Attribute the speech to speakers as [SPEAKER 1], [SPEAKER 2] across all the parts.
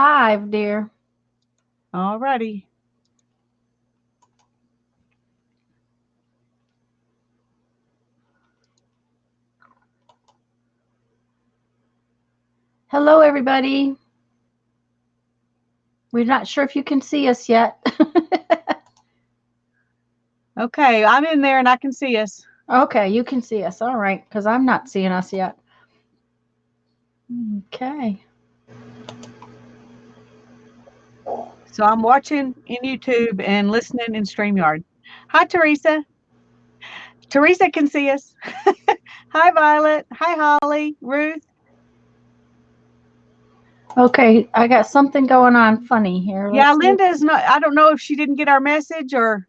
[SPEAKER 1] live, dear.
[SPEAKER 2] All righty.
[SPEAKER 1] Hello, everybody. We're not sure if you can see us yet.
[SPEAKER 2] Okay, I'm in there and I can see us.
[SPEAKER 1] Okay, you can see us. All right, because I'm not seeing us yet. Okay.
[SPEAKER 2] So I'm watching in YouTube and listening in StreamYard. Hi, Teresa. Teresa can see us. Hi, Violet. Hi, Holly. Ruth.
[SPEAKER 1] Okay, I got something going on funny here.
[SPEAKER 2] Yeah,
[SPEAKER 1] Let's see.
[SPEAKER 2] Linda is not. I don't know if she didn't get our message or.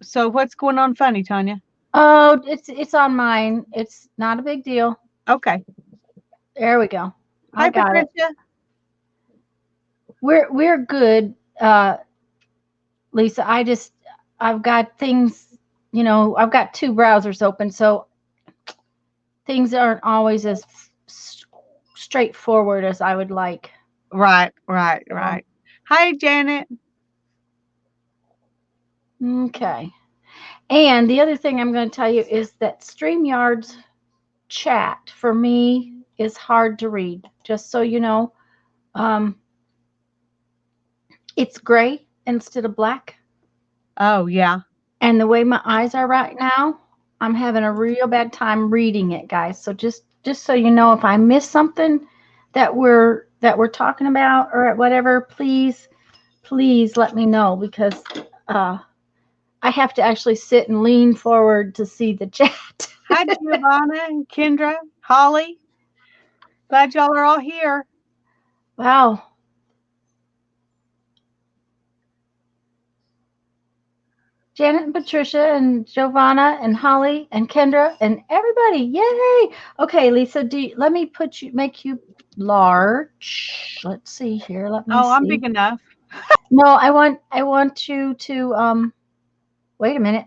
[SPEAKER 2] So what's going on funny, Tanya?
[SPEAKER 1] Oh, it's on mine. It's not a big deal.
[SPEAKER 2] Okay.
[SPEAKER 1] There we go. I
[SPEAKER 2] Hi,
[SPEAKER 1] got it.
[SPEAKER 2] Patricia.
[SPEAKER 1] We're good, Lisa. I've got things, I've got two browsers open, so things aren't always as straightforward as I would like.
[SPEAKER 2] Right.
[SPEAKER 1] So,
[SPEAKER 2] Hi, Janet.
[SPEAKER 1] okay. And the other thing I'm going to tell you is that StreamYard's chat for me is hard to read. Just so you know, um, it's gray instead of black.
[SPEAKER 2] Oh, yeah.
[SPEAKER 1] And the way my eyes are right now, I'm having a real bad time reading it, guys. So just so you know, if I miss something that we're talking about or whatever, please let me know because uh, I have to actually sit and lean forward to see the chat.
[SPEAKER 2] Hi, Giovanna and Kendra, Holly. Glad y'all are all here.
[SPEAKER 1] Wow. Janet and Patricia and Giovanna and Holly and Kendra and everybody. Yay. Okay, Lisa, let me make you large. Let's see here. Let me
[SPEAKER 2] Oh, I'm
[SPEAKER 1] see.
[SPEAKER 2] big enough.
[SPEAKER 1] No, I want you to wait a minute.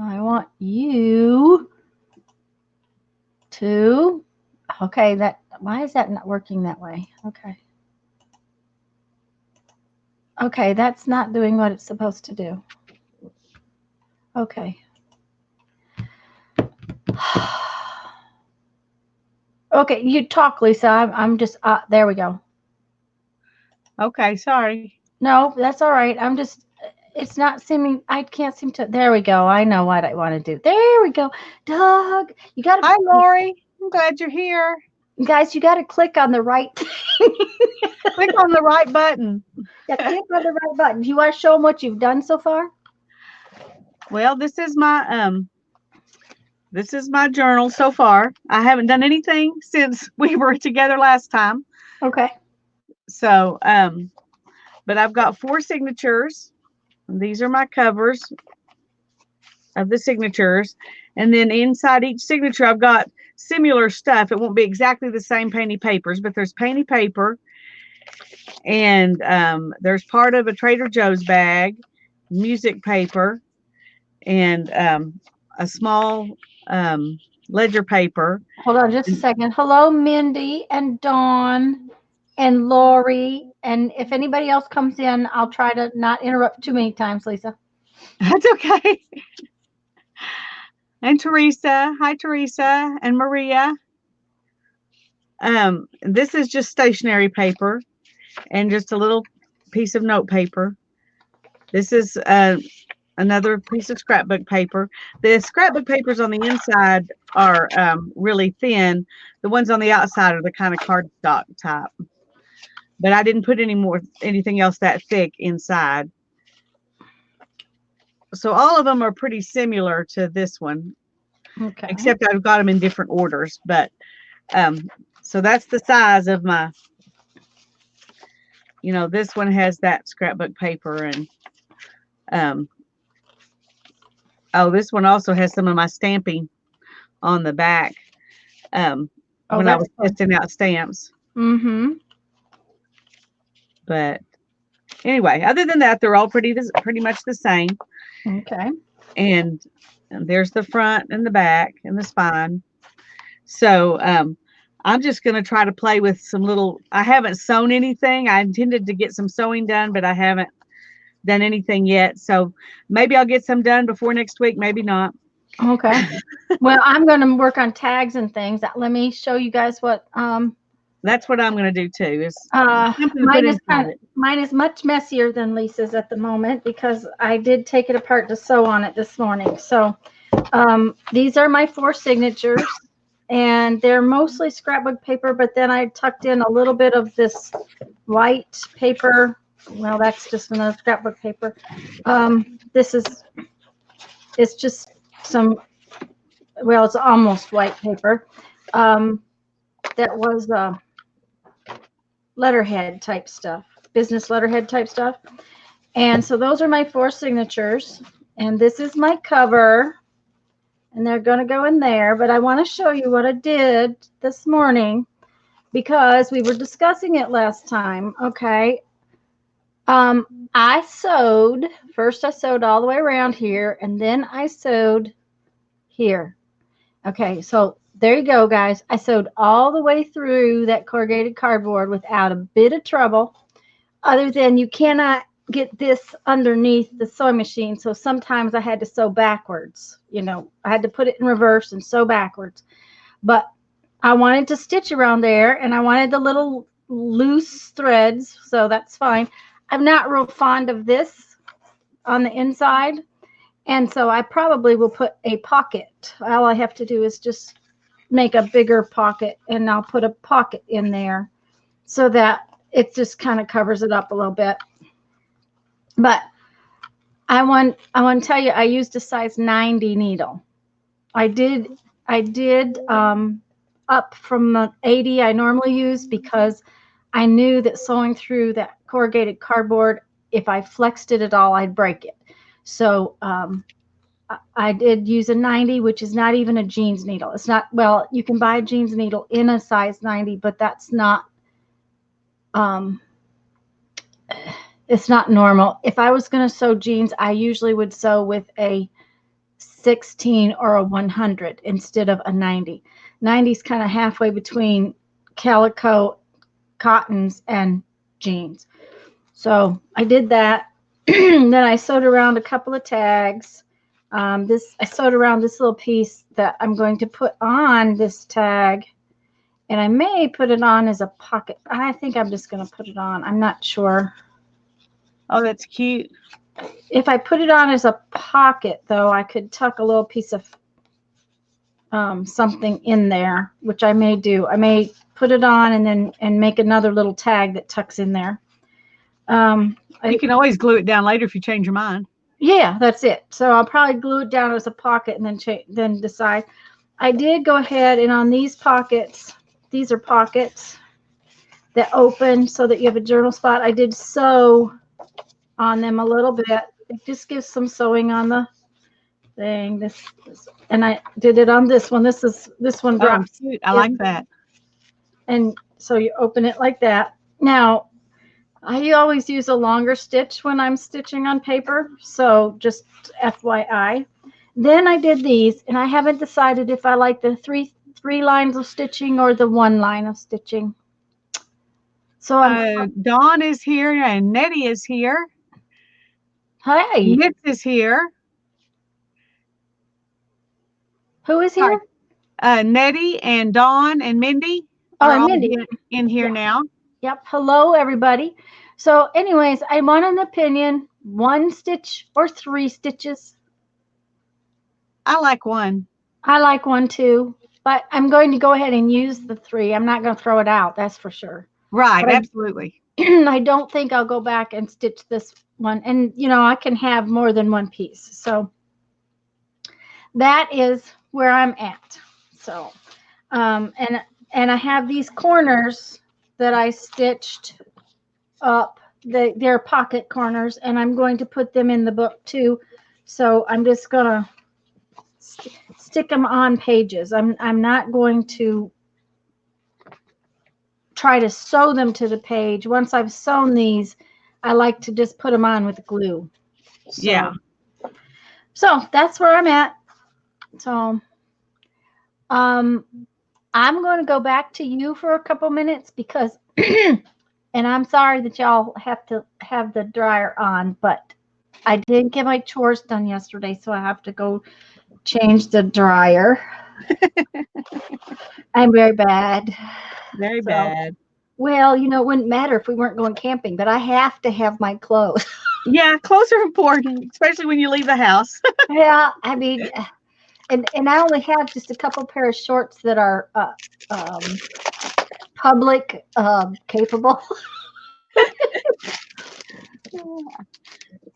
[SPEAKER 1] I want you to okay, that why is that not working that way? Okay. Okay, that's not doing what it's supposed to do. Okay. Okay, you talk, Lisa. I'm just there we go.
[SPEAKER 2] Okay, sorry.
[SPEAKER 1] No, that's all right. I'm just it's not seeming I can't seem to there we go. I know what I want to do. There we go. Doug, you got
[SPEAKER 2] Hi,
[SPEAKER 1] to
[SPEAKER 2] Lori. I'm glad you're here.
[SPEAKER 1] guys, you got to click on the right thing.
[SPEAKER 2] Click on the right button.
[SPEAKER 1] Yeah, click on the right button. Do you want to show them what you've done so far?
[SPEAKER 2] Well, this is my journal so far. I haven't done anything since we were together last time.
[SPEAKER 1] Okay.
[SPEAKER 2] So, but I've got 4 signatures. These are my covers of the signatures. And then inside each signature, I've got similar stuff. It won't be exactly the same painty papers, but there's painty paper. And there's part of a Trader Joe's bag, music paper, and a small ledger paper.
[SPEAKER 1] Hold on just a second. Hello, Mindy and Dawn and Lori. And if anybody else comes in, I'll try to not interrupt too many times, Lisa.
[SPEAKER 2] That's okay. And Teresa. Hi, Teresa and Maria. This is just stationery paper and just a little piece of note paper. This is another piece of scrapbook paper. The scrapbook papers on the inside are really thin. The ones on the outside are the kind of cardstock type. But I didn't put anything else that thick inside. So all of them are pretty similar to this one,
[SPEAKER 1] Okay.
[SPEAKER 2] except I've got them in different orders. But so that's the size of my. This one has that scrapbook paper and um, oh, this one also has some of my stamping on the back.
[SPEAKER 1] Oh,
[SPEAKER 2] When I
[SPEAKER 1] that's
[SPEAKER 2] was
[SPEAKER 1] cool.
[SPEAKER 2] testing out stamps.
[SPEAKER 1] Mm-hmm.
[SPEAKER 2] But anyway, other than that, they're all pretty much the same.
[SPEAKER 1] Okay.
[SPEAKER 2] And there's the front and the back and the spine. So I'm just going to try to play with some little, I haven't sewn anything. I intended to get some sewing done, but I haven't done anything yet. So maybe I'll get some done before next week. Maybe not.
[SPEAKER 1] Okay. Well, I'm going to work on tags and things. Let me show you guys what
[SPEAKER 2] That's what I'm going to do too. Is something to put
[SPEAKER 1] mine is
[SPEAKER 2] inside it.
[SPEAKER 1] mine is much messier than Lisa's at the moment because I did take it apart to sew on it this morning. So these are my 4 signatures, and they're mostly scrapbook paper, but then I tucked in a little bit of this white paper. Well, that's just another scrapbook paper. It's just some, well, it's almost white paper. That was letterhead type stuff, business letterhead type stuff. And so those are my 4 signatures, and this is my cover, and they're going to go in there. But I want to show you what I did this morning because we were discussing it last time. Okay. I sewed, first I sewed all the way around here, and then I sewed here. Okay, so there you go, guys. I sewed all the way through that corrugated cardboard without a bit of trouble, other than you cannot get this underneath the sewing machine. So sometimes I had to sew backwards. You know, I had to put it in reverse and sew backwards. But I wanted to stitch around there, and I wanted the little loose threads, so that's fine. I'm not real fond of this on the inside, and so I probably will put a pocket. All I have to do is just make a bigger pocket, and I'll put a pocket in there so that it just kind of covers it up a little bit. But I want to tell you, I used a size 90 needle. I did up from the 80 I normally use because I knew that sewing through that corrugated cardboard, if I flexed it at all, I'd break it. So I did use a 90, which is not even a jeans needle. It's not, well, you can buy a jeans needle in a size 90, but that's not, it's not normal. If I was going to sew jeans, I usually would sew with a 16 or a 100 instead of a 90. 90 is kind of halfway between calico, cottons, and jeans. So I did that. Then I sewed around a couple of tags. I sewed around this little piece that I'm going to put on this tag, and I may put it on as a pocket. I think I'm just going to put it on. I'm not sure.
[SPEAKER 2] Oh, that's cute.
[SPEAKER 1] If I put it on as a pocket, though, I could tuck a little piece of something in there, which I may do. I may put it on and make another little tag that tucks in there.
[SPEAKER 2] You can always glue it down later if you change your mind.
[SPEAKER 1] Yeah, that's it. So I'll probably glue it down as a pocket and then decide. I did go ahead and on these pockets, these are pockets that open so that you have a journal spot. I did sew on them a little bit. It just gives some sewing on the thing. This and I did it on this one. This one drops.
[SPEAKER 2] Oh, I like that.
[SPEAKER 1] And so you open it like that. Now, I always use a longer stitch when I'm stitching on paper, so just FYI. Then I did these, and I haven't decided if I like the three lines of stitching or the 1 line of stitching. So
[SPEAKER 2] Dawn is here, and Nettie is here.
[SPEAKER 1] Hey.
[SPEAKER 2] Mitz is here.
[SPEAKER 1] Who is here?
[SPEAKER 2] Nettie and Dawn and Mindy are all in here now.
[SPEAKER 1] Yep. Hello, everybody. So anyways, I want an opinion. 1 stitch or 3 stitches?
[SPEAKER 2] I like 1.
[SPEAKER 1] I like 1 too, but I'm going to go ahead and use the 3. I'm not going to throw it out. That's for sure.
[SPEAKER 2] Right. But absolutely.
[SPEAKER 1] I don't think I'll go back and stitch this one. And, you know, I can have more than 1 piece. So that is where I'm at. So, and I have these corners that I stitched up. They're pocket corners, and I'm going to put them in the book too. So I'm just going to stick them on pages. I'm not going to try to sew them to the page. Once I've sewn these, I like to just put them on with glue. So,
[SPEAKER 2] yeah.
[SPEAKER 1] So that's where I'm at. So, I'm going to go back to you for a couple minutes because, and I'm sorry that y'all have to have the dryer on, but I didn't get my chores done yesterday, so I have to go change the dryer. I'm very bad.
[SPEAKER 2] Very
[SPEAKER 1] So,
[SPEAKER 2] bad.
[SPEAKER 1] well, it wouldn't matter if we weren't going camping, but I have to have my clothes.
[SPEAKER 2] Yeah, clothes are important, especially when you leave the house.
[SPEAKER 1] Yeah, I mean, and I only have just a couple pair of shorts that are public capable.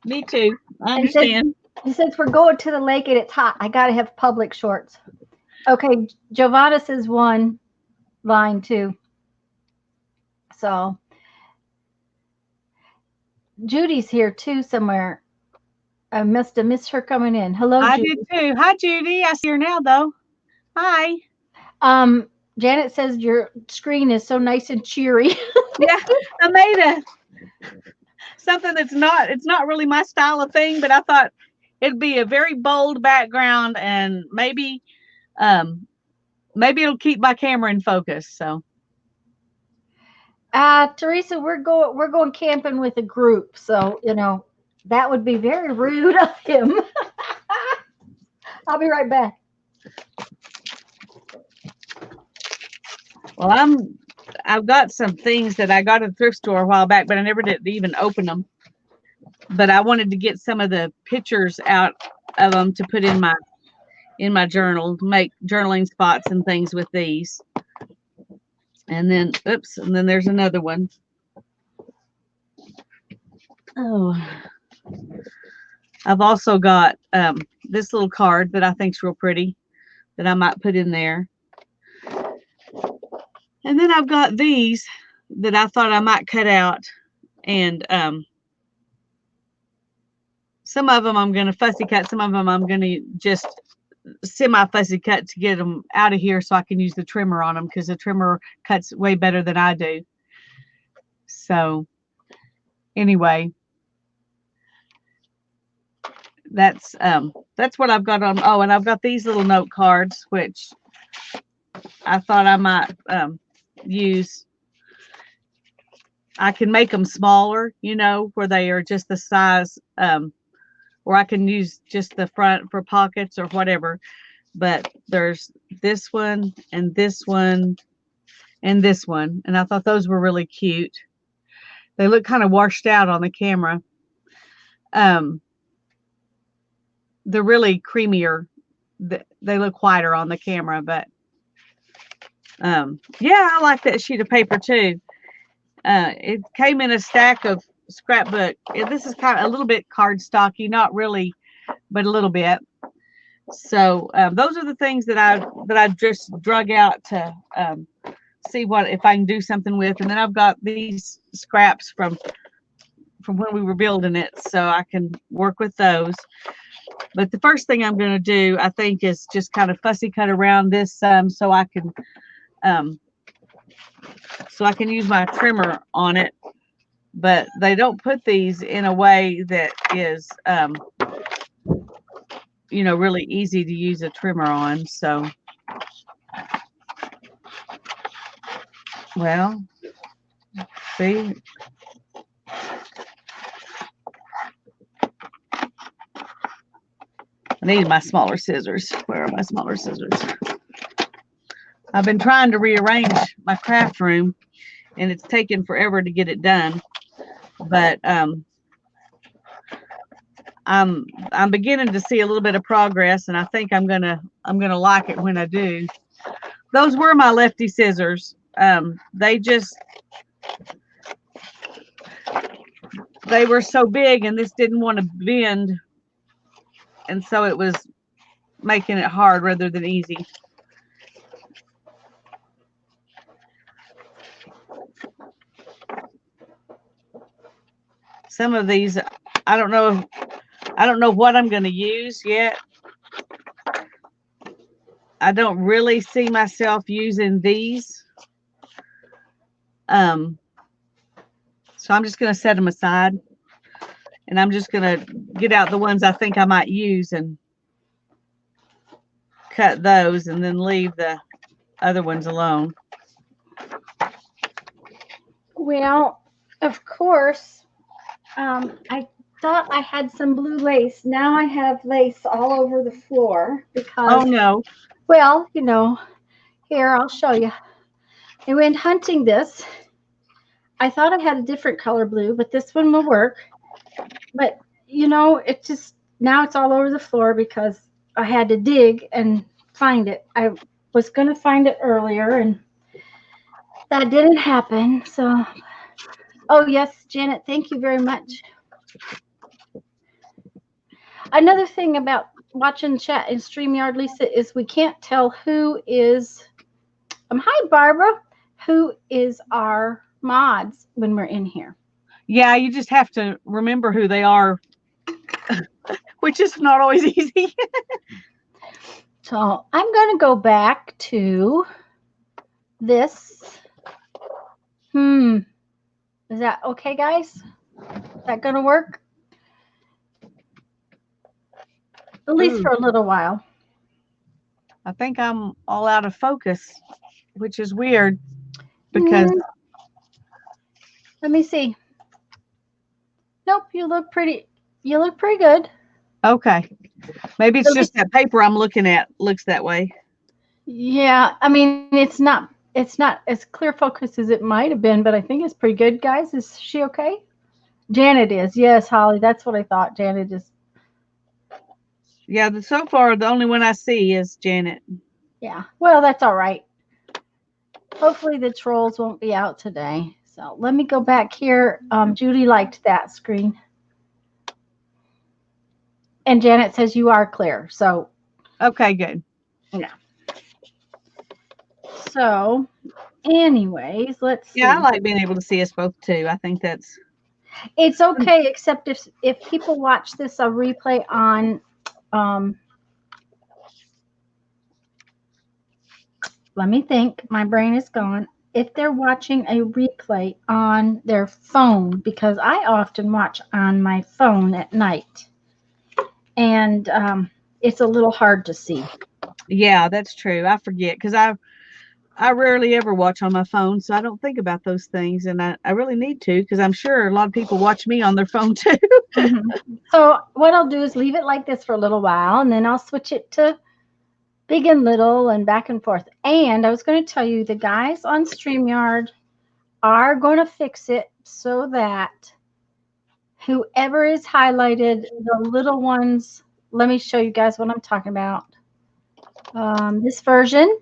[SPEAKER 2] Me too. I
[SPEAKER 1] And since
[SPEAKER 2] understand.
[SPEAKER 1] since we're going to the lake and it's hot, I gotta have public shorts. Okay, Giovanna says one line too. So Judy's here too somewhere. I must have missed her coming in. Hello,
[SPEAKER 2] I did
[SPEAKER 1] Judy.
[SPEAKER 2] too. Hi, Judy. I see her now, though. Hi.
[SPEAKER 1] Um, Janet says your screen is so nice and cheery.
[SPEAKER 2] Yeah, I made something it's not really my style of thing, but I thought it'd be a very bold background and um, maybe it'll keep my camera in focus. So,
[SPEAKER 1] Teresa, we're going camping with a group, so that would be very rude of him. I'll be right back.
[SPEAKER 2] well, I've got some things that I got at the thrift store a while back, but I never did even open them. But I wanted to get some of the pictures out of them to put in my journal, make journaling spots and things with these. And then, oops, and then there's another one. Oh, I've also got this little card that I think's real pretty that I might put in there. And then I've got these that I thought I might cut out, and some of them I'm going to fussy cut, some of them I'm going to just semi fussy cut to get them out of here so I can use the trimmer on them because the trimmer cuts way better than I do. So anyway, that's what I've got on. Oh, and I've got these little note cards which I thought I might use. I can make them smaller, where they are just the size, or I can use just the front for pockets or whatever. But there's this one and this one and this one, and I thought those were really cute. They look kind of washed out on the camera. They're really creamier. They look whiter on the camera, but yeah, I like that sheet of paper too. It came in a stack of scrapbook. This is kind of a little bit cardstocky, not really, but a little bit. So those are the things that I just drug out to see what if I can do something with. And then I've got these scraps from when we were building it, so I can work with those. But the first thing I'm going to do, I think, is just kind of fussy cut around this so I can use my trimmer on it. But they don't put these in a way that is really easy to use a trimmer on. So, well, see. I need my smaller scissors. Where are my smaller scissors? I've been trying to rearrange my craft room, and it's taken forever to get it done. But I'm beginning to see a little bit of progress, and I think I'm gonna like it when I do. Those were my lefty scissors. They were so big, and this didn't want to bend, and so it was making it hard rather than easy. Some of these, I don't know what I'm going to use yet. I don't really see myself using these. So I'm just going to set them aside, and I'm just going to get out the ones I think I might use and cut those, and then leave the other ones alone.
[SPEAKER 1] Well, of course, I thought I had some blue lace. Now I have lace all over the floor
[SPEAKER 2] Oh
[SPEAKER 1] because,
[SPEAKER 2] no.
[SPEAKER 1] well, here, I'll show you. I went hunting this. I thought I had a different color blue, but this one will work. But, it just, now it's all over the floor because I had to dig and find it. I was going to find it earlier, and that didn't happen. So, oh, yes, Janet, thank you very much. Another thing about watching chat in StreamYard, Lisa, is we can't tell who is, hi, Barbara, who is our mods when we're in here.
[SPEAKER 2] Yeah, you just have to remember who they are, which is not always easy.
[SPEAKER 1] So I'm going to go back to this. Is that okay, guys? Is that going to work? At least for a little while.
[SPEAKER 2] I think I'm all out of focus, which is weird because.
[SPEAKER 1] Let me see. Nope, you look pretty good.
[SPEAKER 2] Okay. Maybe it's just that paper I'm looking at looks that way.
[SPEAKER 1] Yeah, I mean, it's not as clear focus as it might have been, but I think it's pretty good, guys. Is she okay? Janet is. Yes, Holly, that's what I thought. Janet is.
[SPEAKER 2] Yeah, so far the only one I see is Janet.
[SPEAKER 1] Yeah, well, that's all right. Hopefully the trolls won't be out today. So let me go back here. Judy liked that screen. And Janet says you are clear. So.
[SPEAKER 2] Okay, good.
[SPEAKER 1] Yeah. So, anyways, let's see.
[SPEAKER 2] Yeah, I like being able to see us both too. I think that's.
[SPEAKER 1] It's okay, except if people watch this a replay on. Let me think. My brain is gone. If they're watching a replay on their phone, because I often watch on my phone at night, and it's a little hard to see.
[SPEAKER 2] Yeah, that's true. I forget because I rarely ever watch on my phone, so I don't think about those things, and I really need to because I'm sure a lot of people watch me on their phone too.
[SPEAKER 1] So what I'll do is leave it like this for a little while, and then I'll switch it to big and little and back and forth. And I was going to tell you, the guys on StreamYard are going to fix it so that whoever is highlighted, the little ones, let me show you guys what I'm talking about. This version,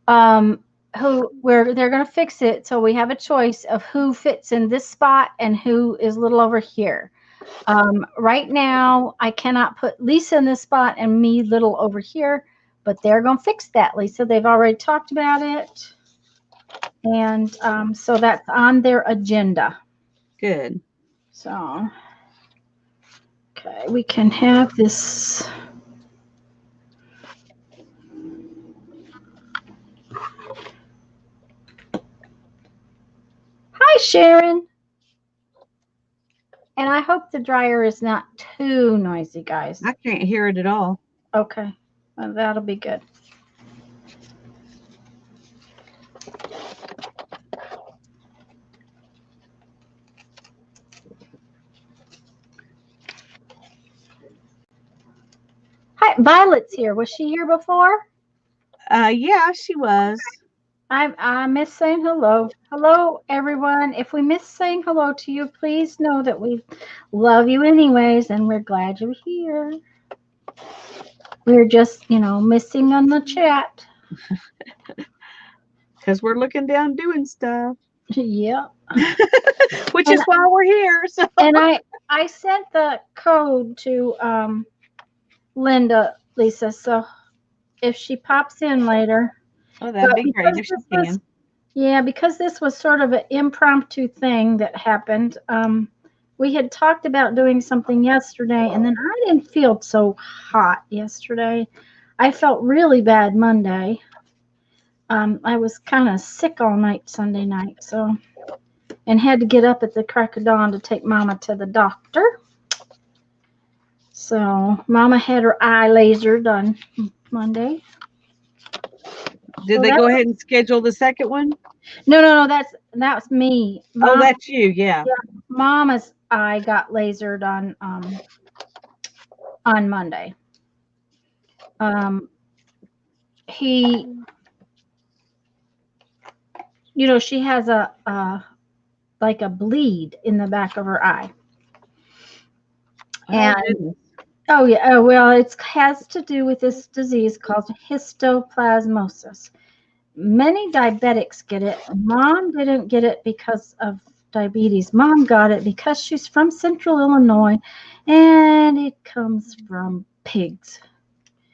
[SPEAKER 1] where they're going to fix it so we have a choice of who fits in this spot and who is a little over here. Right now, I cannot put Lisa in this spot and me little over here, but they're going to fix that, Lisa. They've already talked about it. And so that's on their agenda.
[SPEAKER 2] Good.
[SPEAKER 1] So, okay, we can have this. Hi, Sharon. And I hope the dryer is not too noisy, guys.
[SPEAKER 2] I can't hear it at all.
[SPEAKER 1] Okay, well, that'll be good. Hi, Violet's here. Was she here before?
[SPEAKER 2] Yeah, she was.
[SPEAKER 1] I miss saying hello. Hello, everyone. If we miss saying hello to you, please know that we love you anyways, and we're glad you're here. We're just, missing on the chat.
[SPEAKER 2] Because we're looking down doing stuff.
[SPEAKER 1] Yeah.
[SPEAKER 2] Which is why we're here. So.
[SPEAKER 1] And I sent the code to Linda, Lisa, so if she pops in later.
[SPEAKER 2] Oh, that'd be great if she can.
[SPEAKER 1] Yeah, because this was sort of an impromptu thing that happened. We had talked about doing something yesterday, and then I didn't feel so hot yesterday. I felt really bad Monday. I was kind of sick all night Sunday night, and had to get up at the crack of dawn to take Mama to the doctor. So Mama had her eye laser done Monday.
[SPEAKER 2] Did
[SPEAKER 1] So
[SPEAKER 2] they
[SPEAKER 1] that
[SPEAKER 2] go ahead and schedule the second one?
[SPEAKER 1] no, that's me.
[SPEAKER 2] Oh,
[SPEAKER 1] Mom,
[SPEAKER 2] that's you. Yeah.
[SPEAKER 1] yeah, Mama's eye got lasered on Monday. Um, he, she has a like a bleed in the back of her eye,
[SPEAKER 2] Oh,
[SPEAKER 1] and
[SPEAKER 2] goodness.
[SPEAKER 1] oh yeah, oh well, it has to do with this disease called histoplasmosis. Many diabetics get it. Mom didn't get it because of diabetes. Mom got it because she's from Central Illinois, and it comes from pigs.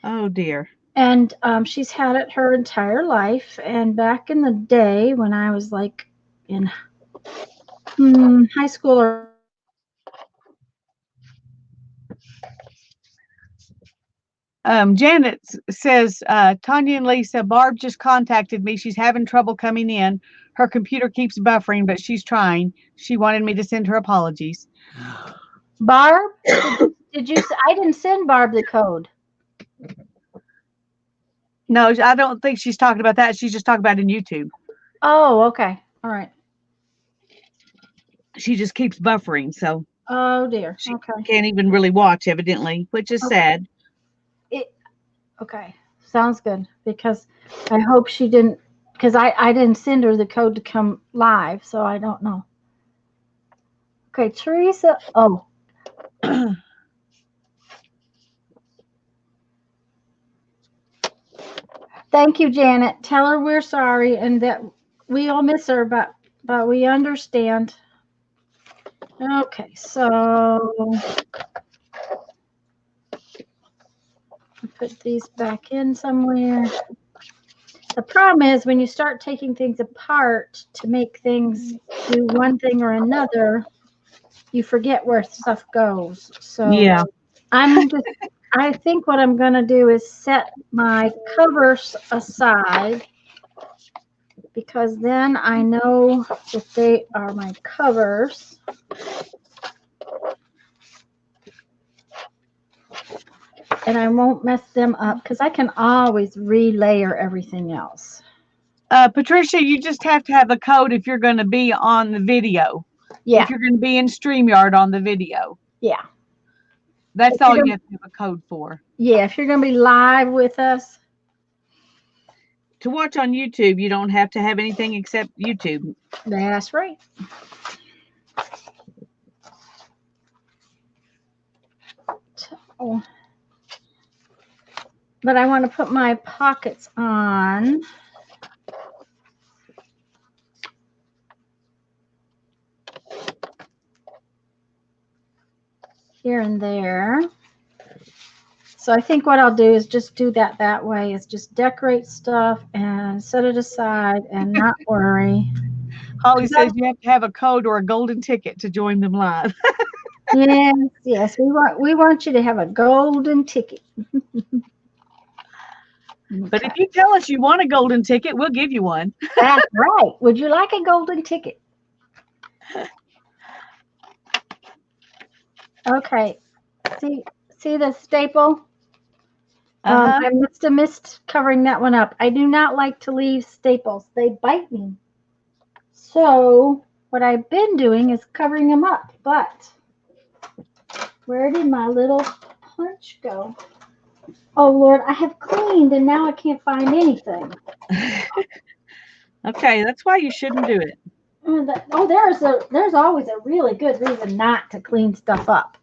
[SPEAKER 2] Oh, dear.
[SPEAKER 1] And she's had it her entire life. And back in the day when I was like in high school or
[SPEAKER 2] Janet says, Tanya and Lisa, Barb just contacted me. She's having trouble coming in. Her computer keeps buffering, but she's trying. She wanted me to send her apologies.
[SPEAKER 1] Barb, did you? I didn't send Barb the code.
[SPEAKER 2] No, I don't think she's talking about that. She's just talking about in YouTube.
[SPEAKER 1] Oh, okay, all right.
[SPEAKER 2] She just keeps buffering, so
[SPEAKER 1] Oh dear.
[SPEAKER 2] she
[SPEAKER 1] Okay.
[SPEAKER 2] can't even really watch, evidently, which is
[SPEAKER 1] Okay.
[SPEAKER 2] sad.
[SPEAKER 1] Okay. Sounds good because I hope she didn't because I didn't send her the code to come live, so I don't know. Okay, Teresa. Oh, thank you, Janet. Tell her we're sorry and that we all miss her, but we understand. Okay, so put these back in somewhere. The problem is when you start taking things apart to make things do one thing or another, you forget where stuff goes. So
[SPEAKER 2] Yeah.
[SPEAKER 1] I think what I'm going to do is set my covers aside because then I know that they are my covers. And I won't mess them up because I can always relayer everything else.
[SPEAKER 2] Patricia, you just have to have a code if you're going to be on the video.
[SPEAKER 1] Yeah,
[SPEAKER 2] If you're going to be in StreamYard on the video.
[SPEAKER 1] yeah.
[SPEAKER 2] That's
[SPEAKER 1] If you're
[SPEAKER 2] all you
[SPEAKER 1] gonna,
[SPEAKER 2] have to have a code for.
[SPEAKER 1] yeah, if you're going to be live with us.
[SPEAKER 2] To watch on YouTube, you don't have to have anything except YouTube.
[SPEAKER 1] That's right. So, but I want to put my pockets on. Here and there. So I think what I'll do is just do that way is just decorate stuff and set it aside and not worry.
[SPEAKER 2] Holly says you have to have a code or a golden ticket to join them live.
[SPEAKER 1] Yes, we want you to have a golden ticket.
[SPEAKER 2] But if you tell us you want a golden ticket, we'll give you one.
[SPEAKER 1] That's right. Would you like a golden ticket? Okay. See the staple? I must have missed covering that one up. I do not like to leave staples. They bite me. So what I've been doing is covering them up. But where did my little punch go? Oh, Lord, I have cleaned and now I can't find anything.
[SPEAKER 2] Okay, that's why you shouldn't do it.
[SPEAKER 1] Oh, there's always a really good reason not to clean stuff up.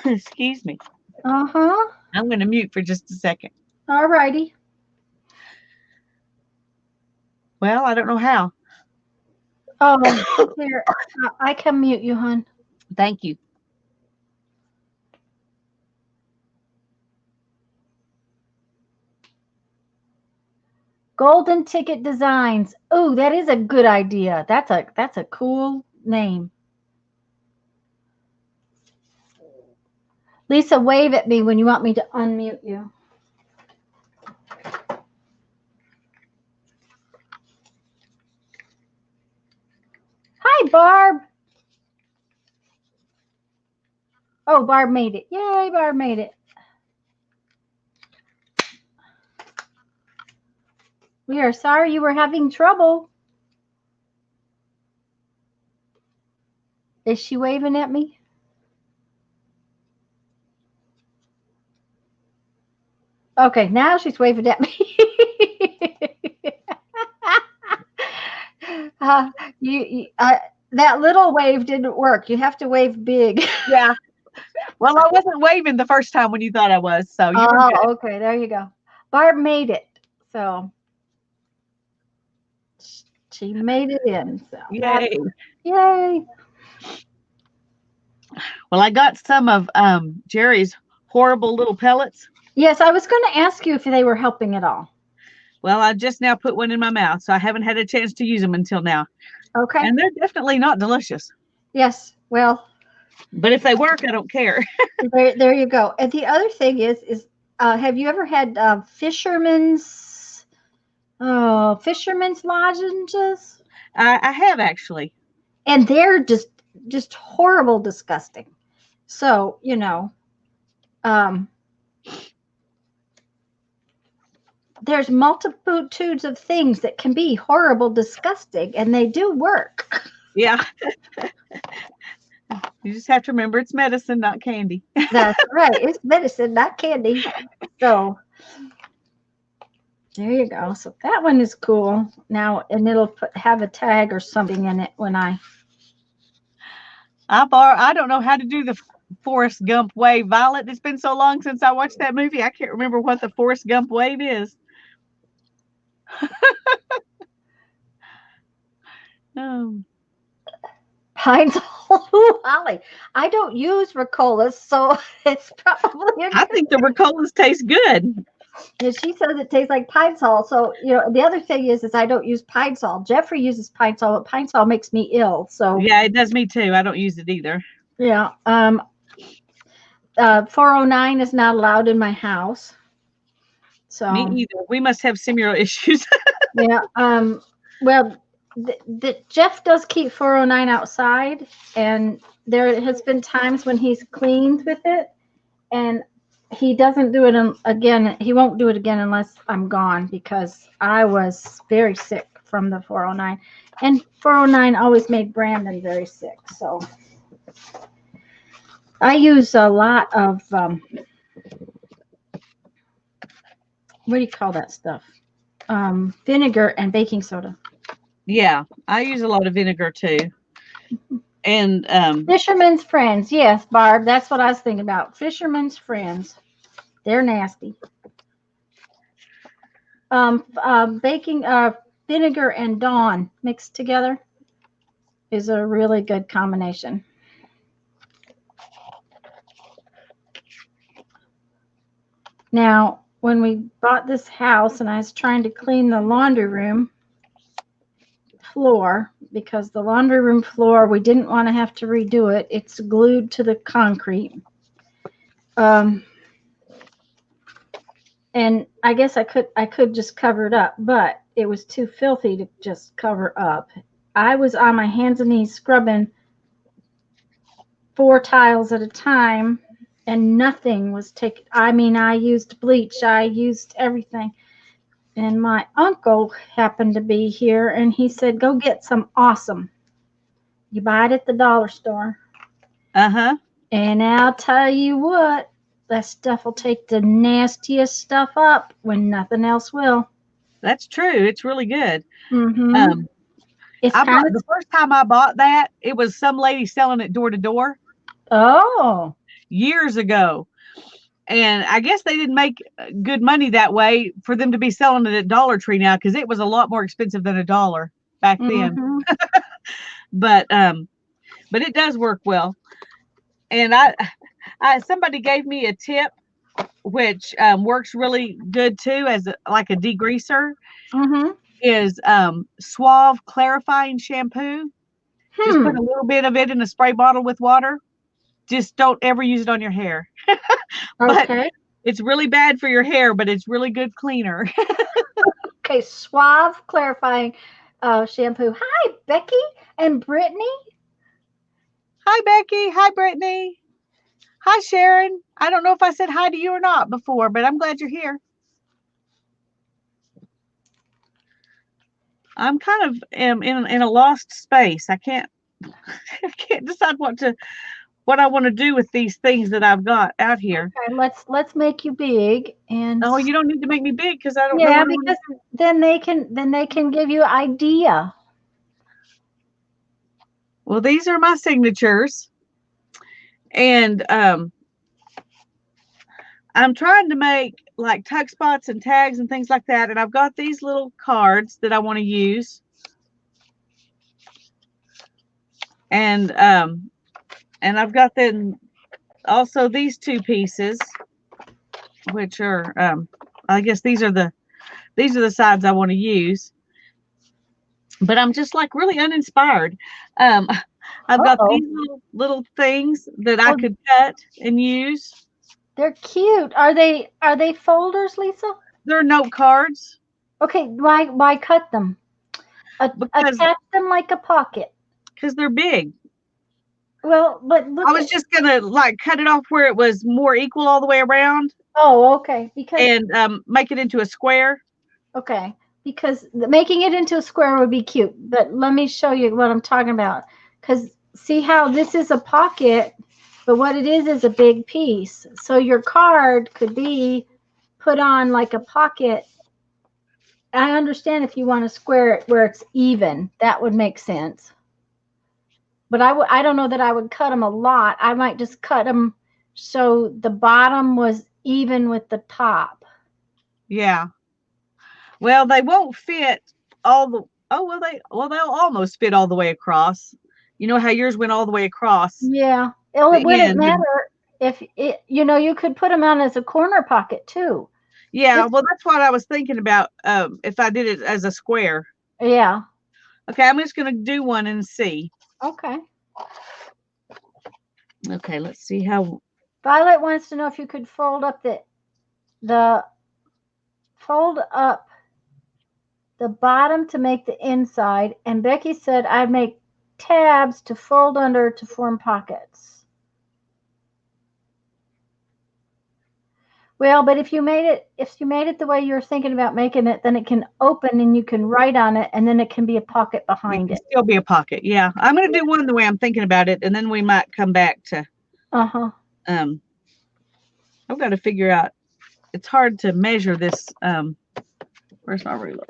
[SPEAKER 2] Excuse me.
[SPEAKER 1] Uh-huh.
[SPEAKER 2] I'm going to mute for just a second.
[SPEAKER 1] All righty.
[SPEAKER 2] Well, I don't know how.
[SPEAKER 1] Oh, here. I can mute you, hon.
[SPEAKER 2] Thank you.
[SPEAKER 1] Golden Ticket Designs. Oh, that is a good idea. That's a cool name. Lisa, wave at me when you want me to unmute you. Hi, Barb. Oh, Barb made it. Yay, Barb made it. We are sorry you were having trouble. Is she waving at me? Okay, now she's waving at me. uh, that little wave didn't work. You have to wave big.
[SPEAKER 2] Yeah. Well, I wasn't waving the first time when you thought I was, so you were good.
[SPEAKER 1] Oh, okay. There you go. Barb made it. So she made it in. So
[SPEAKER 2] Yay.
[SPEAKER 1] yay.
[SPEAKER 2] Well, I got some of Jerry's horrible little pellets.
[SPEAKER 1] Yes, I was going to ask you if they were helping at all.
[SPEAKER 2] Well, I just now put one in my mouth, so I haven't had a chance to use them until now.
[SPEAKER 1] Okay.
[SPEAKER 2] And they're definitely not delicious.
[SPEAKER 1] Yes. Well,
[SPEAKER 2] but if they work, I don't care.
[SPEAKER 1] there you go. And the other thing is have you ever had fisherman's lozenges?
[SPEAKER 2] I have actually.
[SPEAKER 1] And they're just horrible, disgusting. So, there's multitudes of things that can be horrible, disgusting, and they do work.
[SPEAKER 2] Yeah. You just have to remember it's medicine, not candy.
[SPEAKER 1] That's right. It's medicine, not candy. So there you go. So that one is cool. Now, and it'll have a tag or something in it when I
[SPEAKER 2] don't know how to do the Forrest Gump wave, Violet. It's been so long since I watched that movie. I can't remember what the Forrest Gump wave is.
[SPEAKER 1] Pine-Sol. Holly, I don't use Ricolas, so it's probably.
[SPEAKER 2] I think the Ricolas taste good.
[SPEAKER 1] Yeah, she says it tastes like Pine-Sol. So the other thing is I don't use Pine-Sol. Jeffrey uses Pine-Sol, but Pine-Sol makes me ill. So
[SPEAKER 2] yeah, it does me too. I don't use it either.
[SPEAKER 1] Yeah. 409 is not allowed in my house. So
[SPEAKER 2] me either. We must have similar issues.
[SPEAKER 1] Yeah. Well, Jeff does keep 409 outside, and there has been times when he's cleaned with it, and he doesn't do it again. He won't do it again unless I'm gone, because I was very sick from the 409, and 409 always made Brandon very sick. So I use a lot of what do you call that stuff? Vinegar and baking soda.
[SPEAKER 2] Yeah, I use a lot of vinegar too. And
[SPEAKER 1] Fisherman's Friends. Yes, Barb, that's what I was thinking about. Fisherman's Friends. They're nasty. Baking vinegar and Dawn mixed together is a really good combination. Now, when we bought this house and I was trying to clean the laundry room floor, because the laundry room floor, we didn't want to have to redo it. It's glued to the concrete. And I guess I could just cover it up, but it was too filthy to just cover up. I was on my hands and knees scrubbing 4 tiles at a time, and nothing was taken. I mean, I used bleach, I used everything. And my uncle happened to be here, and he said, go get some Awesome. You buy it at the dollar store.
[SPEAKER 2] Uh-huh.
[SPEAKER 1] And I'll tell you what, that stuff will take the nastiest stuff up when nothing else will.
[SPEAKER 2] That's true. It's really good.
[SPEAKER 1] Mm-hmm.
[SPEAKER 2] The first time I bought that, it was some lady selling it door to door.
[SPEAKER 1] Oh.
[SPEAKER 2] Years ago. And I guess they didn't make good money that way for them to be selling it at Dollar Tree now, because it was a lot more expensive than $1 back then. But it does work well. And I somebody gave me a tip, which works really good too as like a degreaser. Is Suave clarifying shampoo. Just put a little bit of it in a spray bottle with water. Just don't ever use it on your hair.
[SPEAKER 1] Okay.
[SPEAKER 2] It's really bad for your hair, but it's really good cleaner.
[SPEAKER 1] Okay, Suave clarifying shampoo. Hi, Becky and Brittany.
[SPEAKER 2] Hi, Becky. Hi, Brittany. Hi, Sharon. I don't know if I said hi to you or not before, but I'm glad you're here. I'm kind of am in a lost space. I can't I can't decide what I want to do with these things that I've got out here.
[SPEAKER 1] Okay, let's make you big and
[SPEAKER 2] Oh, you don't need to make me big because I don't know
[SPEAKER 1] yeah,
[SPEAKER 2] what I want to
[SPEAKER 1] because
[SPEAKER 2] do.
[SPEAKER 1] then they can give you idea.
[SPEAKER 2] Well, these are my signatures, and I'm trying to make like tuck spots and tags and things like that. And I've got these little cards that I want to use. And I've got then also these two pieces, which are I guess these are the sides I want to use. But I'm just like really uninspired. Um, I've got
[SPEAKER 1] Uh-oh.
[SPEAKER 2] these little things that I
[SPEAKER 1] Oh,
[SPEAKER 2] could cut and use.
[SPEAKER 1] they're cute. Are they folders, Lisa?
[SPEAKER 2] They're note cards
[SPEAKER 1] Okay, why cut them?
[SPEAKER 2] because
[SPEAKER 1] Attach them like a pocket.
[SPEAKER 2] they're big.
[SPEAKER 1] Well, but
[SPEAKER 2] I
[SPEAKER 1] look
[SPEAKER 2] was
[SPEAKER 1] at.
[SPEAKER 2] just gonna like cut it off where it was more equal all the way around
[SPEAKER 1] Oh, okay. Because
[SPEAKER 2] and make it into a square.
[SPEAKER 1] okay, because making it into a square would be cute. But let me show you what I'm talking about. Because see how this is a pocket, but what it is a big piece. So your card could be put on like a pocket. I understand if you want to square it where it's even, that would make sense. But I don't know that I would cut them a lot. I might just cut them so the bottom was even with the top.
[SPEAKER 2] Yeah. Well, they won't fit all the. Oh well, they'll almost fit all the way across. You know how yours went all the way across
[SPEAKER 1] Yeah. It
[SPEAKER 2] the
[SPEAKER 1] wouldn't
[SPEAKER 2] end.
[SPEAKER 1] matter if it, you could put them on as a corner pocket too.
[SPEAKER 2] Yeah.
[SPEAKER 1] Just,
[SPEAKER 2] Well, that's what I was thinking about. If I did it as a square.
[SPEAKER 1] yeah.
[SPEAKER 2] Okay, I'm just gonna do one and see.
[SPEAKER 1] Okay.
[SPEAKER 2] Okay, let's see how.
[SPEAKER 1] Violet wants to know if you could the fold up the bottom to make the inside, and Becky said I'd make tabs to fold under to form pockets. Well, but if you made it the way you're thinking about making it, then it can open and you can write on it, and then it can be a pocket
[SPEAKER 2] It
[SPEAKER 1] behind
[SPEAKER 2] can
[SPEAKER 1] it.
[SPEAKER 2] still be a pocket. Yeah, I'm gonna do one the way I'm thinking about it, and then we might come back to.
[SPEAKER 1] Uh-huh.
[SPEAKER 2] I've got to figure out. It's hard to measure this. Where's my ruler?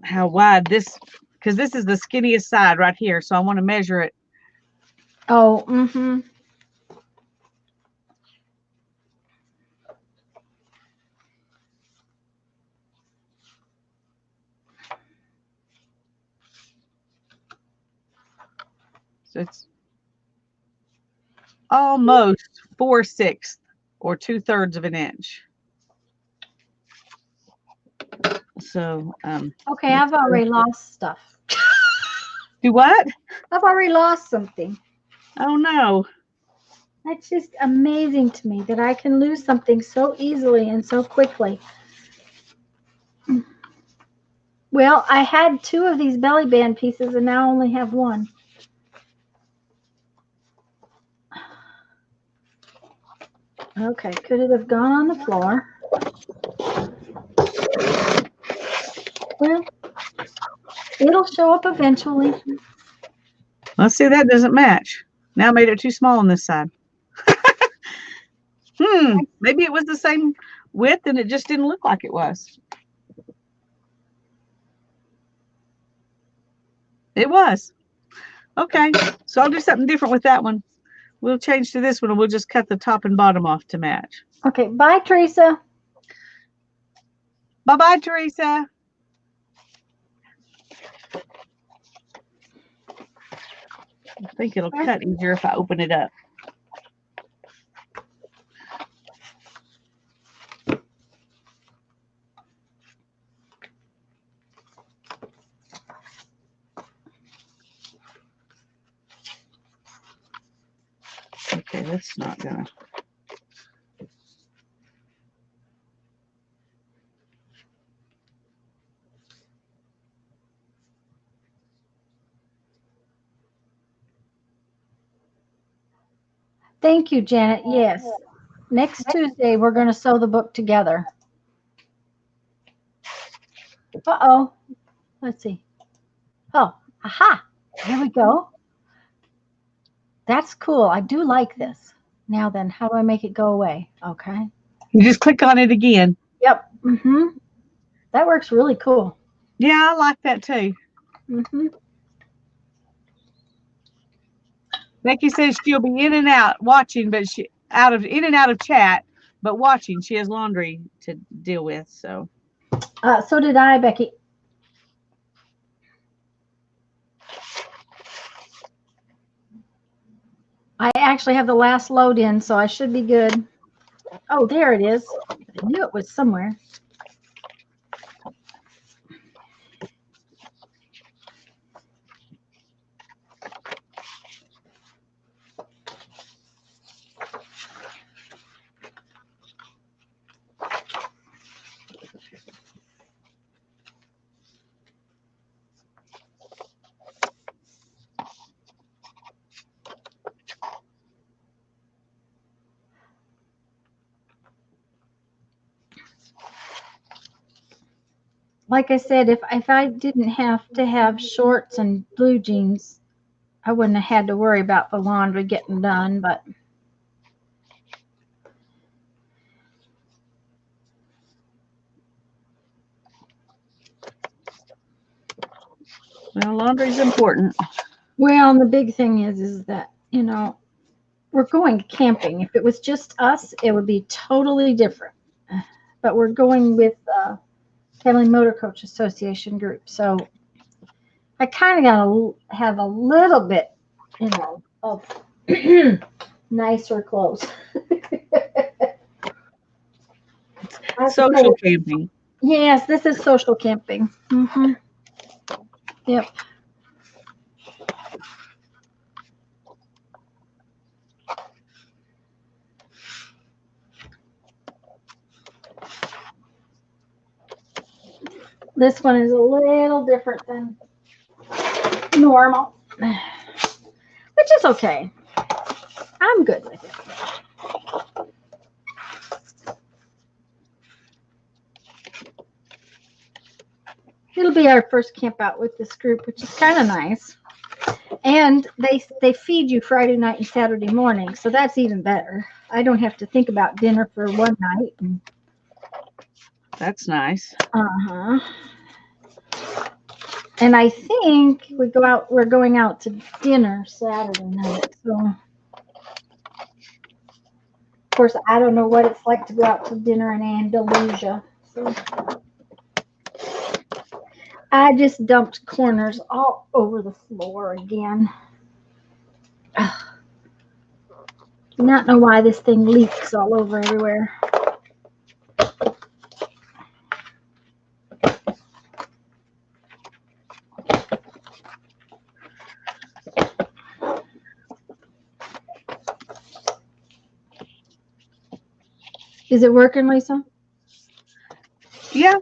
[SPEAKER 2] How wide this? Because this is the skinniest side right here, so I want to measure it.
[SPEAKER 1] Oh, mm-hmm.
[SPEAKER 2] So it's almost 4/6 or 2/3 of an inch. So
[SPEAKER 1] Okay, I've already lost stuff.
[SPEAKER 2] do what?
[SPEAKER 1] I've already lost something.
[SPEAKER 2] Oh no.
[SPEAKER 1] That's just amazing to me that I can lose something so easily and so quickly. Well, I had 2 of these belly band pieces and now I only have 1. Okay, could it have gone on the floor? Well, it'll show up eventually.
[SPEAKER 2] Let's see, that doesn't match. Now I made it too small on this side. Maybe it was the same width and it just didn't look like it was. It was. Okay, so I'll do something different with that one. We'll change to this one and we'll just cut the top and bottom off to match.
[SPEAKER 1] Okay, bye, Teresa.
[SPEAKER 2] Bye-bye, Teresa. I think it'll cut easier if I open it up. Okay, that's not gonna.
[SPEAKER 1] Thank you, Janet. Yes. Next Tuesday, we're going to sew the book together. Uh-oh. Let's see. Oh, aha. There we go. That's cool. I do like this. Now then, how do I make it go away? Okay.
[SPEAKER 2] You just click on it again.
[SPEAKER 1] Yep. Mm-hmm. That works really cool.
[SPEAKER 2] Yeah, I like that too.
[SPEAKER 1] Mm-hmm.
[SPEAKER 2] Becky says she'll be in and out watching, but she out of in and out of chat, but watching. She has laundry to deal with, so.
[SPEAKER 1] So did I, Becky. I actually have the last load in, so I should be good. Oh, there it is. I knew it was somewhere. Like I said, if I didn't have to have shorts and blue jeans, I wouldn't have had to worry about the laundry getting done, but
[SPEAKER 2] Well, laundry's important.
[SPEAKER 1] well, and the big thing is that, we're going camping. If it was just us, it would be totally different. But we're going with Family Motor Coach Association group. So I kind of got to have a little bit, of nicer clothes.
[SPEAKER 2] Social camping.
[SPEAKER 1] Yes, this is social camping. Mm-hmm. Yep. This one is a little different than normal, which is okay. I'm good with it. It'll be our first camp out with this group, which is kind of nice. And they feed you Friday night and Saturday morning, so that's even better. I don't have to think about dinner for one night.
[SPEAKER 2] That's nice.
[SPEAKER 1] Uh-huh. And I think we're going out to dinner Saturday night. So of course I don't know what it's like to go out to dinner in Andalusia. So I just dumped corners all over the floor again. Do not know why this thing leaks all over everywhere. Is it working, Lisa?
[SPEAKER 2] Yeah.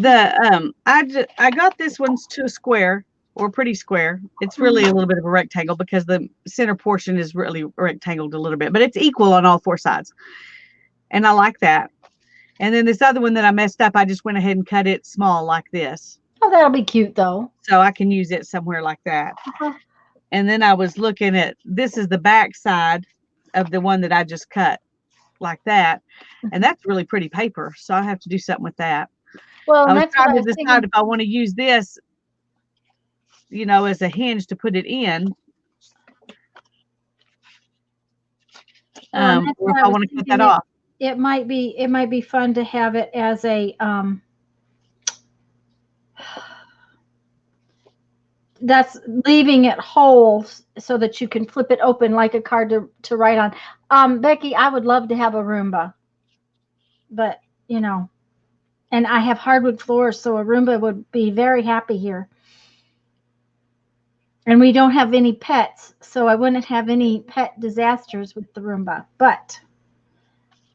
[SPEAKER 2] I got this one's to a square or pretty square. It's really a little bit of a rectangle because the center portion is really rectangled a little bit, but it's equal on all four sides. And I like that. And then this other one that I messed up, I just went ahead and cut it small like this.
[SPEAKER 1] Oh, that'll be cute though.
[SPEAKER 2] So I can use it somewhere like that.
[SPEAKER 1] Uh-huh.
[SPEAKER 2] And then I was looking at, this is the back side of the one that I just cut like that. And that's really pretty paper. So I have to do something with that.
[SPEAKER 1] Well,
[SPEAKER 2] I was
[SPEAKER 1] that's what
[SPEAKER 2] trying
[SPEAKER 1] I
[SPEAKER 2] to
[SPEAKER 1] was
[SPEAKER 2] decide
[SPEAKER 1] thinking.
[SPEAKER 2] if I want to use this, as a hinge to put it in.
[SPEAKER 1] Well, and that's
[SPEAKER 2] Or if
[SPEAKER 1] what I
[SPEAKER 2] I
[SPEAKER 1] was
[SPEAKER 2] want to cut
[SPEAKER 1] thinking.
[SPEAKER 2] that off.
[SPEAKER 1] It might be fun to have it as a that's leaving it whole so that you can flip it open like a card to write on. Becky, I would love to have a Roomba, but and I have hardwood floors, so a Roomba would be very happy here. And we don't have any pets, so I wouldn't have any pet disasters with the Roomba. But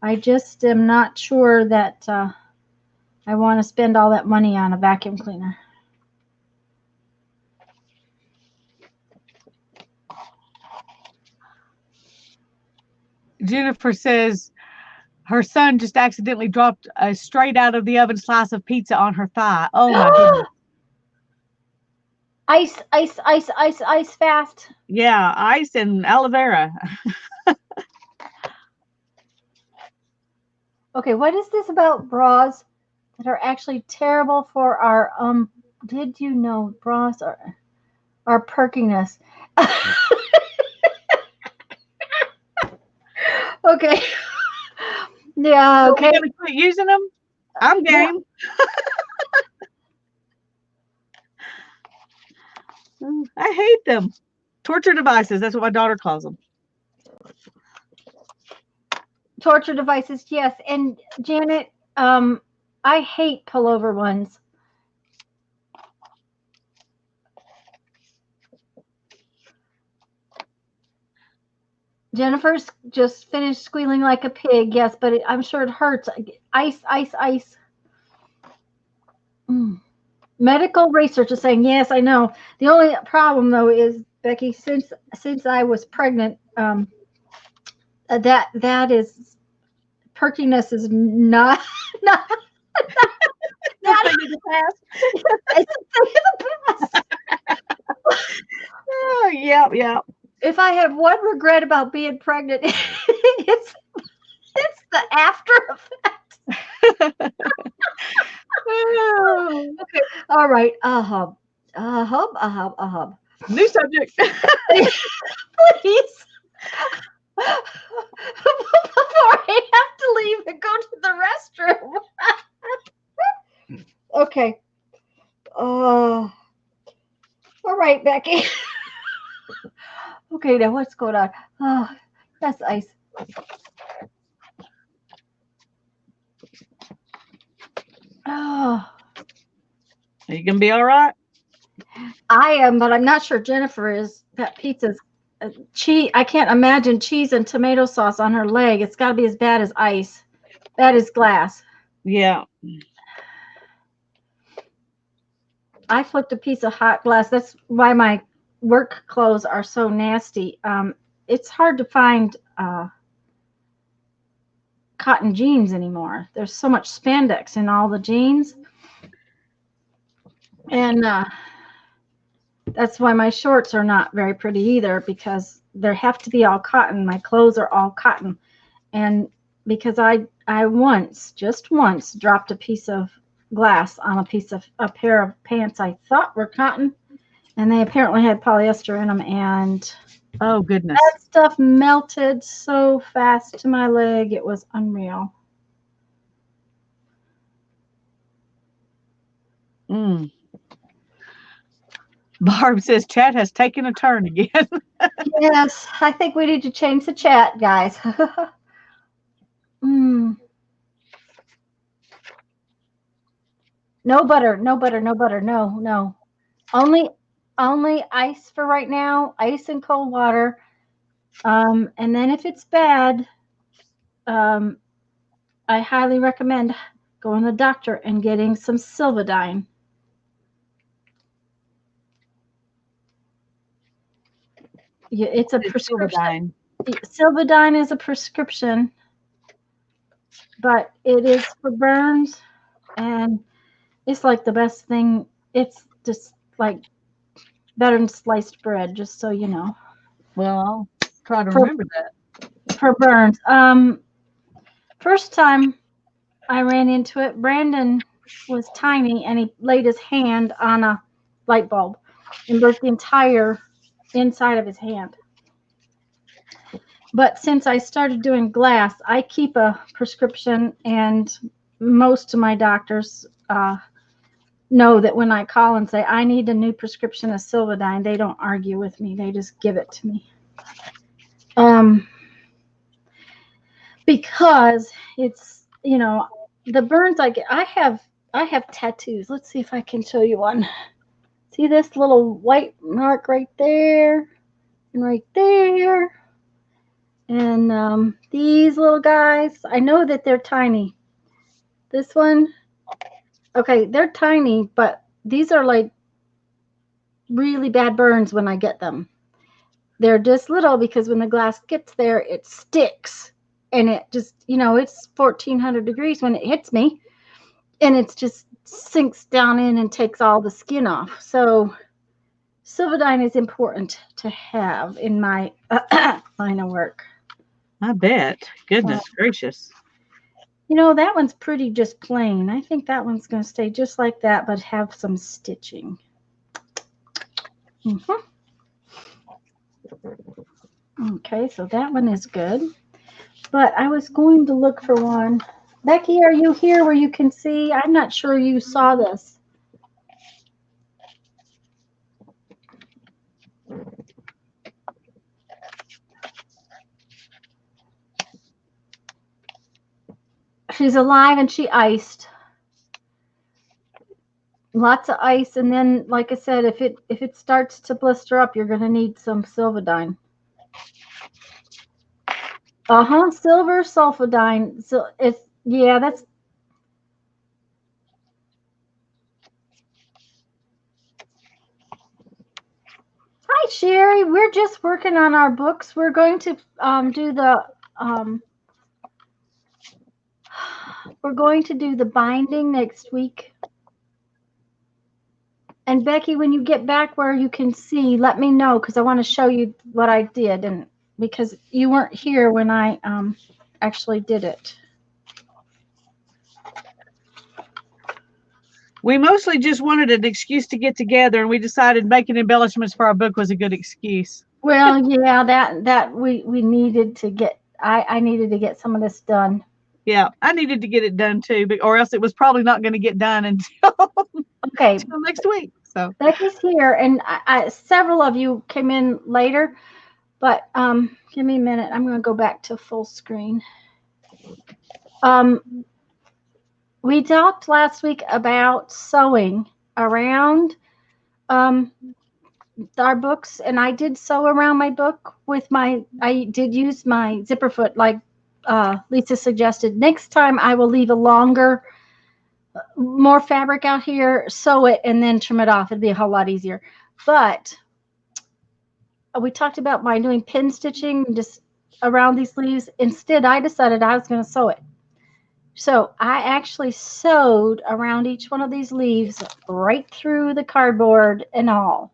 [SPEAKER 1] I just am not sure that I want to spend all that money on a vacuum cleaner.
[SPEAKER 2] Jennifer says, Her son just accidentally dropped a straight out of the oven slice of pizza on her thigh. Oh my goodness.
[SPEAKER 1] Ice, ice, ice, ice, ice fast.
[SPEAKER 2] Yeah, ice and aloe vera.
[SPEAKER 1] Okay, what is this about bras that are actually terrible for our did you know bras are perkiness? Okay. Yeah,
[SPEAKER 2] Are
[SPEAKER 1] okay.
[SPEAKER 2] we gonna quit using them? I'm game. I hate them. Torture devices. That's what my daughter calls them.
[SPEAKER 1] Torture devices, yes. And Janet, I hate pullover ones. Jennifer's just finished squealing like a pig. Yes, but I'm sure it hurts. Ice, ice, ice. Mm. Medical research is saying yes. I know. The only problem though is Becky, since I was pregnant, that is perkiness is not not not
[SPEAKER 2] Thing of the past.
[SPEAKER 1] it's a thing of the past.
[SPEAKER 2] Oh, yep.
[SPEAKER 1] If I have one regret about being pregnant, it's the after effect.
[SPEAKER 2] Oh,
[SPEAKER 1] Okay. All right. A hub.
[SPEAKER 2] new subject.
[SPEAKER 1] Please. Before I have to leave and go to the restroom. Okay. All right, Becky. Okay, now what's going on? Oh, that's ice. Oh,
[SPEAKER 2] Are you gonna be all right?
[SPEAKER 1] I am, but I'm not sure Jennifer is. That pizza's cheese. I can't imagine cheese and tomato sauce on her leg. It's got to be as bad as ice. That is glass.
[SPEAKER 2] Yeah.
[SPEAKER 1] I flipped a piece of hot glass. That's why my work clothes are so nasty. It's hard to find cotton jeans anymore. There's so much spandex in all the jeans. And that's why my shorts are not very pretty either, because they have to be all cotton. My clothes are all cotton. And because I just once dropped a piece of glass on a pair of pants I thought were cotton, and they apparently had polyester in them, and
[SPEAKER 2] Oh goodness.
[SPEAKER 1] that stuff melted so fast to my leg. It was unreal.
[SPEAKER 2] Mm. Barb says chat has taken a turn again.
[SPEAKER 1] Yes, I think we need to change the chat, guys. Mm. No butter, no butter, no butter, no. Only ice for right now, ice and cold water. And then if it's bad, I highly recommend going to the doctor and getting some Silvadine. Yeah, it's a prescription. Silvadine is a prescription, but it is for burns, and it's like the best thing. It's just like better than sliced bread, just so you know.
[SPEAKER 2] Well, I'll try to remember that.
[SPEAKER 1] For burns. First time I ran into it, Brandon was tiny and he laid his hand on a light bulb and broke the entire inside of his hand. But since I started doing glass, I keep a prescription, and most of my doctors know that when I call and say I need a new prescription of Silvadine, they don't argue with me. They just give it to me. Because it's, the burns I get. I have tattoos. Let's see if I can show you one. See this little white mark right there and right there. And these little guys, I know that they're tiny. This one, okay, they're tiny, but these are like really bad burns when I get them. They're just little because when the glass gets there, it sticks. and it just, it's 1400 degrees when it hits me, and it's just sinks down in and takes all the skin off. So Silvadine is important to have in my line of work.
[SPEAKER 2] I bet. Goodness gracious.
[SPEAKER 1] That one's pretty just plain. I think that one's going to stay just like that, but have some stitching. Okay, so that one is good. But I was going to look for one. Becky, are you here where you can see? I'm not sure you saw this. She's alive and she iced. Lots of ice, and then, like I said, if it starts to blister up, you're going to need some Silvadine. Silver Sulfidine. So that's. Hi, Sherry. We're just working on our books. We're going to do the we're going to do the binding next week. And Becky, when you get back where you can see, let me know, because I want to show you what I did, and because you weren't here when I actually did it.
[SPEAKER 2] We mostly just wanted an excuse to get together, and we decided making embellishments for our book was a good excuse.
[SPEAKER 1] Well, yeah, that we needed to get. I needed to get some of this done.
[SPEAKER 2] Yeah, I needed to get it done too, or else it was probably not going to get done until next week. So
[SPEAKER 1] Becky's here, and several of you came in later, but give me a minute. I'm going to go back to full screen. We talked last week about sewing around our books, and I did sew around my book with I did use my zipper foot like Lisa suggested. Next time I will leave a longer, more fabric out here, sew it, and then trim it off. It'd be a whole lot easier. But we talked about my doing pin stitching just around these leaves. Instead, I decided I was going to sew it. So I actually sewed around each one of these leaves right through the cardboard and all.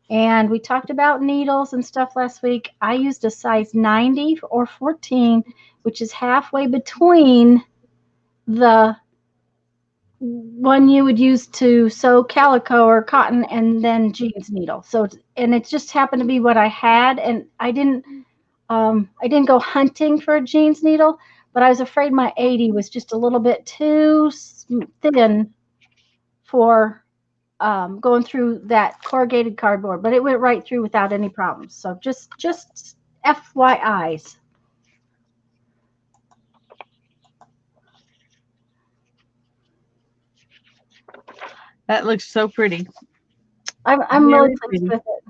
[SPEAKER 1] And we talked about needles and stuff last week. I used a size 90 or 14, which is halfway between the one you would use to sew calico or cotton and then jeans needle. So, and it just happened to be what I had. And I didn't go hunting for a jeans needle, but I was afraid my 80 was just a little bit too thin for going through that corrugated cardboard, but it went right through without any problems. So just FYIs.
[SPEAKER 2] that looks so pretty.
[SPEAKER 1] I'm really pleased with it.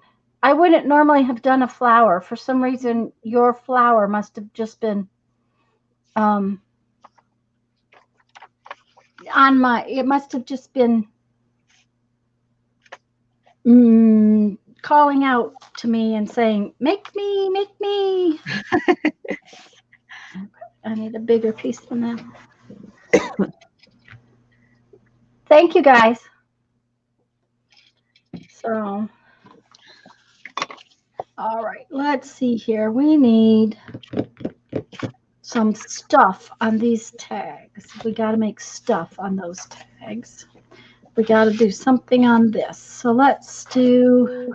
[SPEAKER 1] I wouldn't normally have done a flower. For some reason, your flower must have just been it must have just been calling out to me and saying, make me. I need a bigger piece than that. Thank you, guys. So, all right, let's see here. We need some stuff on these tags. We got to make stuff on those tags. We got to do something on this. So let's do.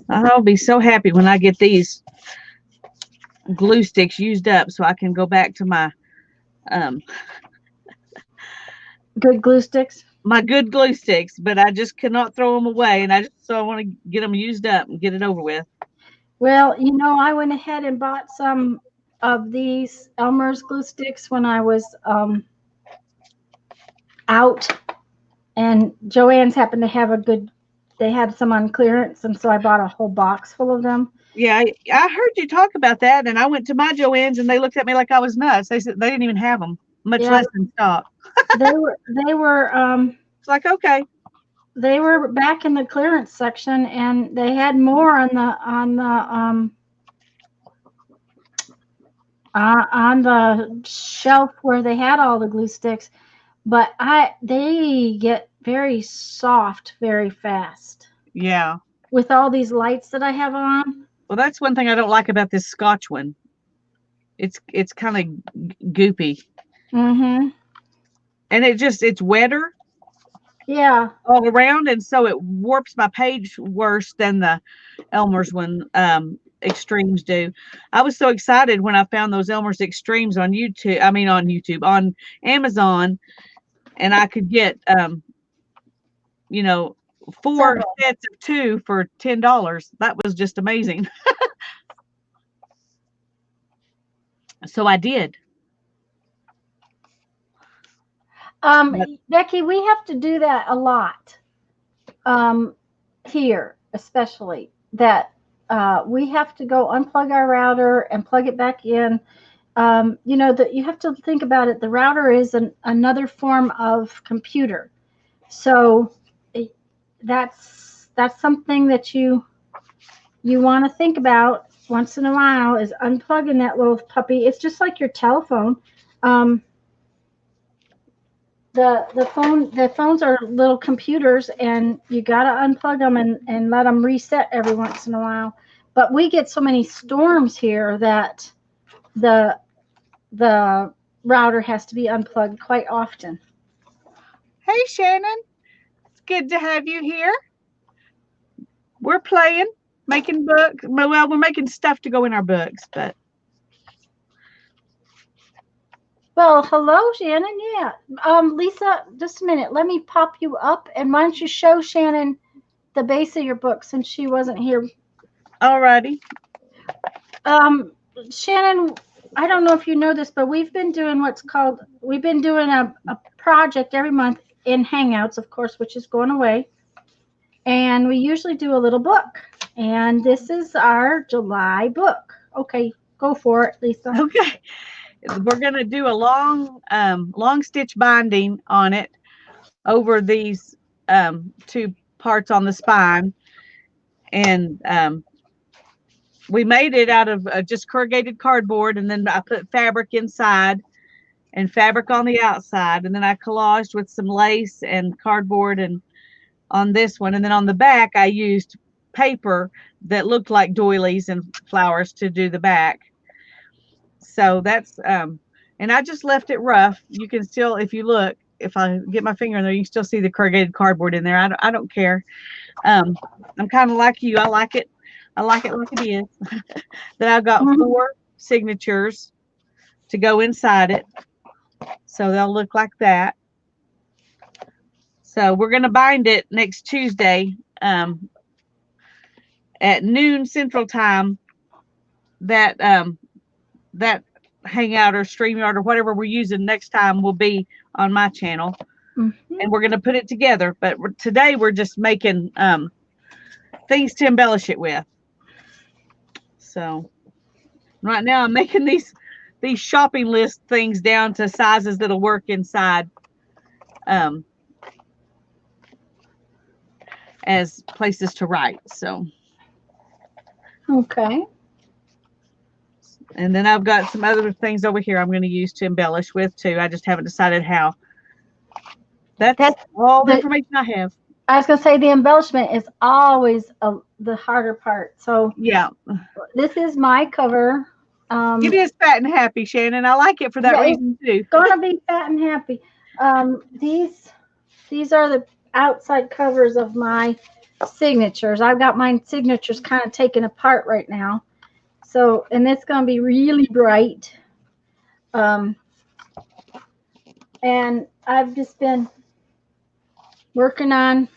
[SPEAKER 2] I'll be so happy when I get these glue sticks used up so I can go back to my
[SPEAKER 1] good glue sticks.
[SPEAKER 2] My good glue sticks, but I just cannot throw them away, and I want to get them used up and get it over with.
[SPEAKER 1] Well, I went ahead and bought some of these Elmer's glue sticks when I was out, and Joann's happened to have they had some on clearance, and so I bought a whole box full of them.
[SPEAKER 2] Yeah, I heard you talk about that, and I went to my Joann's, and they looked at me like I was nuts. They said they didn't even have them, much less in stock.
[SPEAKER 1] They were.
[SPEAKER 2] It's like, okay.
[SPEAKER 1] they were back in the clearance section, and they had more on the shelf where they had all the glue sticks. But they get very soft very fast
[SPEAKER 2] Yeah.
[SPEAKER 1] with all these lights that I have on.
[SPEAKER 2] Well, that's one thing I don't like about this Scotch one. It's kind of goopy.
[SPEAKER 1] Mm-hmm.
[SPEAKER 2] And it's wetter
[SPEAKER 1] Yeah.
[SPEAKER 2] all around, and so it warps my page worse than the Elmer's one extremes do. I was so excited when I found those Elmer's extremes on YouTube. I mean on YouTube, on Amazon, and I could get you know, 4
[SPEAKER 1] Several.
[SPEAKER 2] sets of 2 for $10. That was just amazing. So I did. But
[SPEAKER 1] Becky, we have to do that a lot. Here, especially that we have to go unplug our router and plug it back in. You know that you have to think about it. The router is another form of computer, so that's something that you want to think about once in a while is unplugging that little puppy. It's just like your telephone. Um, the phones are little computers, and you got to unplug them and let them reset every once in a while. But we get so many storms here that the router has to be unplugged quite often.
[SPEAKER 2] hey, Shannon, it's good to have you here. We're playing, making books. Well, we're making stuff to go in our books, but
[SPEAKER 1] Well, hello, Shannon. Yeah. Lisa, just a minute. Let me pop you up, and why don't you show Shannon the base of your book since she wasn't here.
[SPEAKER 2] alrighty.
[SPEAKER 1] Shannon, I don't know if you know this, but we've been doing a project every month in Hangouts, of course, which is going away. And we usually do a little book. And this is our July book. Okay, go for it, Lisa.
[SPEAKER 2] Okay. We're going to do a long stitch binding on it over these 2 parts on the spine. And we made it out of just corrugated cardboard, and then I put fabric inside and fabric on the outside, and then I collaged with some lace and cardboard and on this one, and then on the back I used paper that looked like doilies and flowers to do the back. So that's and I just left it rough. You can still, if you look, if I get my finger in there, you can still see the corrugated cardboard in there. I don't care. I'm kind of like you. I like it like it is. Then I've got 4 signatures to go inside it. So they'll look like that. So we're going to bind it next Tuesday at noon Central Time. That Hangout or StreamYard or whatever we're using next time will be on my channel. Mm-hmm. And we're going to put it together. But today we're just making things to embellish it with. So right now I'm making these shopping list things down to sizes that'll work inside as places to write. So
[SPEAKER 1] okay.
[SPEAKER 2] And then I've got some other things over here I'm going to use to embellish with too. I just haven't decided how. That's all the information I have.
[SPEAKER 1] I was going to say the embellishment is always the harder part. So
[SPEAKER 2] yeah,
[SPEAKER 1] this is my cover.
[SPEAKER 2] It is fat and happy, Shannon. I like it for that reason too.
[SPEAKER 1] It's going to be fat and happy. These are the outside covers of my signatures. I've got my signatures kind of taken apart right now. So, and it's going to be really bright. And I've just been working on,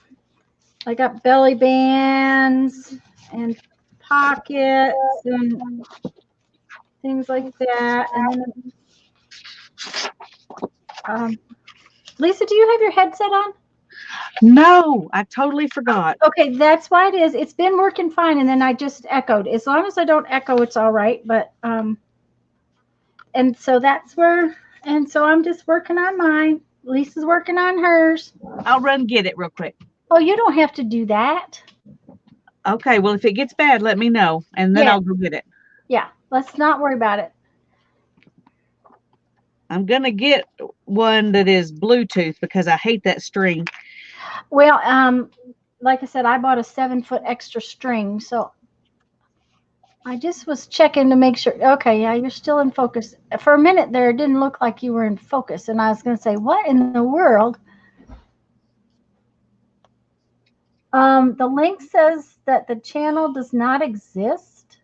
[SPEAKER 1] I got belly bands and pockets and things like that. And then, Lisa, do you have your headset on?
[SPEAKER 2] No, I totally forgot.
[SPEAKER 1] Okay, that's why it is. It's been working fine, and then I just echoed. As long as I don't echo, it's all right. But and so that's where, and so I'm just working on mine. Lisa's working on hers.
[SPEAKER 2] I'll run get it real quick.
[SPEAKER 1] Oh, you don't have to do that.
[SPEAKER 2] Okay, well, if it gets bad, let me know, and then
[SPEAKER 1] Yeah.
[SPEAKER 2] I'll go get it.
[SPEAKER 1] Yeah, let's not worry about it.
[SPEAKER 2] I'm gonna get one that is Bluetooth because I hate that string.
[SPEAKER 1] Well, like I said, I bought a 7-foot extra string, so I just was checking to make sure. Okay, yeah, you're still in focus. For a minute there, it didn't look like you were in focus, and I was going to say, what in the world? The link says that the channel does not exist.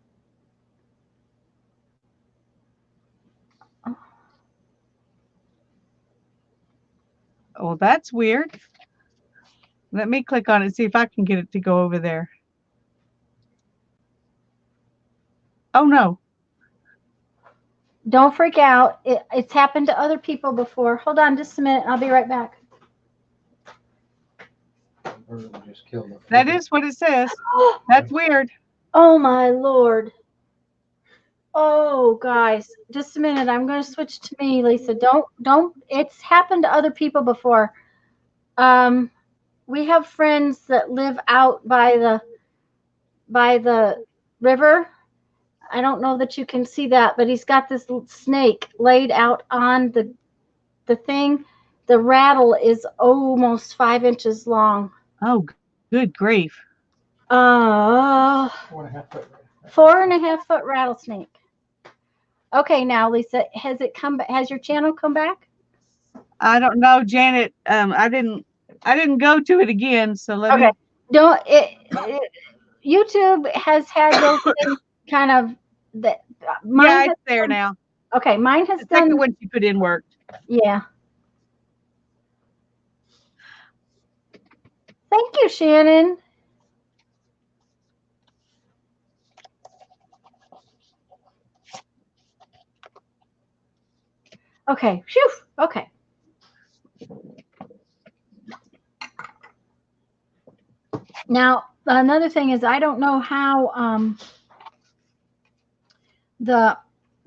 [SPEAKER 2] Oh, that's weird. Let me click on it, see if I can get it to go over there. Oh, no.
[SPEAKER 1] Don't freak out. It's happened to other people before. Hold on just a minute. I'll be right back.
[SPEAKER 2] That is what it says. That's weird.
[SPEAKER 1] Oh, my Lord. Oh, guys, just a minute. I'm going to switch to me, Lisa. Don't. It's happened to other people before. We have friends that live out by the river. I don't know that you can see that, but he's got this snake laid out on the thing. The rattle is almost 5 inches long.
[SPEAKER 2] Oh, good grief.
[SPEAKER 1] 4.5 foot rattlesnake. Okay, now Lisa, has it come? Has your channel come back?
[SPEAKER 2] I don't know, Janet. I didn't go to it again, so let me.
[SPEAKER 1] Don't YouTube has had those things kind of that.
[SPEAKER 2] Yeah, it's there now.
[SPEAKER 1] Okay, mine has
[SPEAKER 2] the
[SPEAKER 1] done.
[SPEAKER 2] second one you put in worked.
[SPEAKER 1] Yeah. Thank you, Shannon. Okay. Phew. Okay. Now, another thing is I don't know how the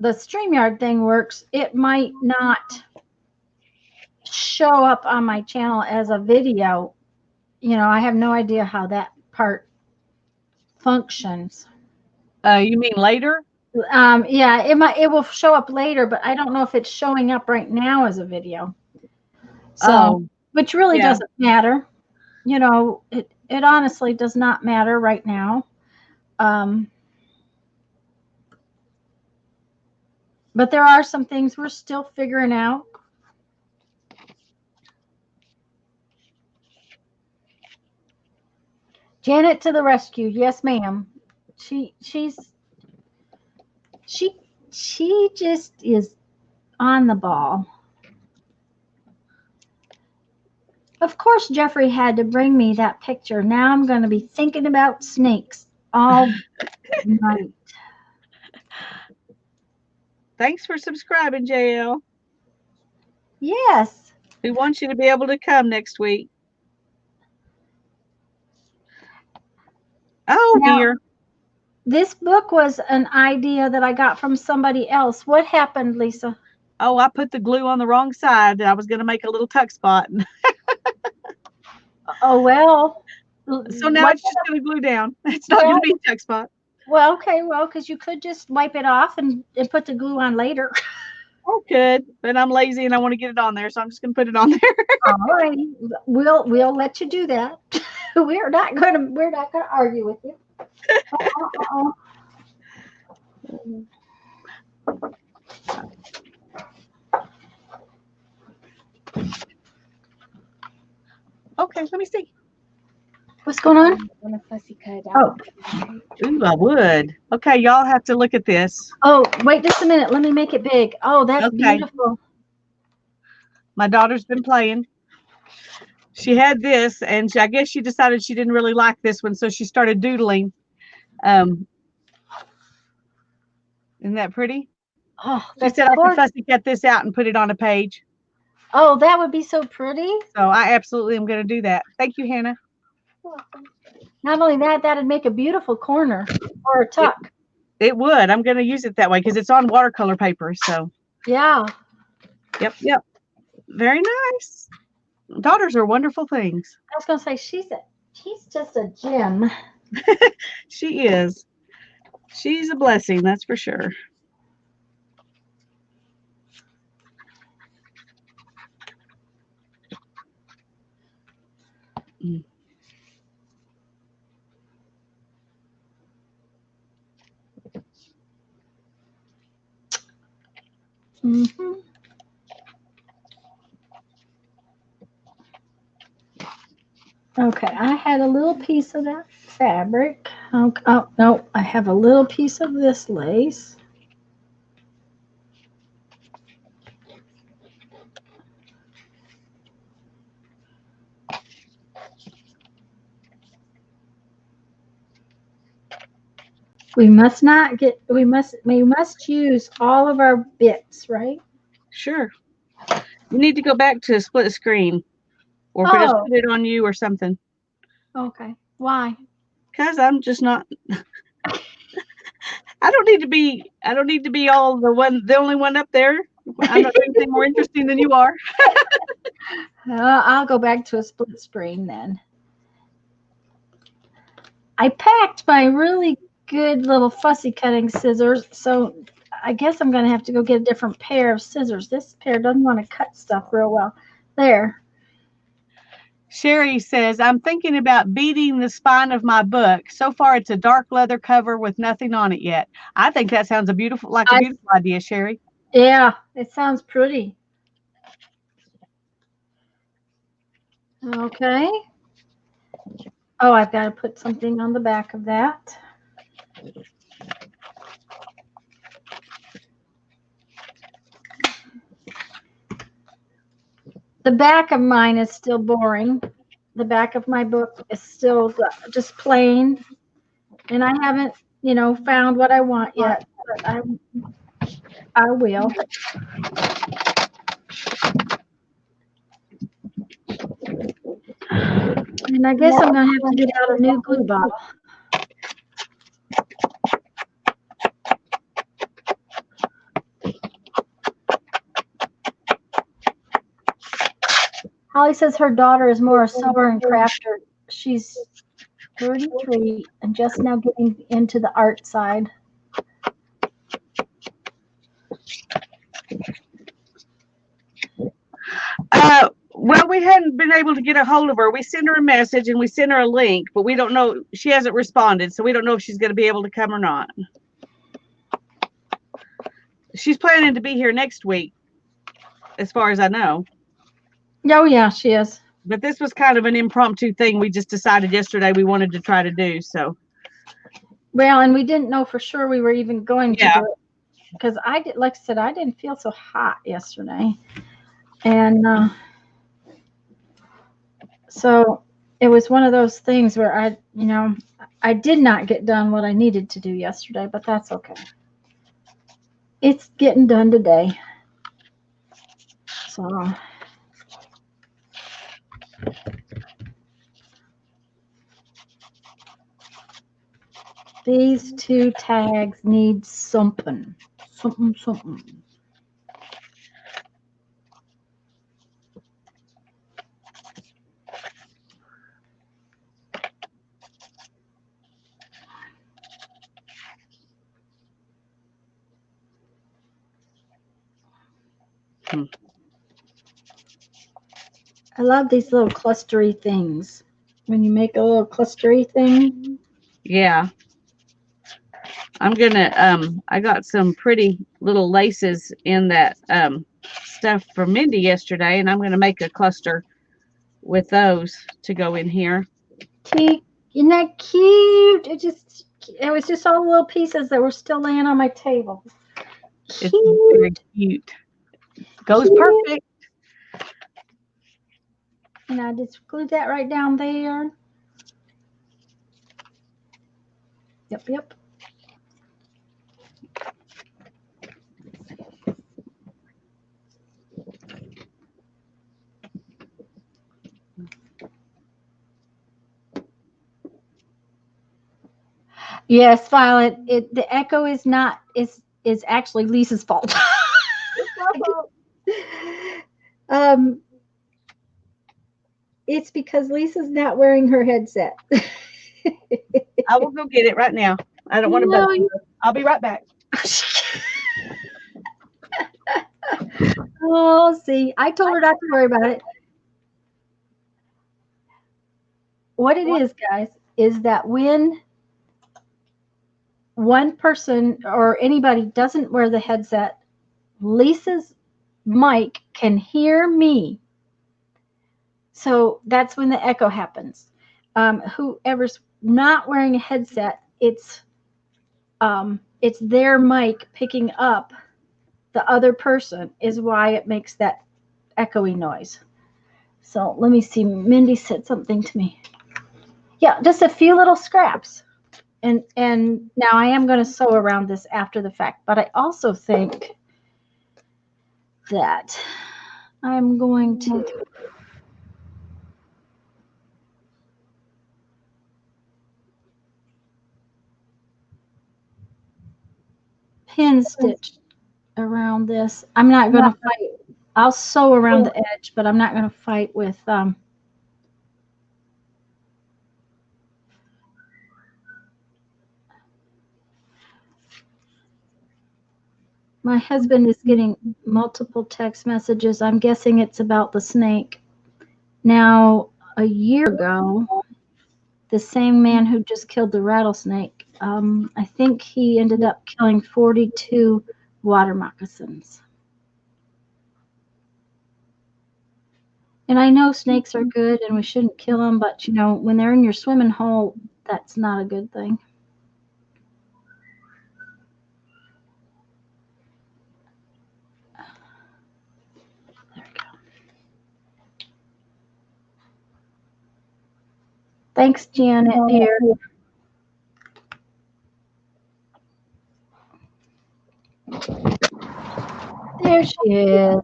[SPEAKER 1] StreamYard thing works. It might not show up on my channel as a video. You know, I have no idea how that part functions.
[SPEAKER 2] You mean later?
[SPEAKER 1] Yeah, it will show up later, but I don't know if it's showing up right now as a video. So, which really doesn't matter. You know, it honestly does not matter right now. But there are some things we're still figuring out. Janet to the rescue. Yes, ma'am. She just is on the ball. Of course, Jeffrey had to bring me that picture. Now I'm going to be thinking about snakes all night.
[SPEAKER 2] Thanks for subscribing, JL.
[SPEAKER 1] Yes.
[SPEAKER 2] We want you to be able to come next week. Oh, now, dear.
[SPEAKER 1] This book was an idea that I got from somebody else. What happened, Lisa?
[SPEAKER 2] Oh, I put the glue on the wrong side. I was going to make a little tuck spot.
[SPEAKER 1] Oh, well.
[SPEAKER 2] So now it's just going to glue down. It's not going to be a tuck spot.
[SPEAKER 1] Well, okay. Well, because you could just wipe it off and put the glue on later.
[SPEAKER 2] I could, but I'm lazy and I want to get it on there, so I'm just going to put it on there.
[SPEAKER 1] All right. We'll let you do that. We're not going to argue with you.
[SPEAKER 2] Okay, let me see.
[SPEAKER 1] What's going on?
[SPEAKER 3] Want a fussy cut
[SPEAKER 1] out.
[SPEAKER 3] Oh.
[SPEAKER 2] Ooh, I would. Okay, y'all have to look at this.
[SPEAKER 1] Oh, wait just a minute. Let me make it big. Oh, that's beautiful.
[SPEAKER 2] My daughter's been playing. She had this, and I guess she decided she didn't really like this one, so she started doodling. Isn't that pretty?
[SPEAKER 1] Oh,
[SPEAKER 2] she said I could fussy cut this out and put it on a page.
[SPEAKER 1] Oh, that would be so pretty.
[SPEAKER 2] So I absolutely am going to do that. Thank you, Hannah.
[SPEAKER 1] Not only that, that'd make a beautiful corner or a tuck.
[SPEAKER 2] It would. I'm going to use it that way because it's on watercolor paper. So
[SPEAKER 1] yeah.
[SPEAKER 2] Yep. Very nice. Daughters are wonderful things.
[SPEAKER 1] I was gonna say she's just a gem.
[SPEAKER 2] She is. She's a blessing, that's for sure. Mm.
[SPEAKER 1] Hmm. Okay, I had a little piece of that fabric. Oh, oh no, I have a little piece of this lace. We must not get. We must use all of our bits, right?
[SPEAKER 2] Sure. You need to go back to split screen or just
[SPEAKER 1] Oh,
[SPEAKER 2] put it on you or something.
[SPEAKER 1] okay. Why?
[SPEAKER 2] Because I'm just not. I don't need to be all the only one up there. I'm not doing anything more interesting than you are.
[SPEAKER 1] I'll go back to a split screen then. I packed my really good little fussy cutting scissors, so I guess I'm gonna have to go get a different pair of scissors. This pair doesn't want to cut stuff real well. There.
[SPEAKER 2] Sherry says, I'm thinking about beading the spine of my book. So far, it's a dark leather cover with nothing on it yet. I think that sounds like a
[SPEAKER 1] I
[SPEAKER 2] beautiful idea, Sherry.
[SPEAKER 1] Yeah, it sounds pretty. Okay. Oh, I've got to put something on the back of that. The back of mine is still boring. The back of my book is still just plain, and I haven't, found what I want yet, but I will. And I guess I'm gonna have to get out a new glue bottle. Holly says her daughter is more a sewer and crafter. She's 33 and just now getting into the art side.
[SPEAKER 2] Well, we hadn't been able to get a hold of her. We sent her a message and we sent her a link, but we don't know. She hasn't responded, so we don't know if she's going to be able to come or not. She's planning to be here next week, as far as I know.
[SPEAKER 1] Oh yeah, she is.
[SPEAKER 2] But this was kind of an impromptu thing we just decided yesterday we wanted to try to do. So,
[SPEAKER 1] Well, and we didn't know for sure we were even going to
[SPEAKER 2] yeah.
[SPEAKER 1] do it because like I said, I didn't feel so hot yesterday, and so it was one of those things where I did not get done what I needed to do yesterday, but that's okay. It's getting done today. So these two tags need something. Something. I love these little clustery things. When you make a little clustery thing.
[SPEAKER 2] Yeah. I'm gonna I got some pretty little laces in that stuff from Mindy yesterday, and I'm gonna make a cluster with those to go in here.
[SPEAKER 1] Isn't that cute? It was just all little pieces that were still laying on my table.
[SPEAKER 2] It's very cute. Goes perfect.
[SPEAKER 1] And I just glued that right down there. Yep. Yes, Violet. The echo is actually Lisa's fault. um, It's because Lisa's not wearing her headset.
[SPEAKER 2] I will go get it right now. I don't want to
[SPEAKER 1] No,
[SPEAKER 2] bug you. I'll be right back.
[SPEAKER 1] Oh, see, I told her not to worry about it. What it is, guys, is that when one person or anybody doesn't wear the headset, Lisa's mic can hear me. So that's when the echo happens. Whoever's not wearing a headset, it's their mic picking up the other person is why it makes that echoey noise. So let me see. Mindy said something to me. Yeah, just a few little scraps. And now I am going to sew around this after the fact, but I also think that I'm going to pin stitch around this. I'm not going to fight. I'll sew around the edge, but I'm not going to fight with my husband is getting multiple text messages. I'm guessing it's about the snake. Now, a year ago, the same man who just killed the rattlesnake, I think he ended up killing 42 water moccasins. And I know snakes are good and we shouldn't kill them, but you know, when they're in your swimming hole, that's not a good thing. There we go. Thanks, Janet, dear. There she is.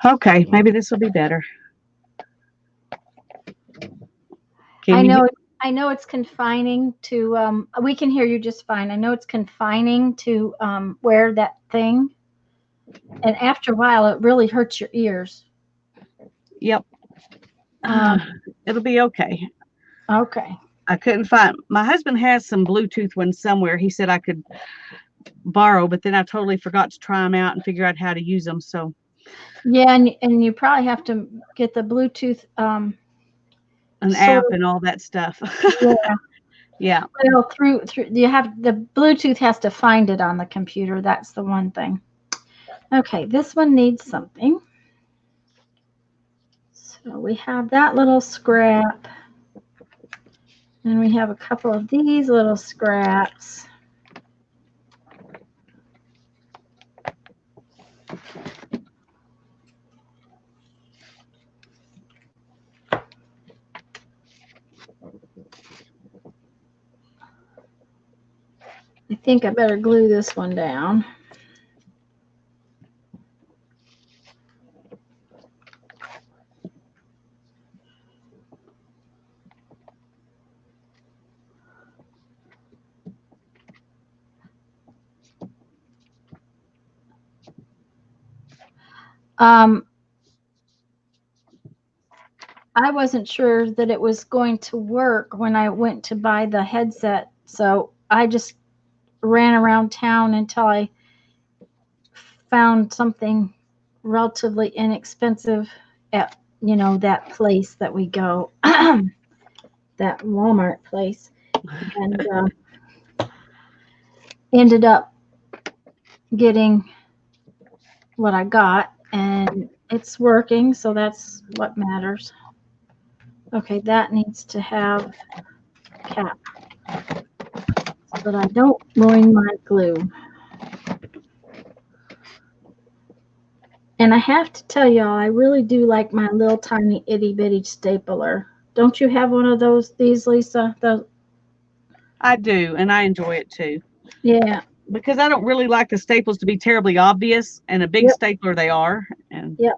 [SPEAKER 2] Okay, maybe this will be better.
[SPEAKER 1] I know it's confining to we can hear you just fine. I know it's confining to wear that thing. And after a while it really hurts your ears.
[SPEAKER 2] Yep. It'll be okay.
[SPEAKER 1] Okay.
[SPEAKER 2] I couldn't find, my husband has some Bluetooth ones somewhere. He said I could borrow, but then I totally forgot to try them out and figure out how to use them. So
[SPEAKER 1] yeah, and you probably have to get the Bluetooth
[SPEAKER 2] an app and all that stuff.
[SPEAKER 1] Yeah.
[SPEAKER 2] Yeah.
[SPEAKER 1] Well, through you have the Bluetooth has to find it on the computer. That's the one thing. Okay, this one needs something. So we have that little scrap. And we have a couple of these little scraps. I think I better glue this one down. I wasn't sure that it was going to work when I went to buy the headset, so I just ran around town until I found something relatively inexpensive at, you know, that place that we go, that Walmart place, and ended up getting what I got, and it's working, so that's what matters. Okay, that needs to have a cap so that I don't ruin my glue. And I have to tell y'all, I really do like my little tiny itty bitty stapler. Don't you have one of these, Lisa?
[SPEAKER 2] I do, and I enjoy it too.
[SPEAKER 1] Yeah,
[SPEAKER 2] because I don't really like the staples to be terribly obvious, and a big
[SPEAKER 1] Yep.
[SPEAKER 2] stapler they are. And
[SPEAKER 1] Yep.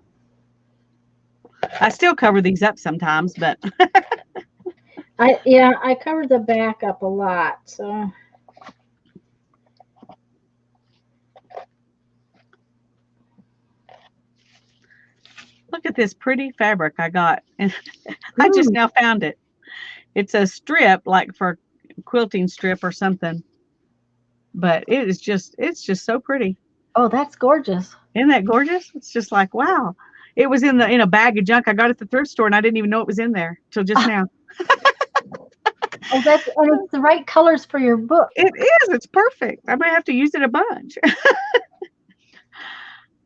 [SPEAKER 2] I still cover these up sometimes, but
[SPEAKER 1] I covered the back up a lot, so.
[SPEAKER 2] look at this pretty fabric I got. And I just
[SPEAKER 1] Ooh.
[SPEAKER 2] now found it. It's a strip, like for a quilting strip or something. But it's just so pretty.
[SPEAKER 1] Oh, that's gorgeous.
[SPEAKER 2] Isn't that gorgeous? It's just like, wow. It was in a bag of junk I got at the thrift store, and I didn't even know it was in there till just now.
[SPEAKER 1] Oh, and it's the right colors for your book.
[SPEAKER 2] It is. It's perfect. I might have to use it a bunch.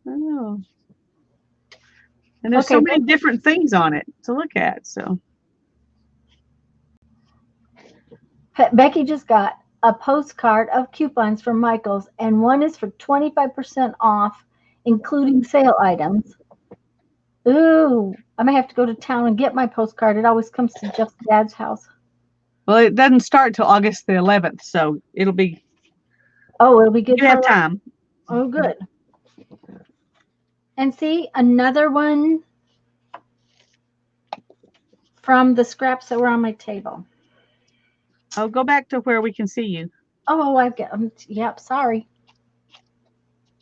[SPEAKER 2] Oh. And there's so many different things on it to look at. So
[SPEAKER 1] Becky just got a postcard of coupons from Michael's, and one is for 25% off, including sale items. Ooh, I may have to go to town and get my postcard. It always comes to Jeff's dad's house.
[SPEAKER 2] well, it doesn't start till August the 11th, so it'll be.
[SPEAKER 1] Oh, it'll be good.
[SPEAKER 2] You have time.
[SPEAKER 1] Oh, good. And see, another one from the scraps that were on my table.
[SPEAKER 2] Oh, go back to where we can see you.
[SPEAKER 1] Oh, I've got. Yep. Sorry.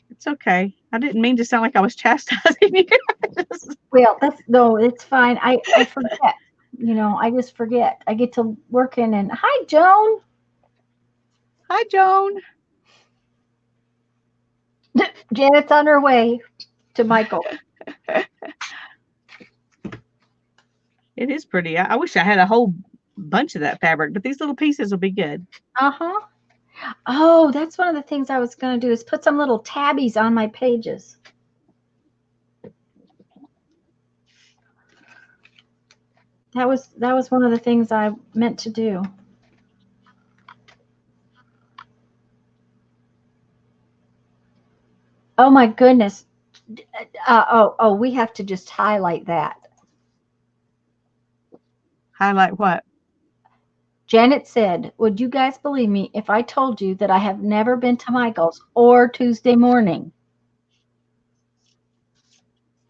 [SPEAKER 2] It's okay. I didn't mean to sound like I was chastising you.
[SPEAKER 1] Well, it's fine. I forget. I just forget. I get to working and hi, Joan.
[SPEAKER 2] Hi, Joan.
[SPEAKER 1] Janet's on her way to Michael.
[SPEAKER 2] It is pretty. I wish I had a whole bunch of that fabric, but these little pieces will be good.
[SPEAKER 1] Uh-huh. Oh, that's one of the things I was going to do is put some little tabbies on my pages. That was one of the things I meant to do. Oh my goodness. We have to just highlight that.
[SPEAKER 2] Highlight what?
[SPEAKER 1] Janet said, would you guys believe me if I told you that I have never been to Michael's or Tuesday Morning?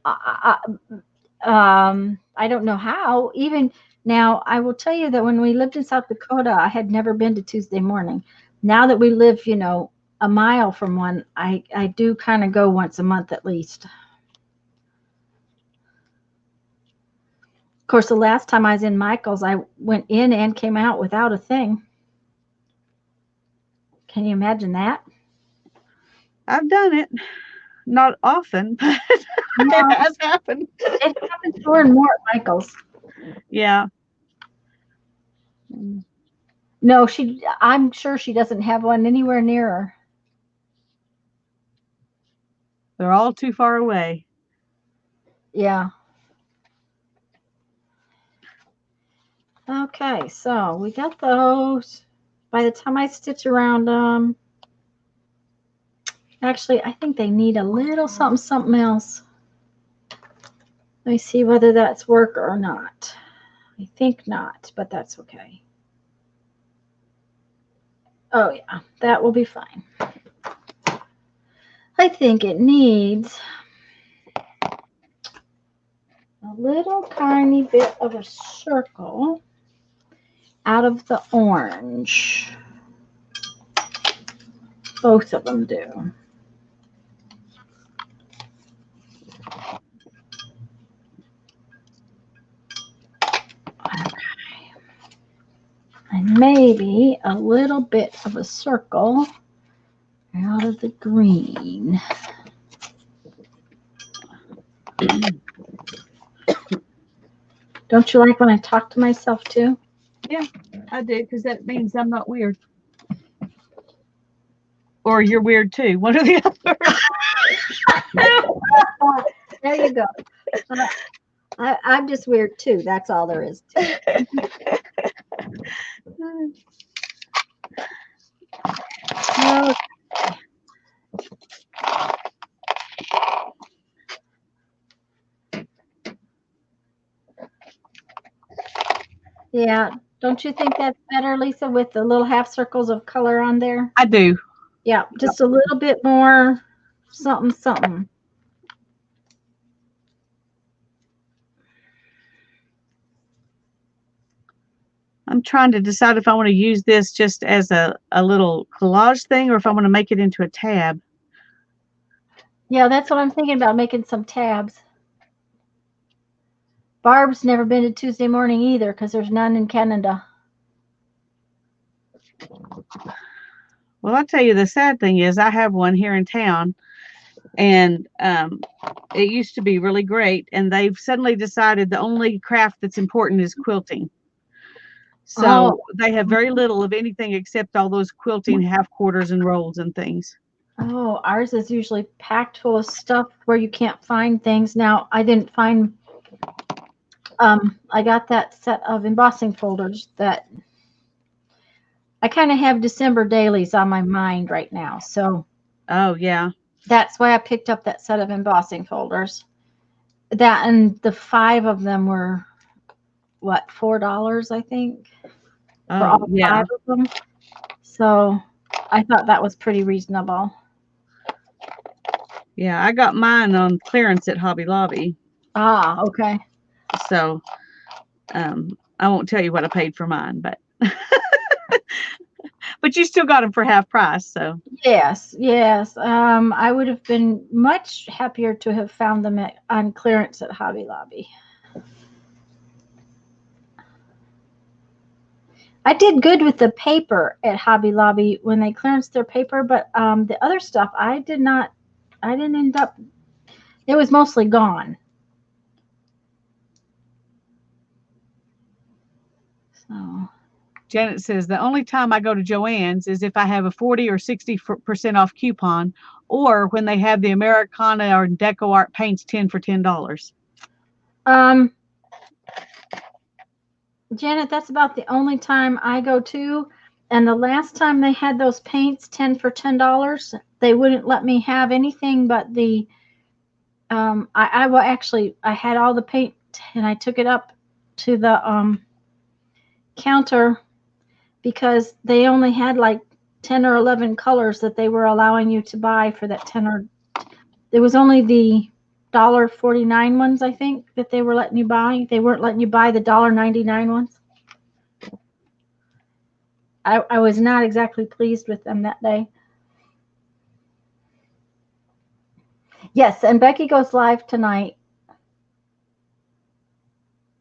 [SPEAKER 1] I don't know how. Even now, I will tell you that when we lived in South Dakota, I had never been to Tuesday Morning. Now that we live, a mile from one, I do kind of go once a month at least. Of course, the last time I was in Michael's, I went in and came out without a thing. Can you imagine that?
[SPEAKER 2] I've done it. Not often, but it has happened.
[SPEAKER 1] It happens more and more at Michael's.
[SPEAKER 2] Yeah.
[SPEAKER 1] No, I'm sure she doesn't have one anywhere near her.
[SPEAKER 2] They're all too far away.
[SPEAKER 1] Yeah. Okay, so we got those. By the time I stitch around them, actually, I think they need a little something else. Let me see whether that's work or not. I think not, but that's okay. Oh, yeah, that will be fine. I think it needs a little tiny bit of a circle out of the orange. Both of them do. Okay. And maybe a little bit of a circle out of the green. Don't you like when I talk to myself too?
[SPEAKER 2] Yeah, I do, because that means I'm not weird. Or you're weird too. One or the other.
[SPEAKER 1] There you go. I'm just weird too. That's all there is to it. Okay. Yeah. Don't you think that's better, Lisa, with the little half circles of color on there?
[SPEAKER 2] I do.
[SPEAKER 1] Yeah, just a little bit more something, something.
[SPEAKER 2] I'm trying to decide if I want to use this just as a little collage thing or if I want to make it into a tab.
[SPEAKER 1] Yeah, that's what I'm thinking about, making some tabs. Barb's never been to Tuesday morning either because there's none in Canada.
[SPEAKER 2] Well, I'll tell you, the sad thing is I have one here in town, and it used to be really great, and they've suddenly decided the only craft that's important is quilting. So they have very little of anything except all those quilting half quarters and rolls and things.
[SPEAKER 1] Oh, ours is usually packed full of stuff where you can't find things. Now, I didn't find, I got that set of embossing folders that I kind of have December dailies on my mind right now. So,
[SPEAKER 2] oh, yeah.
[SPEAKER 1] That's why I picked up that set of embossing folders. That and the 5 of them were what, $4, I think, for all 5 of them. So I thought that was pretty reasonable.
[SPEAKER 2] Yeah, I got mine on clearance at Hobby Lobby.
[SPEAKER 1] Ah, okay.
[SPEAKER 2] So I won't tell you what I paid for mine, but but you still got them for half price. So
[SPEAKER 1] yes. I would have been much happier to have found them on clearance at Hobby Lobby. I did good with the paper at Hobby Lobby when they clearanced their paper, but the other stuff I didn't end up, it was mostly gone. So
[SPEAKER 2] Janet says the only time I go to Joann's is if I have a 40 or 60% off coupon, or when they have the Americana or Deco Art paints 10 for $10.
[SPEAKER 1] Janet, that's about the only time I go to. And the last time they had those paints 10 for $10, they wouldn't let me have anything but the I had all the paint and I took it up to the counter because they only had like 10 or 11 colors that they were allowing you to buy for that 10 or it was only the $1.49 ones, I think, that they were letting you buy. They weren't letting you buy the $1.99 ones. I was not exactly pleased with them that day. Yes, and Becky goes live tonight.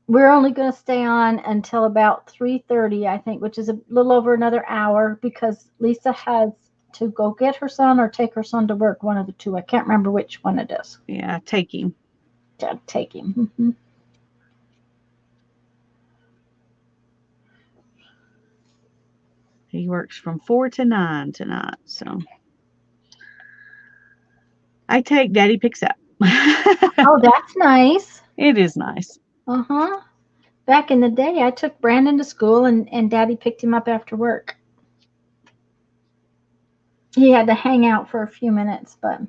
[SPEAKER 1] We're only going to stay on until about 3:30, I think, which is a little over another hour because Lisa has to go get her son or take her son to work, one of the two. I can't remember which one it is.
[SPEAKER 2] Yeah, take him.
[SPEAKER 1] Yeah, take him. Mm-hmm.
[SPEAKER 2] He works from 4 to 9 tonight, so I take, Daddy picks up.
[SPEAKER 1] Oh, that's nice.
[SPEAKER 2] It is nice.
[SPEAKER 1] Uh-huh. Back in the day, I took Brandon to school and Daddy picked him up after work. He had to hang out for a few minutes, but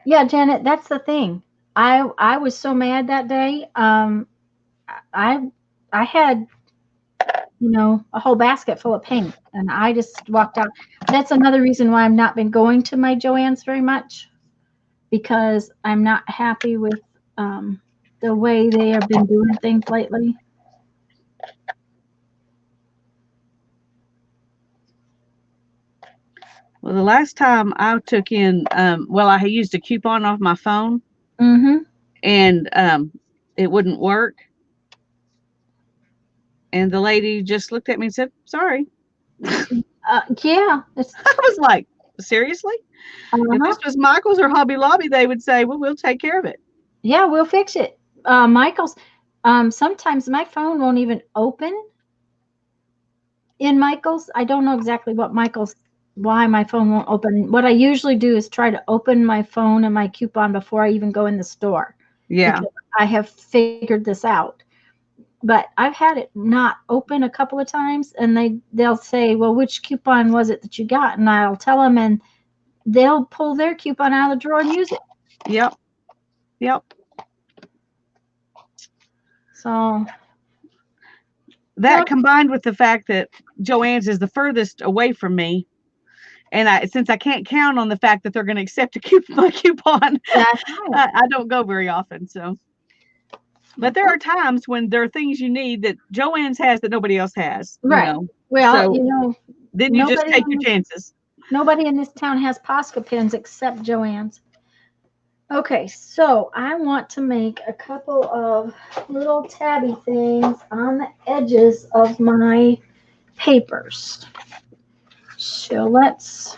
[SPEAKER 1] yeah, Janet, that's the thing. I was so mad that day. I had, a whole basket full of paint, and I just walked out. That's another reason why I've not been going to my Joann's very much, because I'm not happy with the way they have been doing things lately.
[SPEAKER 2] Well, the last time I took in, I used a coupon off my phone, and it wouldn't work. And the lady just looked at me and said, "Sorry."
[SPEAKER 1] Yeah.
[SPEAKER 2] I was like, seriously? If this was Michael's or Hobby Lobby, they would say, well, we'll take care of it.
[SPEAKER 1] Yeah, we'll fix it. Michael's, sometimes my phone won't even open in Michael's. I don't know exactly why my phone won't open. What I usually do is try to open my phone and my coupon before I even go in the store.
[SPEAKER 2] Yeah.
[SPEAKER 1] I have figured this out. But I've had it not open a couple of times, and they'll say, well, which coupon was it that you got? And I'll tell them, and they'll pull their coupon out of the drawer and use it.
[SPEAKER 2] Yep. that combined with the fact that Joann's is the furthest away from me, and since I can't count on the fact that they're going to accept my coupon,
[SPEAKER 1] That's right.
[SPEAKER 2] I don't go very often. So, but there are times when there are things you need that Joann's has that nobody else has.
[SPEAKER 1] Right.
[SPEAKER 2] You know.
[SPEAKER 1] Well,
[SPEAKER 2] So
[SPEAKER 1] you know,
[SPEAKER 2] then you just take your chances.
[SPEAKER 1] Nobody in this town has Posca pins except Joann's. Okay, so I want to make a couple of little tabby things on the edges of my papers. So let's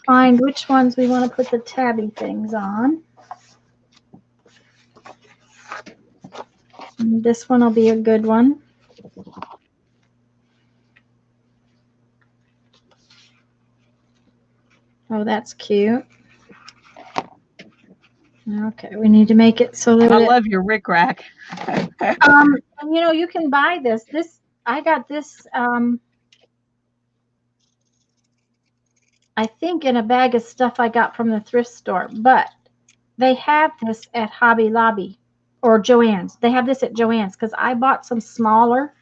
[SPEAKER 1] find which ones we want to put the tabby things on. And this one will be a good one. Oh, that's cute. Okay, we need to make it so that
[SPEAKER 2] I love your rickrack.
[SPEAKER 1] And you know, you can buy this. I got this I think in a bag of stuff I got from the thrift store, but they have this at Hobby Lobby or Joann's. They have this at Joann's because I bought some smaller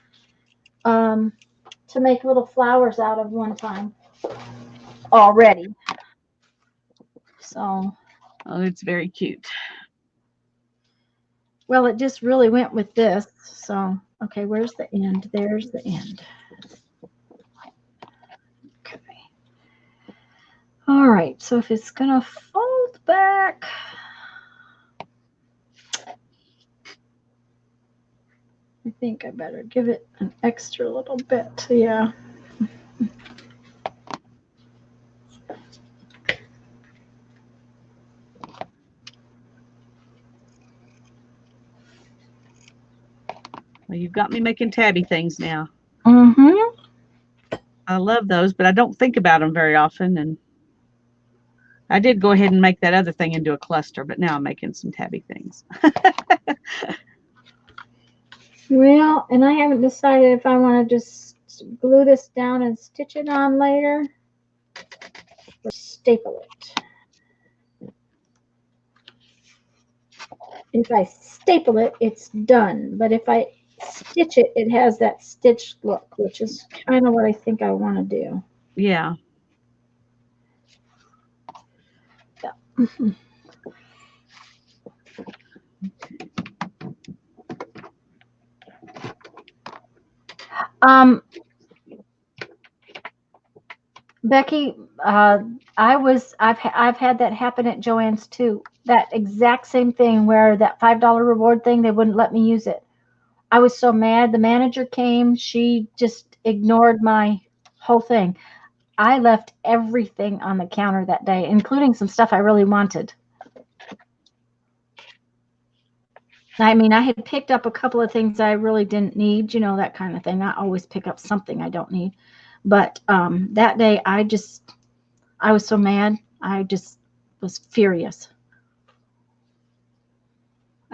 [SPEAKER 1] to make little flowers out of one time already. So,
[SPEAKER 2] oh, it's very cute.
[SPEAKER 1] Well, it just really went with this. So, okay, where's the end? There's the end. Okay. All right, so if it's going to fold back, I think I better give it an extra little bit. Yeah.
[SPEAKER 2] Well, you've got me making tabby things now.
[SPEAKER 1] Mm-hmm.
[SPEAKER 2] I love those, but I don't think about them very often. And I did go ahead and make that other thing into a cluster, but now I'm making some tabby things.
[SPEAKER 1] Well, and I haven't decided if I want to just glue this down and stitch it on later or staple it. If I staple it, it's done. But if I stitch it, it has that stitched look, which is kind of what I think I want to do.
[SPEAKER 2] Yeah.
[SPEAKER 1] Becky, I've had that happen at Joann's too. That exact same thing where that $5 reward thing, they wouldn't let me use it. I was so mad. The manager came. She just ignored my whole thing. I left everything on the counter that day, including some stuff I really wanted. I mean, I had picked up a couple of things I really didn't need, you know, that kind of thing. I always pick up something I don't need. But that day, I was so mad. I just was furious.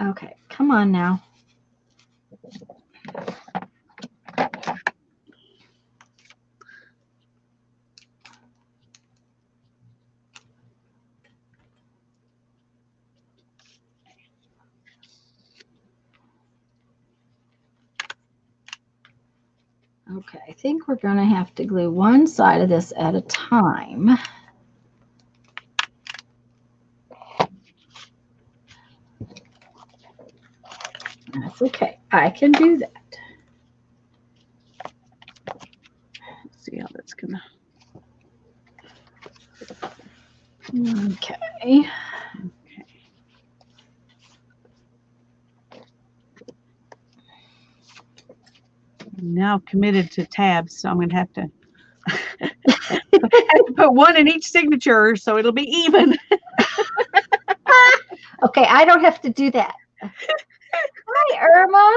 [SPEAKER 1] Okay, come on now. Okay, I think we're going to have to glue one side of this at a time. That's okay. I can do that.
[SPEAKER 2] Let's see how that's going to.
[SPEAKER 1] Okay.
[SPEAKER 2] I'm now committed to tabs, so I'm going to have to put one in each signature so it'll be even.
[SPEAKER 1] Okay, I don't have to do that. Hi, Irma.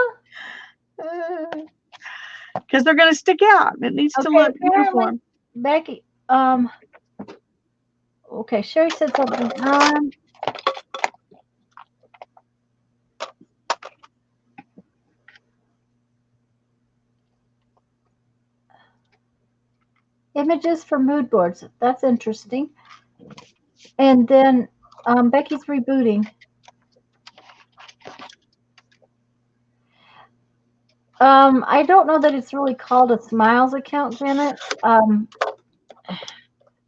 [SPEAKER 2] Because they're going to stick out. It needs to look uniform.
[SPEAKER 1] Becky, okay, Sherry said something. Images for mood boards. That's interesting. And then Becky's rebooting. I don't know that it's really called a Smiles account, Janet.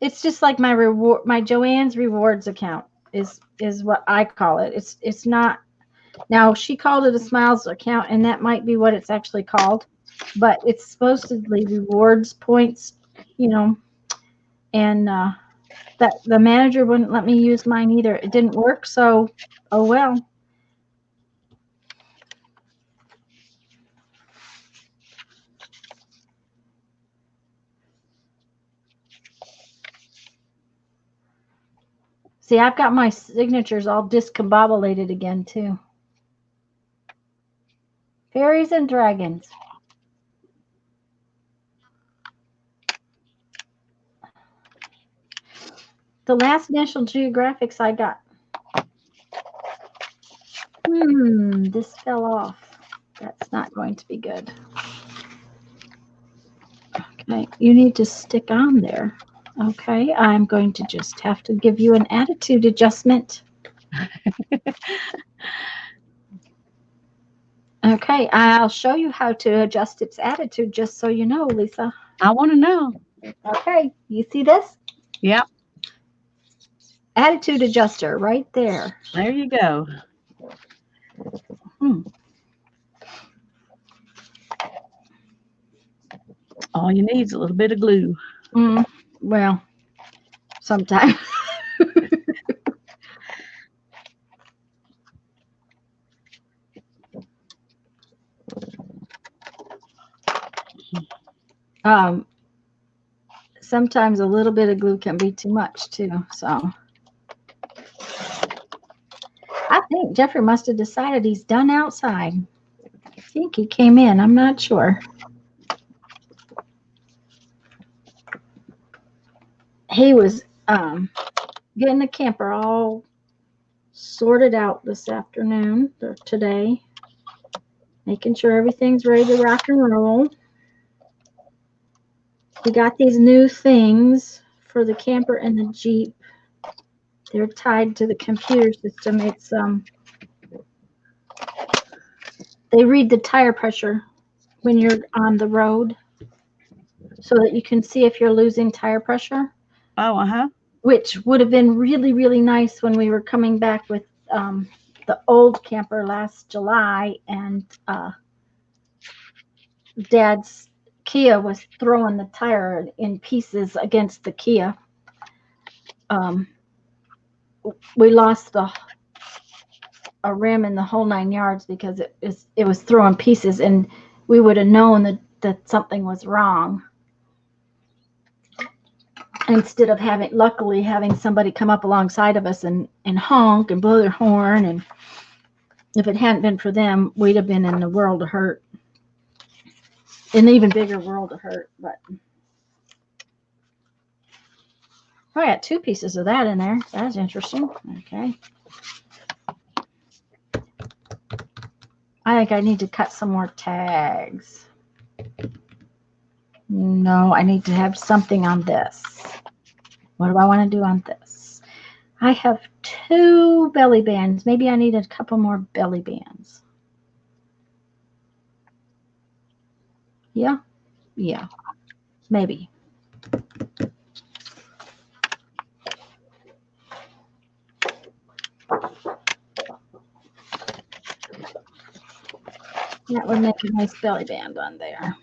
[SPEAKER 1] It's just like my Joanne's Rewards account is what I call it. It's not. Now she called it a Smiles account, and that might be what it's actually called, but it's supposedly rewards points, you know. And that the manager wouldn't let me use mine either. It didn't work, so oh well. See, I've got my signatures all discombobulated again too. Fairies and dragons. The last National Geographics I got. This fell off. That's not going to be good. Okay, you need to stick on there. Okay, I'm going to just have to give you an attitude adjustment. Okay, I'll show you how to adjust its attitude just so you know, Lisa.
[SPEAKER 2] I want to know.
[SPEAKER 1] Okay, you see this?
[SPEAKER 2] Yep.
[SPEAKER 1] Attitude adjuster right there.
[SPEAKER 2] There you go. All you need is a little bit of glue.
[SPEAKER 1] Well, sometimes. Sometimes a little bit of glue can be too much too. So I think Jeffrey must have decided he's done outside. I think he came in. I'm not sure. He was getting the camper all sorted out this afternoon or today, making sure everything's ready to rock and roll. We got these new things for the camper and the Jeep. They're tied to the computer system. It's they read the tire pressure when you're on the road so that you can see if you're losing tire pressure.
[SPEAKER 2] Oh,
[SPEAKER 1] Which would have been really, really nice when we were coming back with the old camper last July, and Dad's Kia was throwing the tire in pieces against the Kia. We lost a rim in the whole 9 yards because it was throwing pieces, and we would have known that something was wrong. Instead of luckily having somebody come up alongside of us and honk and blow their horn, and if it hadn't been for them, we'd have been in the world of hurt, an even bigger world of hurt. But I got 2 pieces of that in there. That's interesting. Okay. I think I need to cut some more tags. No, I need to have something on this. What do I want to do on this? I have 2 belly bands. Maybe I need a couple more belly bands. Yeah, maybe. That would make a nice belly band on there.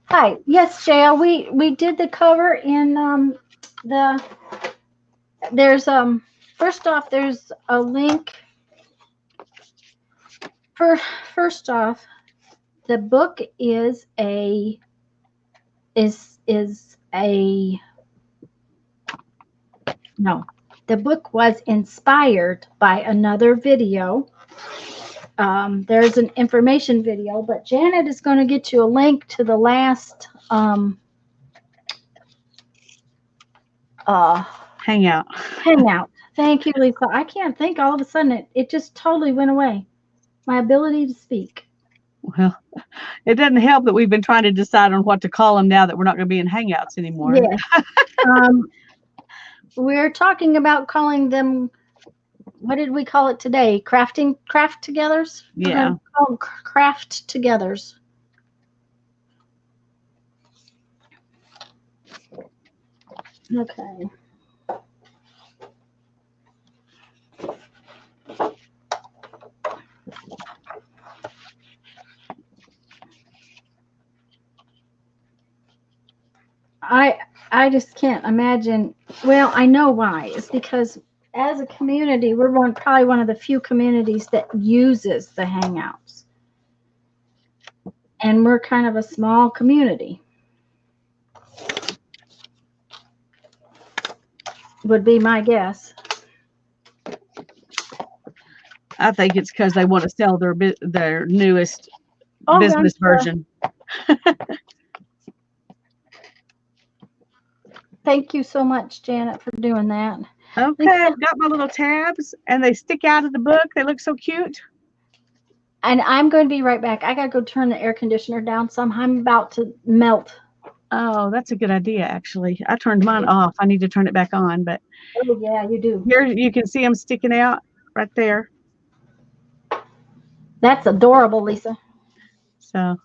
[SPEAKER 1] Hi, yes, JL, we did the cover in there's first off there's a link. First off, the book is the book was inspired by another video. There's an information video, but Janet is going to get you a link to the last
[SPEAKER 2] hangout.
[SPEAKER 1] Thank you, Lisa. I can't think. All of a sudden, it just totally went away. My ability to speak.
[SPEAKER 2] Well, it doesn't help that we've been trying to decide on what to call them now that we're not going to be in hangouts anymore.
[SPEAKER 1] Yeah. We're talking about calling them what did we call it today? Craft togethers? We're
[SPEAKER 2] Yeah.
[SPEAKER 1] gonna call them craft togethers. Okay. I just can't imagine. Well, I know why. It's because as a community, we're probably one of the few communities that uses the Hangouts, and we're kind of a small community. Would be my guess.
[SPEAKER 2] I think it's because they want to sell their newest
[SPEAKER 1] Oh,
[SPEAKER 2] business
[SPEAKER 1] I'm sure.
[SPEAKER 2] version.
[SPEAKER 1] Thank you so much, Janet, for doing that.
[SPEAKER 2] Okay, I've got my little tabs, and they stick out of the book. They look so cute.
[SPEAKER 1] And I'm going to be right back. I got to go turn the air conditioner down some. I'm about to melt.
[SPEAKER 2] Oh, that's a good idea, actually. I turned mine off. I need to turn it back on, but
[SPEAKER 1] Oh, yeah, you do.
[SPEAKER 2] here you can see them sticking out right there.
[SPEAKER 1] That's adorable, Lisa.
[SPEAKER 2] So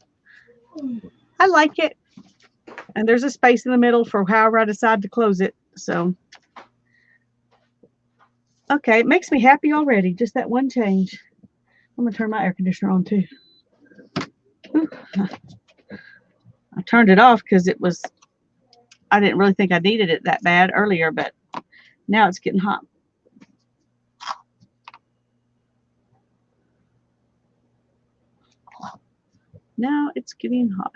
[SPEAKER 2] I like it. And there's a space in the middle for however I decide to close it. So, okay, it makes me happy already. Just that one change. I'm going to turn my air conditioner on too. Whew. I turned it off because I didn't really think I needed it that bad earlier, but now it's getting hot. Now it's getting hot.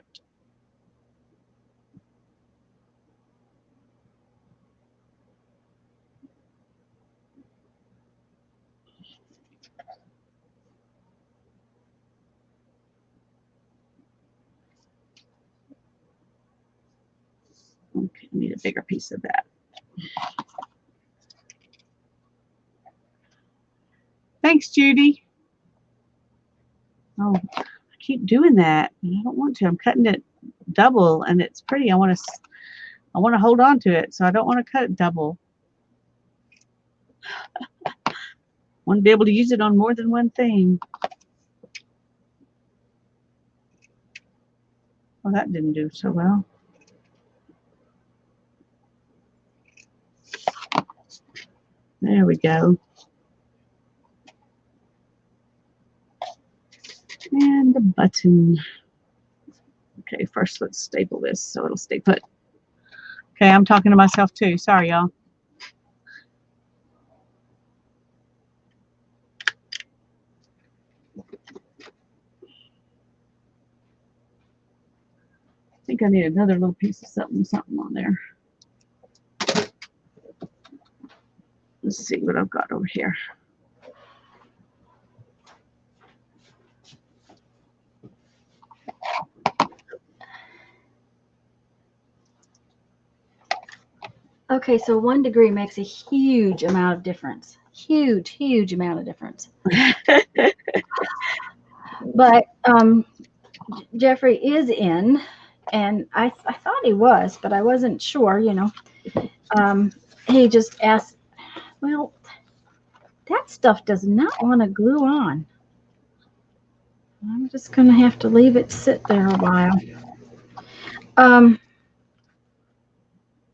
[SPEAKER 2] Okay, I need a bigger piece of that. Thanks, Judy. Oh, I keep doing that. I don't want to. I'm cutting it double, and it's pretty. I want to hold on to it, so I don't want to cut it double. I want to be able to use it on more than one thing. Well, that didn't do so well. There we go. And the button. Okay, first let's staple this so it'll stay put. Okay, I'm talking to myself too. Sorry, y'all. I think I need another little piece of something on there. Let's see what I've got over here.
[SPEAKER 1] Okay, so 1 degree makes a huge amount of difference. Huge amount of difference. But Jeffrey is in, and I thought he was, but I wasn't sure, you know. He just asked, well, that stuff does not want to glue on. I'm just going to have to leave it sit there a while.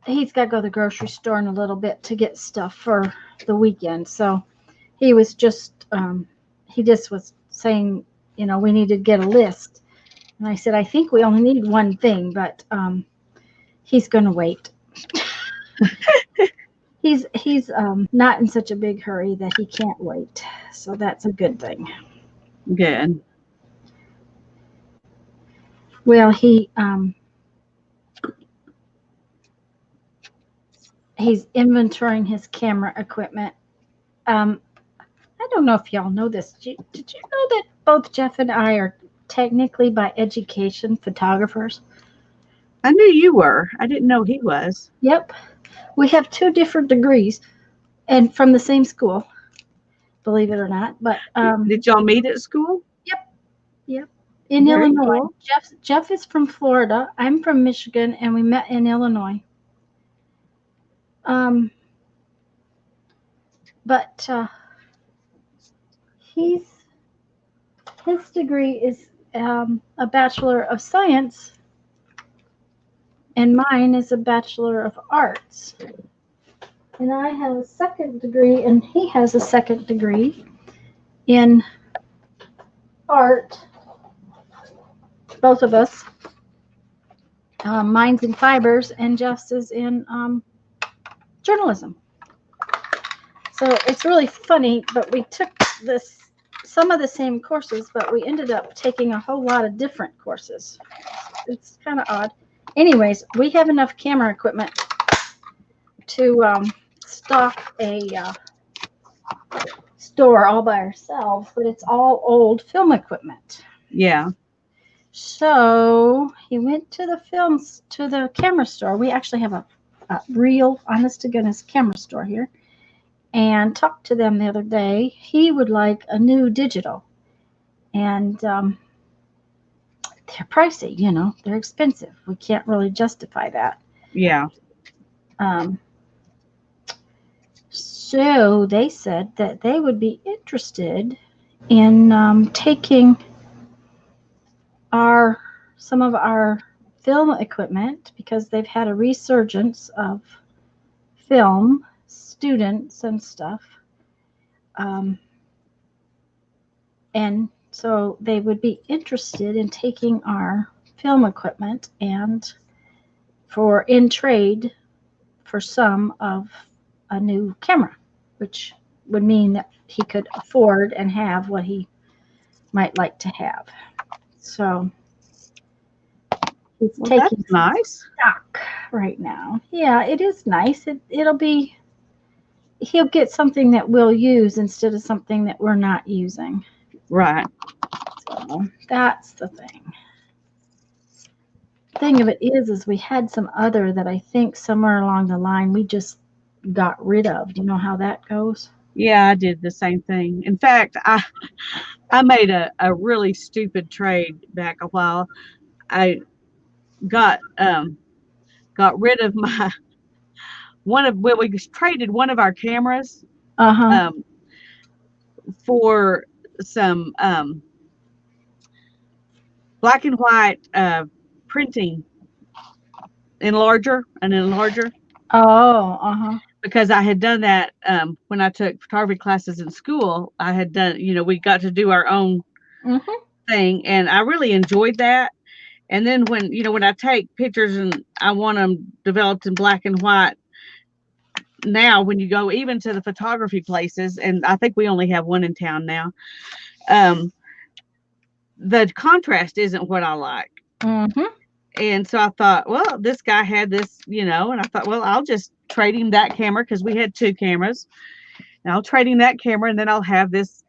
[SPEAKER 1] He's got to go to the grocery store in a little bit to get stuff for the weekend. So he was just, he just was saying, you know, we need to get a list. And I said, I think we only need one thing, but he's going to wait. He's not in such a big hurry that he can't wait. So that's a good thing.
[SPEAKER 2] Good.
[SPEAKER 1] Well, he's inventorying his camera equipment. I don't know if y'all know this. Did you know that both Jeff and I are technically by education photographers?
[SPEAKER 2] I knew you were. I didn't know he was.
[SPEAKER 1] Yep. We have 2 different degrees and from the same school, believe it or not. But
[SPEAKER 2] did y'all meet at school?
[SPEAKER 1] Yep. In
[SPEAKER 2] Very
[SPEAKER 1] Illinois.
[SPEAKER 2] cool.
[SPEAKER 1] Jeff is from Florida. I'm from Michigan, and we met in Illinois. But his degree is a Bachelor of Science, and mine is a Bachelor of Arts. And I have a second degree, and he has a second degree in art. Both of us. Mine's in fibers, and Jeff's is in journalism. So it's really funny, but we took some of the same courses, but we ended up taking a whole lot of different courses. It's kind of odd. Anyways, we have enough camera equipment to stock a store all by ourselves, but it's all old film equipment.
[SPEAKER 2] Yeah.
[SPEAKER 1] So he went to the camera store. We actually have a real, honest to goodness camera store here, and talked to them the other day. He would like a new digital, and they're pricey, they're expensive. We can't really justify that.
[SPEAKER 2] Yeah.
[SPEAKER 1] So they said that they would be interested in taking some of our film equipment, because they've had a resurgence of film students and stuff. And so they would be interested in taking our film equipment and in trade for some of a new camera, which would mean that he could afford and have what he might like to have. So he's taking
[SPEAKER 2] that's nice
[SPEAKER 1] stock right now. Yeah, it is nice. He'll get something that we'll use instead of something that we're not using.
[SPEAKER 2] Right.
[SPEAKER 1] So that's the thing. Thing of it is we had some other that I think somewhere along the line we just got rid of. Do you know how that goes?
[SPEAKER 2] Yeah, I did the same thing. In fact, I made a really stupid trade back a while. I got rid of we traded one of our cameras for some black and white printing enlarger.
[SPEAKER 1] Oh,
[SPEAKER 2] because I had done that when I took photography classes in school. I had done, we got to do our own thing, and I really enjoyed that. And then when I take pictures and I want them developed in black and white, now when you go even to the photography places, and I think we only have one in town now, the contrast isn't what I like. And so I thought, well, this guy had this, and I thought, well, I'll just trade him that camera, because we had two cameras, and I'll trade him that camera, and then I'll have this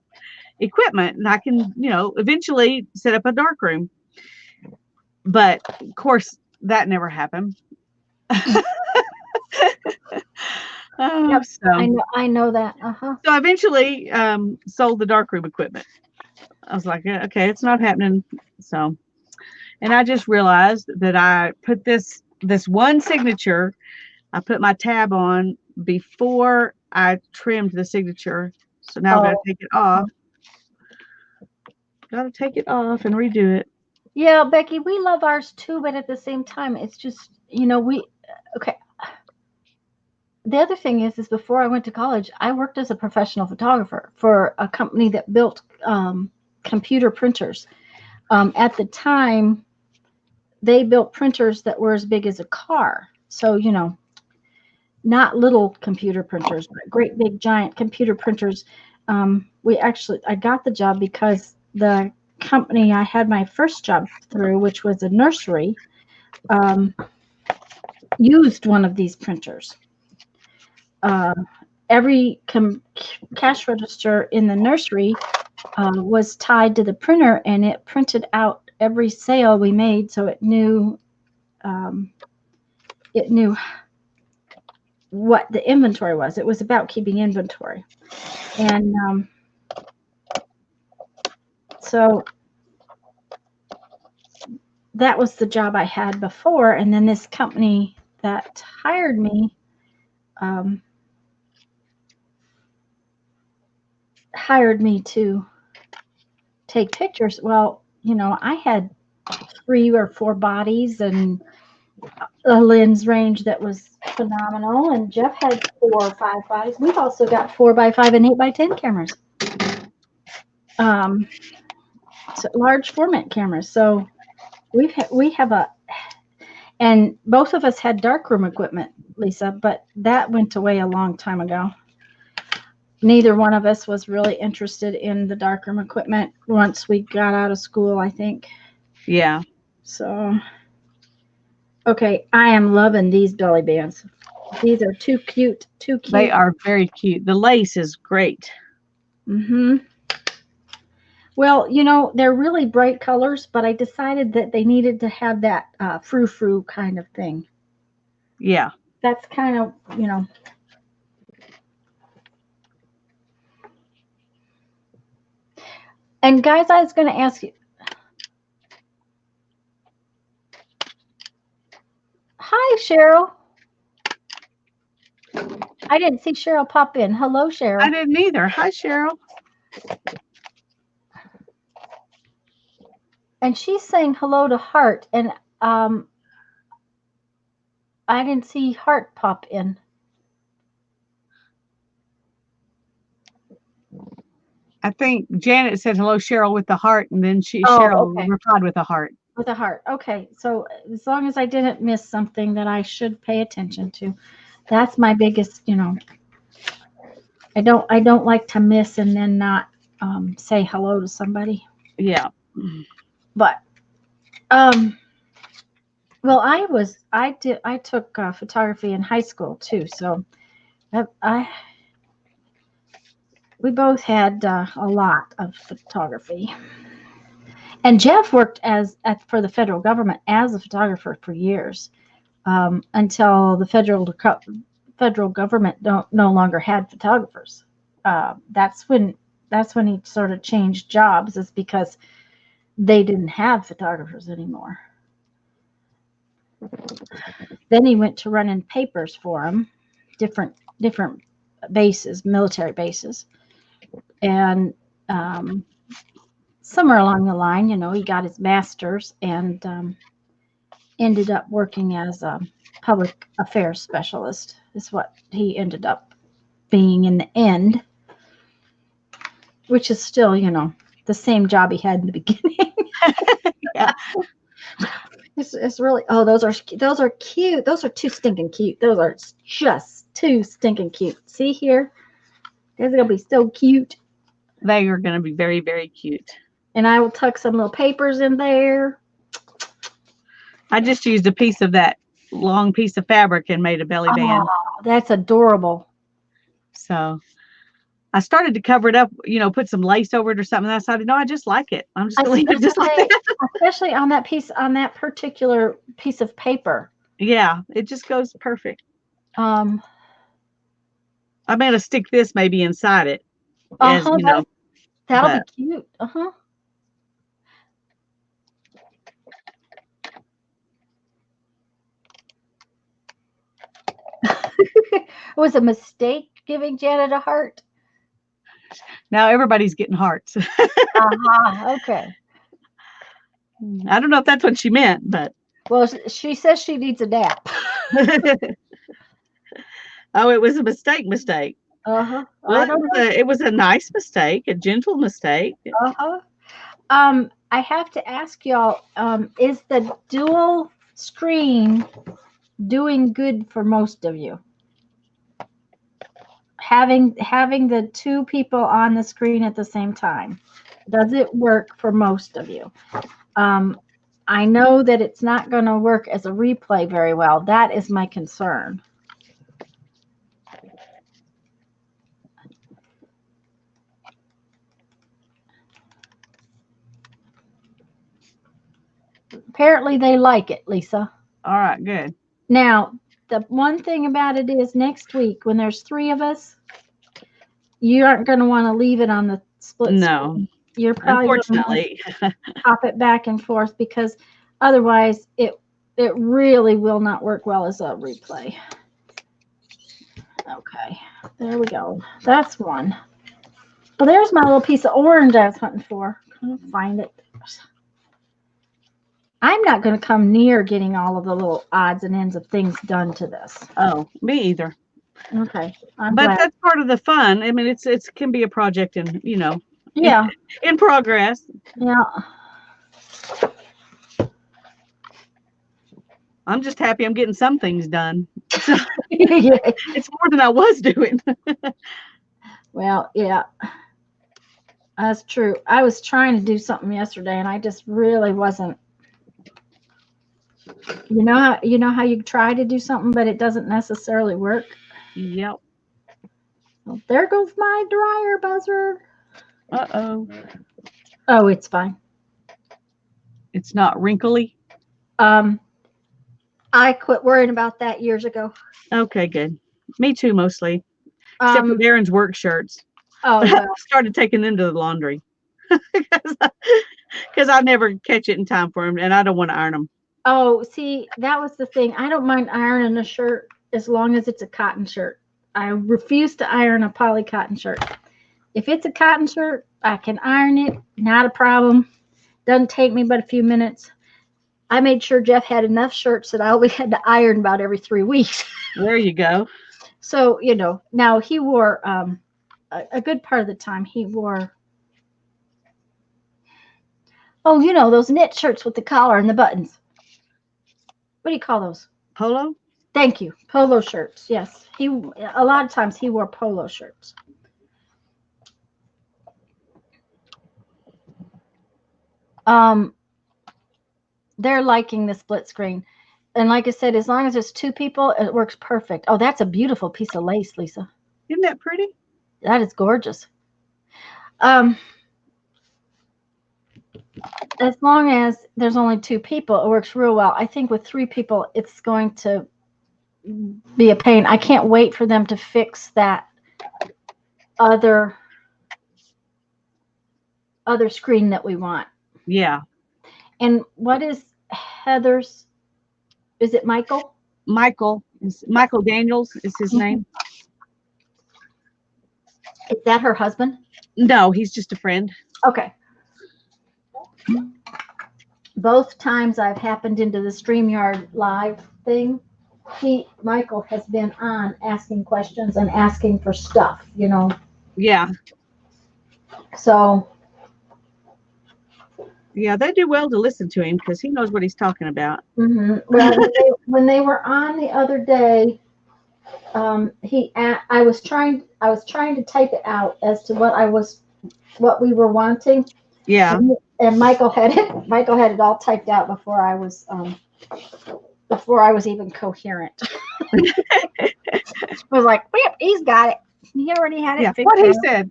[SPEAKER 2] equipment, and I can, eventually set up a darkroom. But of course, that never happened.
[SPEAKER 1] Yep, so I know that.
[SPEAKER 2] So I eventually sold the darkroom equipment. I was like, okay, it's not happening. So, and I just realized that I put this one signature, I put my tab on before I trimmed the signature. So now I've got to take it off. Got to take it off and redo it.
[SPEAKER 1] Yeah, Becky, we love ours too, but at the same time, it's just, okay. The other thing is before I went to college, I worked as a professional photographer for a company that built computer printers. At the time, they built printers that were as big as a car. So, not little computer printers, but great big giant computer printers. I got the job because the company I had my first job through, which was a nursery, used one of these printers. Every cash register in the nursery was tied to the printer, and it printed out every sale we made, so it knew what the inventory was. It was about keeping inventory. And so that was the job I had before. And then this company that hired me hired me to take pictures. Well, I had 3 or 4 bodies and a lens range that was phenomenal. And Jeff had 4 or 5 bodies. We've also got 4x5 and 8x10 cameras. So large format cameras. So we have and both of us had darkroom equipment, Lisa, but that went away a long time ago. Neither one of us was really interested in the darkroom equipment once we got out of school, I think.
[SPEAKER 2] Yeah.
[SPEAKER 1] So, okay, I am loving these belly bands. These are too cute, too cute.
[SPEAKER 2] They are very cute. The lace is great.
[SPEAKER 1] Mm-hmm. Well, they're really bright colors, but I decided that they needed to have that frou-frou kind of thing.
[SPEAKER 2] Yeah.
[SPEAKER 1] That's kind of, And guys, I was going to ask you. Hi, Cheryl. I didn't see Cheryl pop in. Hello, Cheryl.
[SPEAKER 2] I didn't either. Hi, Cheryl.
[SPEAKER 1] And she's saying hello to Heart, and I didn't see Heart pop in.
[SPEAKER 2] I think Janet said hello, Cheryl, with the heart, and then Cheryl replied with a heart.
[SPEAKER 1] With a heart. Okay, so as long as I didn't miss something that I should pay attention to, that's my biggest. I don't like to miss and then not say hello to somebody.
[SPEAKER 2] Yeah.
[SPEAKER 1] But well, I took photography in high school too, so we both had a lot of photography. And Jeff worked for the federal government as a photographer for years, until the federal government no longer had photographers. That's when he sort of changed jobs, is because they didn't have photographers anymore. Then he went to running papers for them, different bases, military bases, and somewhere along the line, he got his master's and ended up working as a public affairs specialist, is what he ended up being in the end, which is still, the same job he had in the beginning.
[SPEAKER 2] Yeah.
[SPEAKER 1] It's really, those are cute. Those are too stinking cute. Those are just too stinking cute. See here? They're going to be so cute.
[SPEAKER 2] They are going to be very, very cute.
[SPEAKER 1] And I will tuck some little papers in there.
[SPEAKER 2] I just used a piece of that long piece of fabric and made a belly band.
[SPEAKER 1] Oh, that's adorable.
[SPEAKER 2] So I started to cover it up, put some lace over it or something. I decided, no, I just like it. I'm just going to leave it just like that.
[SPEAKER 1] Especially on that particular piece of paper.
[SPEAKER 2] Yeah, it just goes perfect.
[SPEAKER 1] I'm
[SPEAKER 2] going to stick this maybe inside it.
[SPEAKER 1] That'll be cute. It was a mistake giving Janet a heart.
[SPEAKER 2] Now everybody's getting hearts.
[SPEAKER 1] Okay.
[SPEAKER 2] I don't know if that's what she meant, but.
[SPEAKER 1] Well, she says she needs a nap.
[SPEAKER 2] Oh, it was a mistake.
[SPEAKER 1] Well,
[SPEAKER 2] it was a nice mistake, a gentle mistake.
[SPEAKER 1] I have to ask y'all, is the dual screen doing good for most of you? Having the 2 people on the screen at the same time, does it work for most of you? I know that it's not going to work as a replay very well. That is my concern. Apparently they like it, Lisa.
[SPEAKER 2] All right, good.
[SPEAKER 1] Now, the one thing about it is next week when there's 3 of us, you aren't going to want to leave it on the split screen. You're probably
[SPEAKER 2] unfortunately
[SPEAKER 1] going to pop it back and forth, because otherwise it really will not work well as a replay. Okay, there we go. That's one. Well, there's my little piece of orange I was hunting for. I'll find it. I'm not going to come near getting all of the little odds and ends of things done to this.
[SPEAKER 2] Oh, me either.
[SPEAKER 1] Okay. I'm
[SPEAKER 2] But
[SPEAKER 1] glad.
[SPEAKER 2] that's part of the fun. I mean, it can be a project in,
[SPEAKER 1] Yeah.
[SPEAKER 2] in progress.
[SPEAKER 1] Yeah.
[SPEAKER 2] I'm just happy I'm getting some things done. So
[SPEAKER 1] Yeah.
[SPEAKER 2] it's more than I was doing.
[SPEAKER 1] Well, yeah. That's true. I was trying to do something yesterday and I just really wasn't. You know how you try to do something but it doesn't necessarily work?
[SPEAKER 2] Yep.
[SPEAKER 1] Well, there goes my dryer buzzer.
[SPEAKER 2] Uh-oh.
[SPEAKER 1] Oh, it's fine.
[SPEAKER 2] It's not wrinkly.
[SPEAKER 1] I quit worrying about that years ago.
[SPEAKER 2] Okay, good. Me too, mostly. Except for Darren's work shirts.
[SPEAKER 1] Oh,
[SPEAKER 2] I
[SPEAKER 1] well.
[SPEAKER 2] started taking them to the laundry. Because I never catch it in time for him, and I don't want to iron them.
[SPEAKER 1] Oh, see, that was the thing. I don't mind ironing a shirt as long as it's a cotton shirt. I refuse to iron a poly cotton shirt. If it's a cotton shirt, I can iron it. Not a problem. Doesn't take me but a few minutes. I made sure Jeff had enough shirts that I only had to iron about every 3 weeks.
[SPEAKER 2] There you go.
[SPEAKER 1] So, now he wore, a good part of the time he wore, those knit shirts with the collar and the buttons. What do you call those?
[SPEAKER 2] Polo?
[SPEAKER 1] Thank you. Polo shirts. Yes. A lot of times he wore polo shirts. They're liking the split screen. And like I said, as long as there's 2 people, it works perfect. Oh, that's a beautiful piece of lace, Lisa.
[SPEAKER 2] Isn't that pretty?
[SPEAKER 1] That is gorgeous. As long as there's only 2 people, it works real well. I think with 3 people, it's going to be a pain. I can't wait for them to fix that other screen that we want.
[SPEAKER 2] Yeah.
[SPEAKER 1] And what is Heather's? Is it Michael?
[SPEAKER 2] Michael Daniels is his name.
[SPEAKER 1] Is that her husband?
[SPEAKER 2] No, he's just a friend.
[SPEAKER 1] Okay. Both times I've happened into the StreamYard live thing, Michael has been on asking questions and asking for stuff,
[SPEAKER 2] Yeah.
[SPEAKER 1] So.
[SPEAKER 2] Yeah, they do well to listen to him because he knows what he's talking about.
[SPEAKER 1] Mm-hmm. Well, when they were on the other day, I was trying to type it out as to what we were wanting.
[SPEAKER 2] Yeah.
[SPEAKER 1] And Michael had it all typed out before I was even coherent. I was like, "Yep, he's got it. He already had it."
[SPEAKER 2] Yeah. What he said.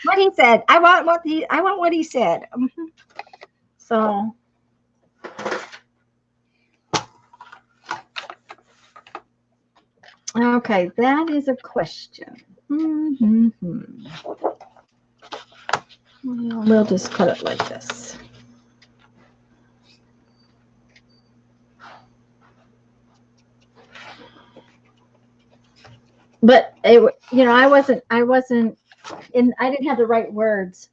[SPEAKER 1] What he said. I want what he said. Mm-hmm. So. Okay, that is a question. Mm-hmm. We'll just cut it like this. But I wasn't, and I didn't have the right words.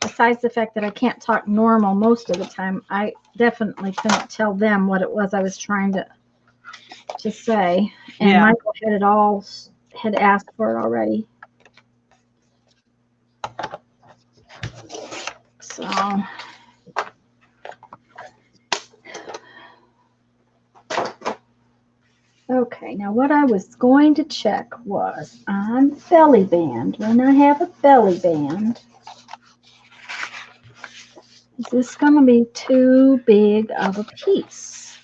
[SPEAKER 1] Besides the fact that I can't talk normal most of the time, I definitely couldn't tell them what it was I was trying to say. And yeah. Michael had asked for it already. So. Okay, now what I was going to check was on belly band. When I have a belly band, is this going to be too big of a piece?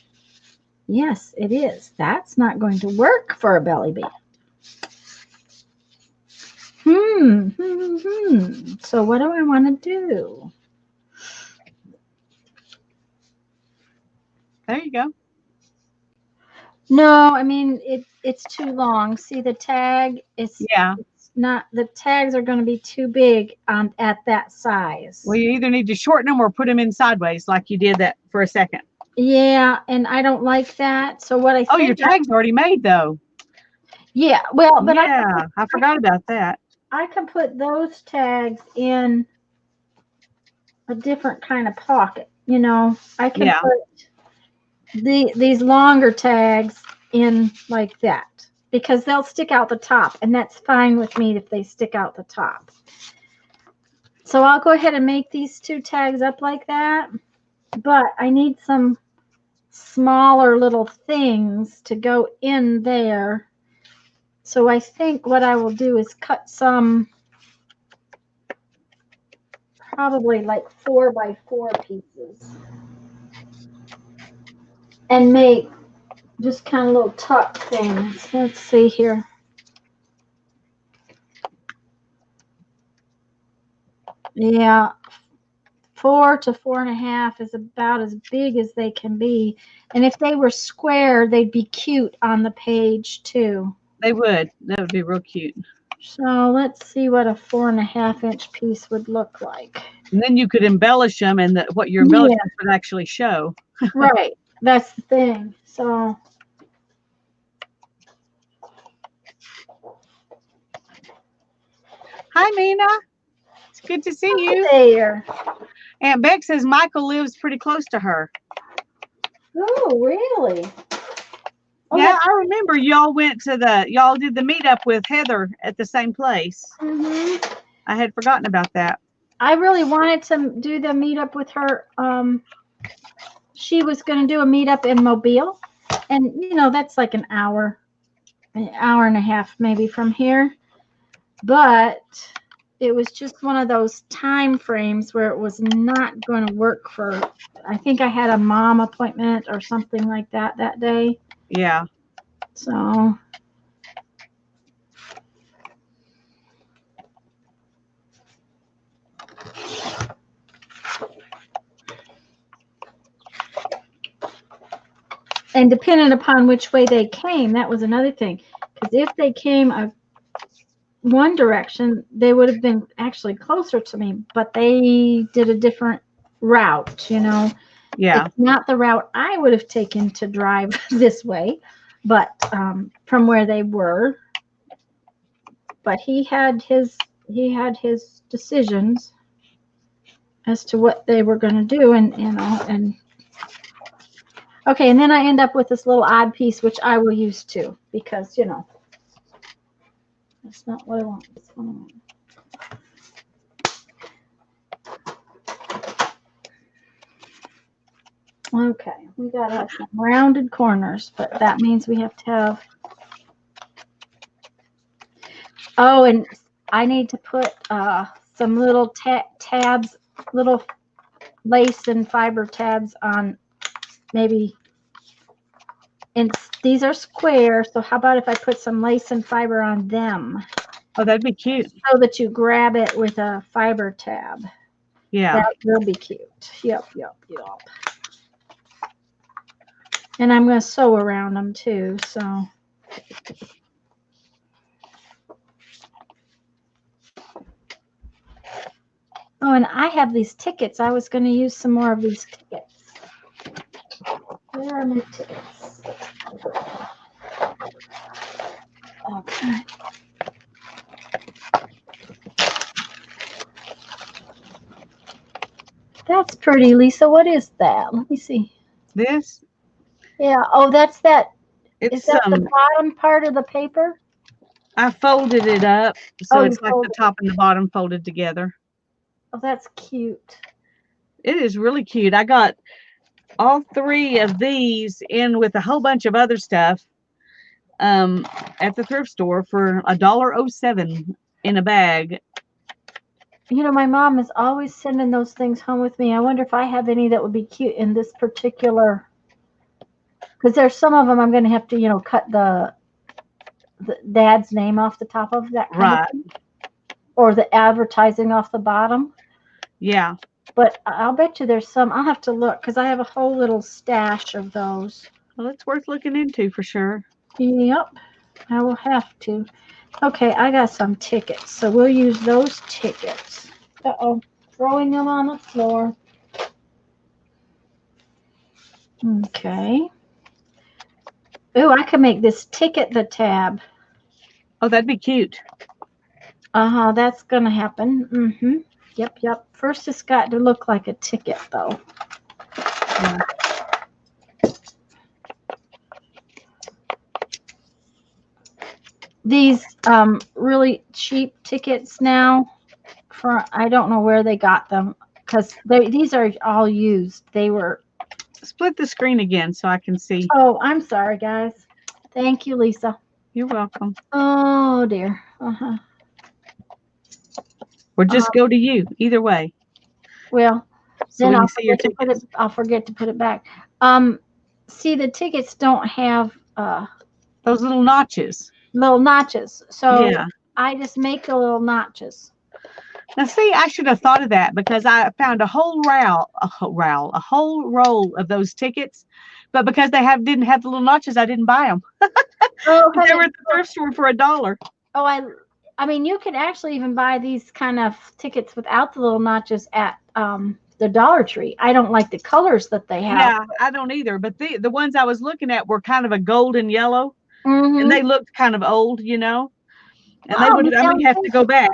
[SPEAKER 1] Yes, it is. That's not going to work for a belly band. So what do I want to do?
[SPEAKER 2] There you go.
[SPEAKER 1] No, I mean it's too long. See, the tag is It's not. The tags are going to be too big at that size.
[SPEAKER 2] Well, you either need to shorten them or put them in sideways, like you did that for a second.
[SPEAKER 1] Yeah, and I don't like that. So what I think.
[SPEAKER 2] Oh, your tag's already made though.
[SPEAKER 1] Yeah, well, but
[SPEAKER 2] I forgot about that.
[SPEAKER 1] I can put those tags in a different kind of pocket. You know, I can
[SPEAKER 2] Yeah.
[SPEAKER 1] put these longer tags in like that because they'll stick out the top, and that's fine with me if they stick out the top. So I'll go ahead and make these 2 tags up like that, but I need some smaller little things to go in there. So I think what I will do is cut some, probably like 4x4 pieces, and make just kind of little tuck things. Let's see here. Yeah, 4 to 4.5 is about as big as they can be. And if they were square, they'd be cute on the page too.
[SPEAKER 2] They would. That would be real cute.
[SPEAKER 1] So let's see what a 4.5-inch piece would look like.
[SPEAKER 2] And then you could embellish them, and what your embellishments would actually show.
[SPEAKER 1] Right. That's the thing. So
[SPEAKER 2] Hi, Mina. It's good to see you.
[SPEAKER 1] there.
[SPEAKER 2] Aunt Beck says Michael lives pretty close to her.
[SPEAKER 1] Oh, really? Oh,
[SPEAKER 2] Yeah, I remember y'all did the meetup with Heather at the same place.
[SPEAKER 1] Mm-hmm.
[SPEAKER 2] I had forgotten about that.
[SPEAKER 1] I really wanted to do the meetup with her. She was going to do a meetup in Mobile, and you know that's like an hour and a half maybe from here. But it was just one of those time frames where it was not going to work for. I think I had a mom appointment or something like that day.
[SPEAKER 2] Yeah.
[SPEAKER 1] So. And depending upon which way they came, that was another thing. Because if they came one direction, they would have been actually closer to me, but they did a different route, you know.
[SPEAKER 2] Yeah.
[SPEAKER 1] It's not the route I would have taken to drive this way, but from where they were. But he had his decisions as to what they were going to do, and you know, and okay, and then I end up with this little odd piece, which I will use too, because, you know, that's not what I want. That's what I want. Okay, we got to have some rounded corners, but that means we have to have. Oh, and I need to put some little tabs, little lace and fiber tabs on maybe. And these are square, so how about if I put some lace and fiber on them?
[SPEAKER 2] Oh, that'd be cute.
[SPEAKER 1] So that you grab it with a fiber tab.
[SPEAKER 2] Yeah.
[SPEAKER 1] That will be cute. Yep. And I'm going to sew around them too, so. Oh, and I have these tickets. I was going to use some more of these tickets. Where are my tickets? Okay. That's pretty, Lisa. What is that? Let me see.
[SPEAKER 2] This?
[SPEAKER 1] Yeah. Oh, that's that.
[SPEAKER 2] It's
[SPEAKER 1] Is that the bottom part of the paper?
[SPEAKER 2] I folded it up, so it's like the top and the bottom folded together.
[SPEAKER 1] Oh, that's cute.
[SPEAKER 2] It is really cute. I got all 3 of these in with a whole bunch of other stuff at the thrift store for $1.07 in a bag.
[SPEAKER 1] You know, my mom is always sending those things home with me. I wonder if I have any that would be cute in this particular, because there's some of them I'm going to have to, you know, cut the dad's name off the top of that kind
[SPEAKER 2] Right.
[SPEAKER 1] of thing, or the advertising off the bottom.
[SPEAKER 2] Yeah.
[SPEAKER 1] But I'll bet you there's some. I'll have to look because I have a whole little stash of those.
[SPEAKER 2] Well, it's worth looking into for sure.
[SPEAKER 1] Yep, I will have to. Okay, I got some tickets, so we'll use those tickets. Uh-oh, throwing them on the floor. Okay. Ooh, I could make this ticket the tab.
[SPEAKER 2] Oh, that'd be cute.
[SPEAKER 1] Uh-huh, that's going to happen. Mm-hmm. Yep. First, it's got to look like a ticket, though.
[SPEAKER 2] Yeah.
[SPEAKER 1] These really cheap tickets now, I don't know where they got them because these are all used. They were.
[SPEAKER 2] Split the screen again so I can see.
[SPEAKER 1] Oh, I'm sorry, guys. Thank you, Lisa.
[SPEAKER 2] You're welcome.
[SPEAKER 1] Oh dear.
[SPEAKER 2] Or just go to you. Either way.
[SPEAKER 1] Well,
[SPEAKER 2] So
[SPEAKER 1] then
[SPEAKER 2] we can see your tickets.
[SPEAKER 1] I'll forget to put it back. See, the tickets don't have
[SPEAKER 2] Those little notches.
[SPEAKER 1] little notches, so
[SPEAKER 2] Yeah.
[SPEAKER 1] I just make the little notches.
[SPEAKER 2] Now, see, I should have thought of that because I found a whole roll of those tickets, but because didn't have the little notches, I didn't buy them.
[SPEAKER 1] Oh,
[SPEAKER 2] They were at the thrift store for $1.
[SPEAKER 1] Oh, I mean, you can actually even buy these kind of tickets without the little notches at the Dollar Tree. I don't like the colors that they have.
[SPEAKER 2] Yeah, I don't either. But the ones I was looking at were kind of a golden yellow, and they looked kind of old, you know. And they would. I may have to go back.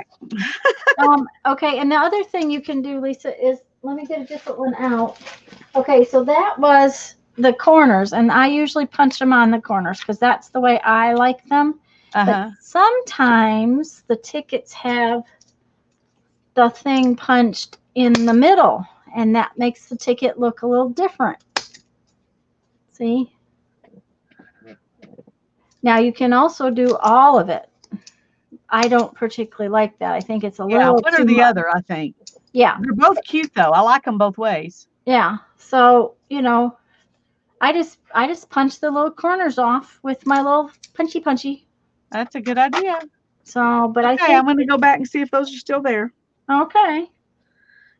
[SPEAKER 1] Okay, and the other thing you can do, Lisa, is let me get a different one out. Okay, so that was the corners, and I usually punch them on the corners because that's the way I like them. But sometimes the tickets have the thing punched in the middle, and that makes the ticket look a little different. See? Now you can also do all of it. I don't particularly like that. I think it's a little
[SPEAKER 2] one or the other, I think.
[SPEAKER 1] Yeah.
[SPEAKER 2] They're both cute though. I like them both ways.
[SPEAKER 1] Yeah. So, I just punch the little corners off with my little punchy.
[SPEAKER 2] That's a good idea.
[SPEAKER 1] So, but
[SPEAKER 2] okay, I'm going to go back and see if those are still there.
[SPEAKER 1] Okay.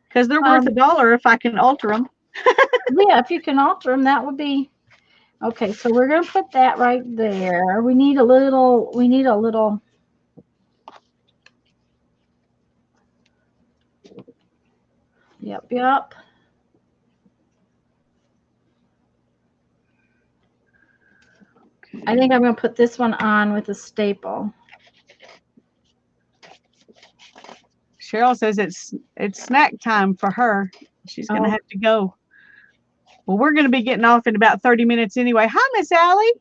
[SPEAKER 2] Because they're worth $1 if I can alter them.
[SPEAKER 1] Yeah, if you can alter them, that would be okay. So we're going to put that right there. We need a little. Yep. I think I'm going to put this one on with a staple.
[SPEAKER 2] Cheryl says it's snack time for her. She's going to have to go. Well, we're going to be getting off in about 30 minutes anyway. Hi, Miss Allie.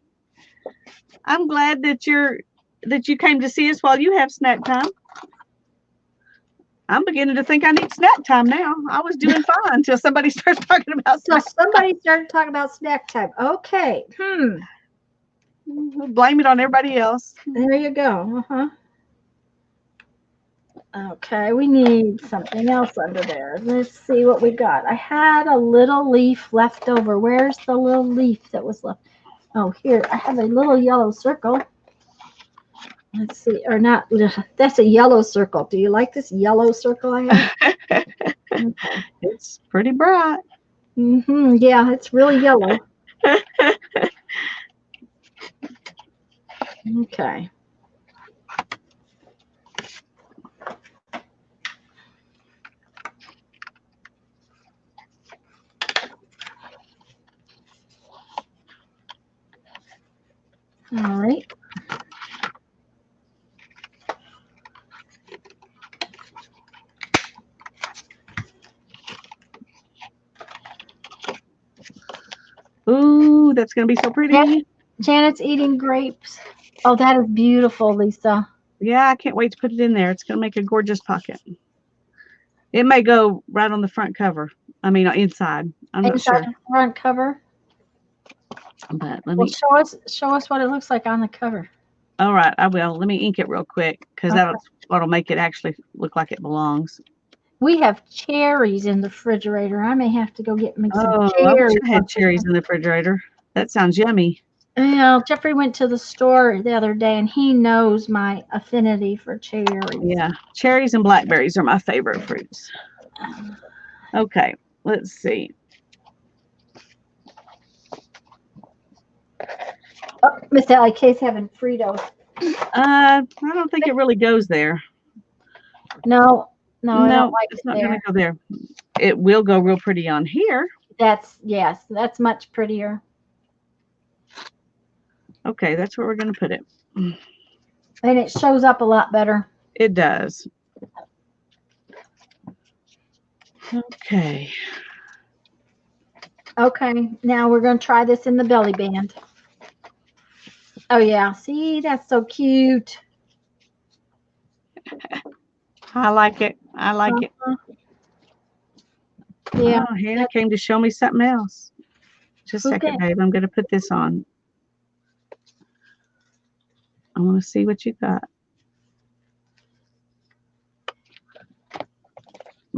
[SPEAKER 2] I'm glad that you came to see us while you have snack time. I'm beginning to think I need snack time now. I was doing fine until somebody starts talking about snack time.
[SPEAKER 1] Somebody started talking about snack time. Okay.
[SPEAKER 2] Blame it on everybody else.
[SPEAKER 1] There you go. Okay, we need something else under there. Let's see what we got. I had a little leaf left over. Where's the little leaf that was left? Oh, here. I have a little yellow circle. Let's see. Or not. That's a yellow circle. Do you like this yellow circle I have? Okay.
[SPEAKER 2] It's pretty bright.
[SPEAKER 1] Yeah, it's really yellow. Okay. All right.
[SPEAKER 2] Ooh, that's going to be so pretty.
[SPEAKER 1] Janet's eating grapes. Oh, that is beautiful, Lisa.
[SPEAKER 2] Yeah, I can't wait to put it in there. It's going to make a gorgeous pocket. It may go right on the front cover. I mean, inside. I'm not sure.
[SPEAKER 1] The front cover.
[SPEAKER 2] But let me
[SPEAKER 1] show us what it looks like on the cover.
[SPEAKER 2] All right, I will. Let me ink it real quick because that's what'll make it actually look like it belongs.
[SPEAKER 1] We have cherries in the refrigerator. I may have to go get me some
[SPEAKER 2] cherries. I wish I had cherries in the refrigerator. That sounds yummy.
[SPEAKER 1] Well, Jeffrey went to the store the other day, and he knows my affinity for cherries.
[SPEAKER 2] Yeah, cherries and blackberries are my favorite fruits. Okay, let's see.
[SPEAKER 1] Oh, Miss Allie Kay's having Fritos.
[SPEAKER 2] I don't think it really goes there.
[SPEAKER 1] No, I don't like
[SPEAKER 2] it's not going to go there. It will go real pretty on here.
[SPEAKER 1] That's much prettier.
[SPEAKER 2] Okay, that's where we're going to put it.
[SPEAKER 1] And it shows up a lot better.
[SPEAKER 2] It does. Okay.
[SPEAKER 1] Okay, now we're going to try this in the belly band. Oh, yeah. See, that's so cute.
[SPEAKER 2] I like it. I like it.
[SPEAKER 1] Yeah.
[SPEAKER 2] Oh, Hannah came to show me something else. Just a second,
[SPEAKER 1] Okay.
[SPEAKER 2] babe. I'm going to put this on. I want to see what you got.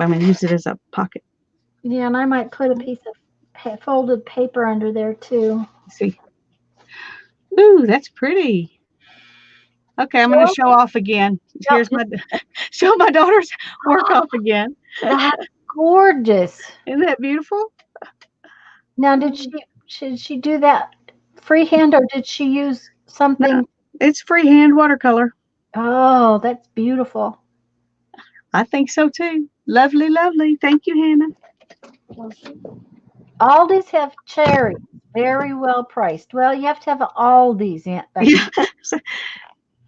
[SPEAKER 2] I'm going to use it as a pocket.
[SPEAKER 1] Yeah, and I might put a piece of folded paper under there too.
[SPEAKER 2] See. Ooh, that's pretty. Okay, I'm going to show off again. Here's my show my daughter's work off again.
[SPEAKER 1] That's gorgeous.
[SPEAKER 2] Isn't that beautiful?
[SPEAKER 1] Now, should she do that freehand or did she use something?
[SPEAKER 2] No, it's freehand watercolor.
[SPEAKER 1] Oh, that's beautiful.
[SPEAKER 2] I think so too. Lovely, lovely. Thank you, Hannah.
[SPEAKER 1] Aldi's have cherries, very well priced. Well, you have to have Aldi's, Aunt Becky.
[SPEAKER 2] Yeah.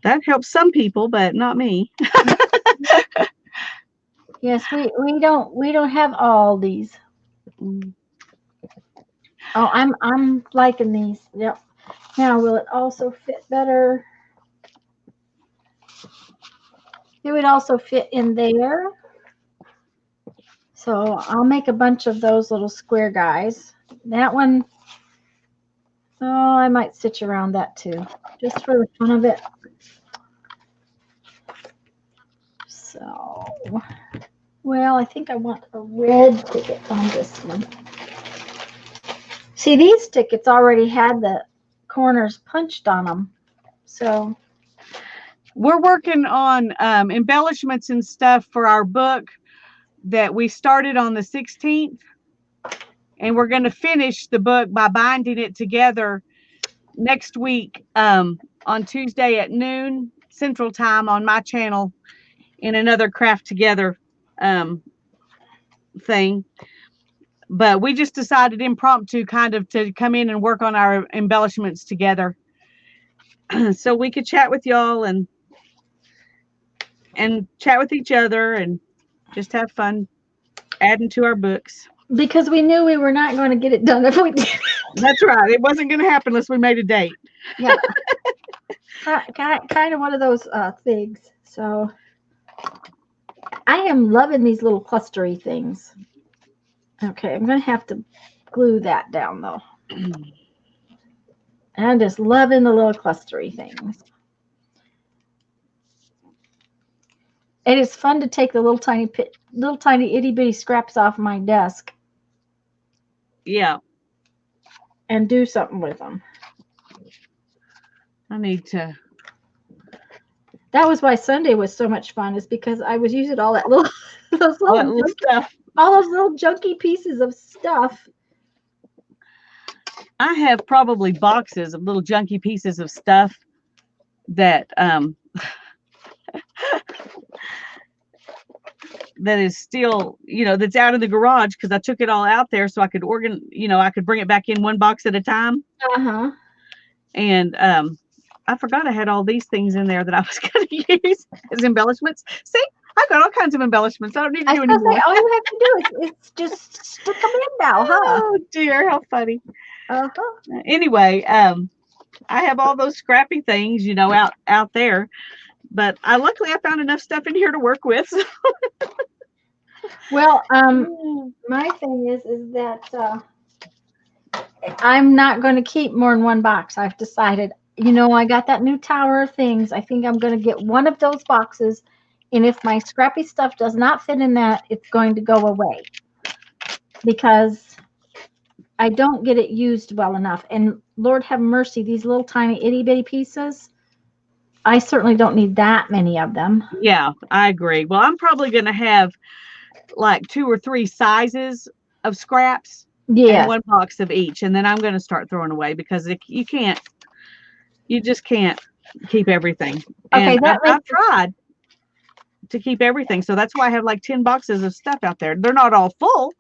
[SPEAKER 2] That helps some people, but not me.
[SPEAKER 1] Yes, we don't have Aldi's. Oh, I'm liking these. Yep. Now, will it also fit better? It would also fit in there. So I'll make a bunch of those little square guys. That one, oh, I might stitch around that too, just for the fun of it. So, well, I think I want a red ticket on this one. See, these tickets already had the corners punched on them. So
[SPEAKER 2] we're working on embellishments and stuff for our book that we started on the 16th. And we're going to finish the book by binding it together next week on Tuesday at noon Central Time on my channel in another Craft Together thing. But we just decided impromptu kind of to come in and work on our embellishments together so we could chat with y'all and chat with each other and just have fun adding to our books.
[SPEAKER 1] Because we knew we were not going to get it done if we did.
[SPEAKER 2] That's right. It wasn't going to happen unless we made a date.
[SPEAKER 1] Yeah. Kind of one of those things. So I am loving these little clustery things. Okay, I'm going to have to glue that down though. And I'm just loving the little clustery things. It is fun to take the little tiny itty bitty scraps off my desk.
[SPEAKER 2] Yeah.
[SPEAKER 1] And do something with them.
[SPEAKER 2] I need to.
[SPEAKER 1] That was why Sunday was so much fun, is because I was using all that little,
[SPEAKER 2] stuff.
[SPEAKER 1] All those little junky pieces of stuff.
[SPEAKER 2] I have probably boxes of little junky pieces of stuff that that is still, that's out in the garage because I took it all out there so I could I could bring it back in one box at a time.
[SPEAKER 1] Uh-huh.
[SPEAKER 2] And I forgot I had all these things in there that I was going to use as embellishments. See, I've got all kinds of embellishments. I don't need to do anymore.
[SPEAKER 1] All you have to do is just stick them in now, huh?
[SPEAKER 2] Oh dear, how funny.
[SPEAKER 1] Uh-huh.
[SPEAKER 2] Anyway, I have all those scrappy things, out there. But luckily I found enough stuff in here to work with.
[SPEAKER 1] Well, my thing is that I'm not going to keep more than one box. I've decided, I got that new tower of things. I think I'm going to get one of those boxes. And if my scrappy stuff does not fit in that, it's going to go away. Because I don't get it used well enough. And Lord have mercy, these little tiny itty bitty pieces, I certainly don't need that many of them.
[SPEAKER 2] Yeah, I agree. Well, I'm probably going to have like 2 or 3 sizes of scraps. Yeah. And one box of each. And then I'm going to start throwing away because you just can't keep everything. Okay. And I've tried to keep everything. So that's why I have like 10 boxes of stuff out there. They're not all full,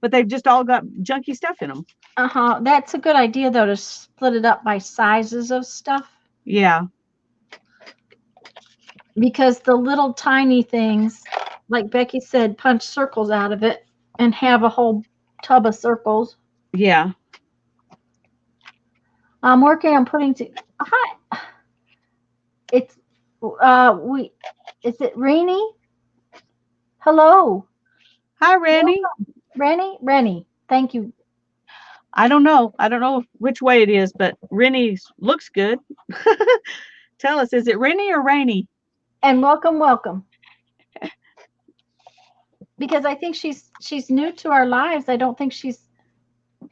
[SPEAKER 2] but they've just all got junky stuff in them.
[SPEAKER 1] Uh-huh. That's a good idea though, to split it up by sizes of stuff.
[SPEAKER 2] Yeah.
[SPEAKER 1] Because the little tiny things, like Becky said, punch circles out of it. and have a whole tub of circles.
[SPEAKER 2] Yeah.
[SPEAKER 1] I'm working on putting to. Hi, it's we. Is it rainy? Hello,
[SPEAKER 2] Hi, Randy.
[SPEAKER 1] Rennie. Thank you.
[SPEAKER 2] I don't know. I don't know which way it is, but Rennie looks good. Tell us, is it Rennie or Rainy?
[SPEAKER 1] And welcome. Because I think she's new to our lives. I don't think she's.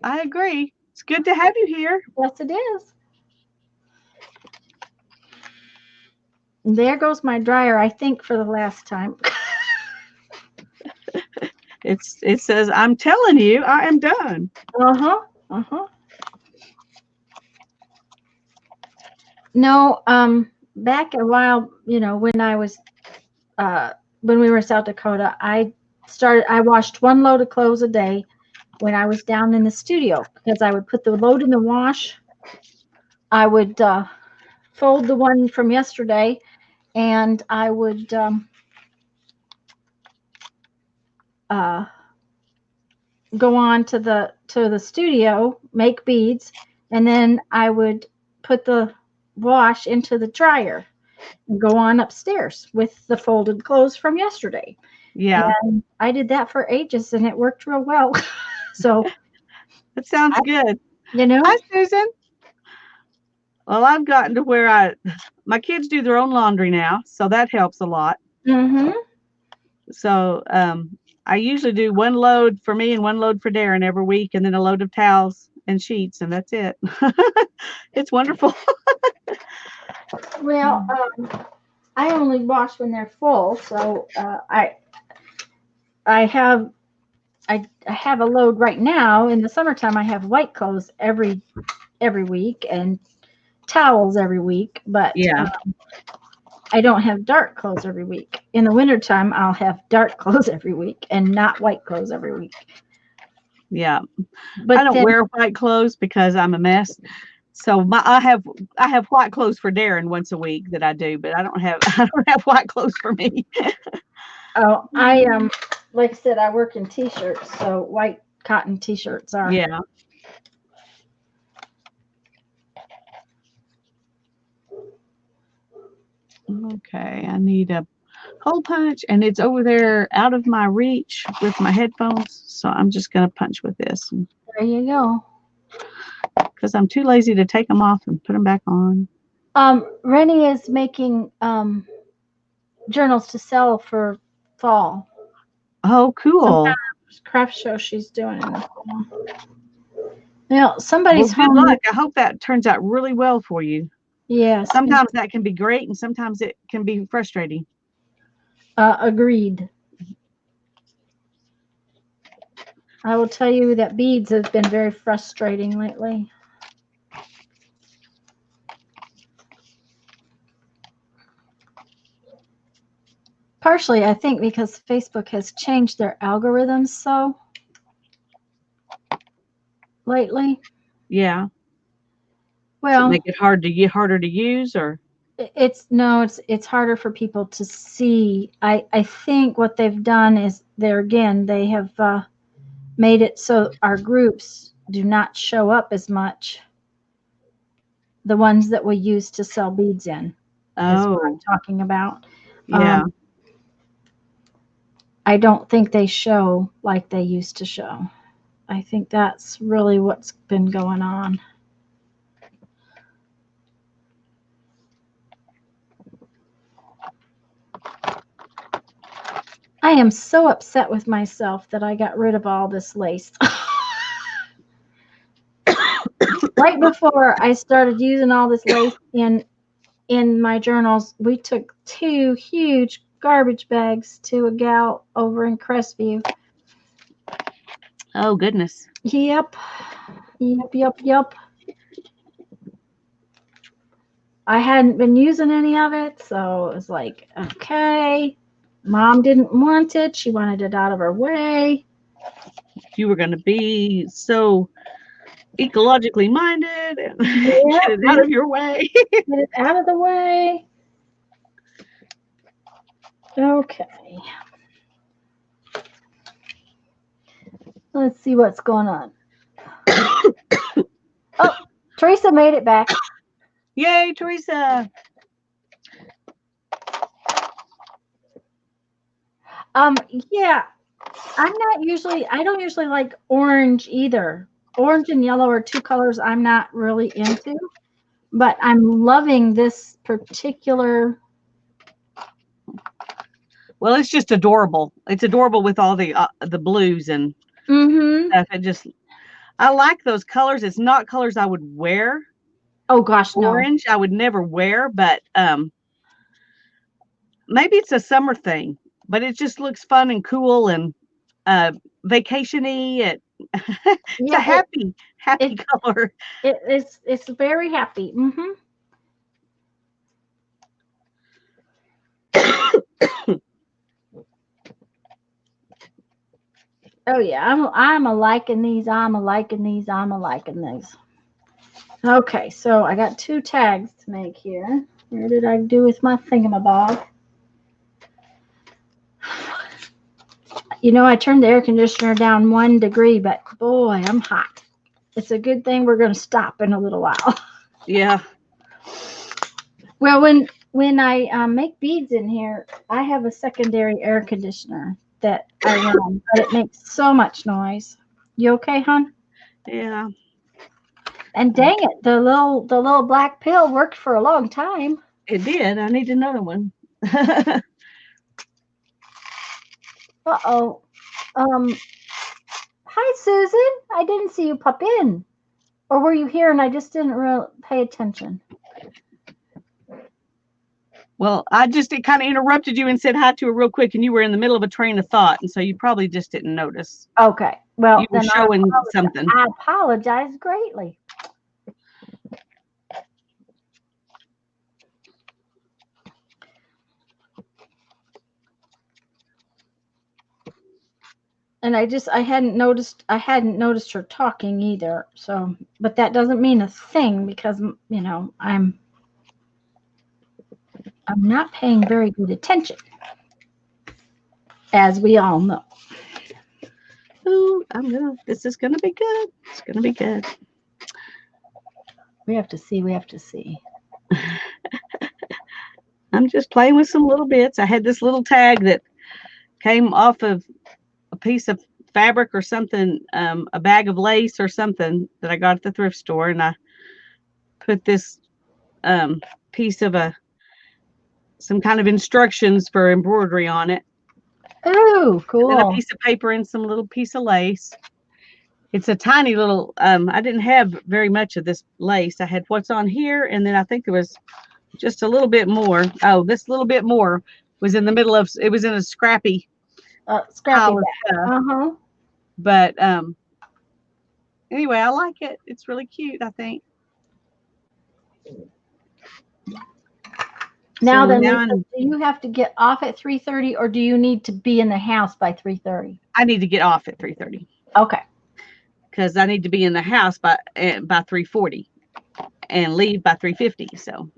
[SPEAKER 2] I agree. It's good to have you here.
[SPEAKER 1] Yes, it is. There goes my dryer, I think, for the last time.
[SPEAKER 2] It says, I'm telling you, I am done.
[SPEAKER 1] Uh-huh. No, back a while, when I was when we were in South Dakota, I washed one load of clothes a day when I was down in the studio, because I would put the load in the wash. I would fold the one from yesterday, and I would go on to the studio, make beads, and then I would put the wash into the dryer and go on upstairs with the folded clothes from yesterday.
[SPEAKER 2] Yeah.
[SPEAKER 1] And I did that for ages, and it worked real well. So
[SPEAKER 2] That sounds good.
[SPEAKER 1] you know,
[SPEAKER 2] Hi, Susan. Well, I've gotten to where my kids do their own laundry now, so that helps a lot.
[SPEAKER 1] mm-hmm.
[SPEAKER 2] So I usually do one load for me and one load for Darren every week, and then a load of towels and sheets, and that's it. It's wonderful.
[SPEAKER 1] Well, I only wash when they're full, so I have I have a load right now. In the summertime, I have white clothes every week and towels every week, but
[SPEAKER 2] Yeah.
[SPEAKER 1] I don't have dark clothes every week. In the wintertime, I'll have dark clothes every week and not white clothes every week.
[SPEAKER 2] Yeah.
[SPEAKER 1] But
[SPEAKER 2] I don't wear white clothes because I'm a mess. So I have white clothes for Darren once a week that I do, but I don't have white clothes for me.
[SPEAKER 1] Oh, I like I said, I work in t-shirts, so white cotton t-shirts are.
[SPEAKER 2] Yeah. Okay, I need a hole punch, and it's over there out of my reach with my headphones, so I'm just going to punch with this
[SPEAKER 1] There you go.
[SPEAKER 2] because I'm too lazy to take them off and put them back on.
[SPEAKER 1] Rennie is making journals to sell for fall.
[SPEAKER 2] Oh, cool.
[SPEAKER 1] Some kind of craft show she's doing in the fall. Now,
[SPEAKER 2] Well,
[SPEAKER 1] somebody's
[SPEAKER 2] good
[SPEAKER 1] home.
[SPEAKER 2] luck. I hope that turns out really well for you.
[SPEAKER 1] Yes.
[SPEAKER 2] Sometimes that can be great, and sometimes it can be frustrating.
[SPEAKER 1] Agreed. I will tell you that beads have been very frustrating lately. Partially, I think, because Facebook has changed their algorithms so lately.
[SPEAKER 2] Yeah.
[SPEAKER 1] Well,
[SPEAKER 2] Does it make it harder to use, or?
[SPEAKER 1] it's harder for people to see. I think what they've done is they have made it so our groups do not show up as much. The ones that we use to sell beads in is what I'm talking about.
[SPEAKER 2] Yeah.
[SPEAKER 1] I don't think they show like they used to show. I think that's really what's been going on. I am so upset with myself that I got rid of all this lace. Right before I started using all this lace in my journals, we took 2 huge garbage bags to a gal over in Crestview.
[SPEAKER 2] Oh, goodness.
[SPEAKER 1] Yep. I hadn't been using any of it, so it was like, okay. Mom didn't want it. She wanted it out of her way.
[SPEAKER 2] You were going to be so ecologically minded and
[SPEAKER 1] Yep.
[SPEAKER 2] get it out of your way.
[SPEAKER 1] Get it out of the way. Okay. Let's see what's going on. Oh, Teresa made it back.
[SPEAKER 2] Yay, Teresa.
[SPEAKER 1] Yeah, I don't usually like orange either. Orange and yellow are two colors I'm not really into, but I'm loving this particular.
[SPEAKER 2] Well, it's just adorable. It's adorable with all the blues and stuff. I like those colors. It's not colors I would wear.
[SPEAKER 1] Oh gosh, no.
[SPEAKER 2] Orange I would never wear, but maybe it's a summer thing, but it just looks fun and cool and vacation-y. It's a happy color.
[SPEAKER 1] It's very happy. Oh yeah, I'm a liking these. I'm a liking these. I'm a liking these. Okay, so I got 2 tags to make here. Where did I do with my thingamabob? You know, I turned the air conditioner down 1 degree, but boy, I'm hot. It's a good thing we're going to stop in a little while.
[SPEAKER 2] Yeah.
[SPEAKER 1] Well, when I make beads in here, I have a secondary air conditioner that I run, but it makes so much noise. You okay, hon?
[SPEAKER 2] Yeah.
[SPEAKER 1] And dang it, the little black pill worked for a long time.
[SPEAKER 2] It did. I need another one.
[SPEAKER 1] Uh-oh. Hi, Susan. I didn't see you pop in. Or were you here and I just didn't really pay attention?
[SPEAKER 2] Well, it kind of interrupted you and said hi to her real quick, and you were in the middle of a train of thought, and so you probably just didn't notice.
[SPEAKER 1] Okay. Well,
[SPEAKER 2] you were showing something.
[SPEAKER 1] I apologize greatly. And I hadn't noticed her talking either. So, but that doesn't mean a thing because, you know, I'm not paying very good attention, as we all know.
[SPEAKER 2] Ooh, this is gonna be good. It's gonna be good.
[SPEAKER 1] We have to see.
[SPEAKER 2] I'm just playing with some little bits. I had this little tag that came off of a piece of fabric or something, a bag of lace or something that I got at the thrift store, and I put this piece of some kind of instructions for embroidery on it.
[SPEAKER 1] Oh, cool.
[SPEAKER 2] And then a piece of paper and some little piece of lace. It's a tiny little, I didn't have very much of this lace. I had what's on here, and then I think there was just a little bit more. Oh, this little bit more was in the middle of, it was in a scrappy
[SPEAKER 1] bag.
[SPEAKER 2] Uh-huh. But anyway, I like it. It's really cute, I think.
[SPEAKER 1] Now then, Lisa, do you have to get off at 3:30 or do you need to be in the house by 3:30?
[SPEAKER 2] I need to get off at 3:30.
[SPEAKER 1] Okay.
[SPEAKER 2] Because I need to be in the house by 3:40 and leave by 3:50. So,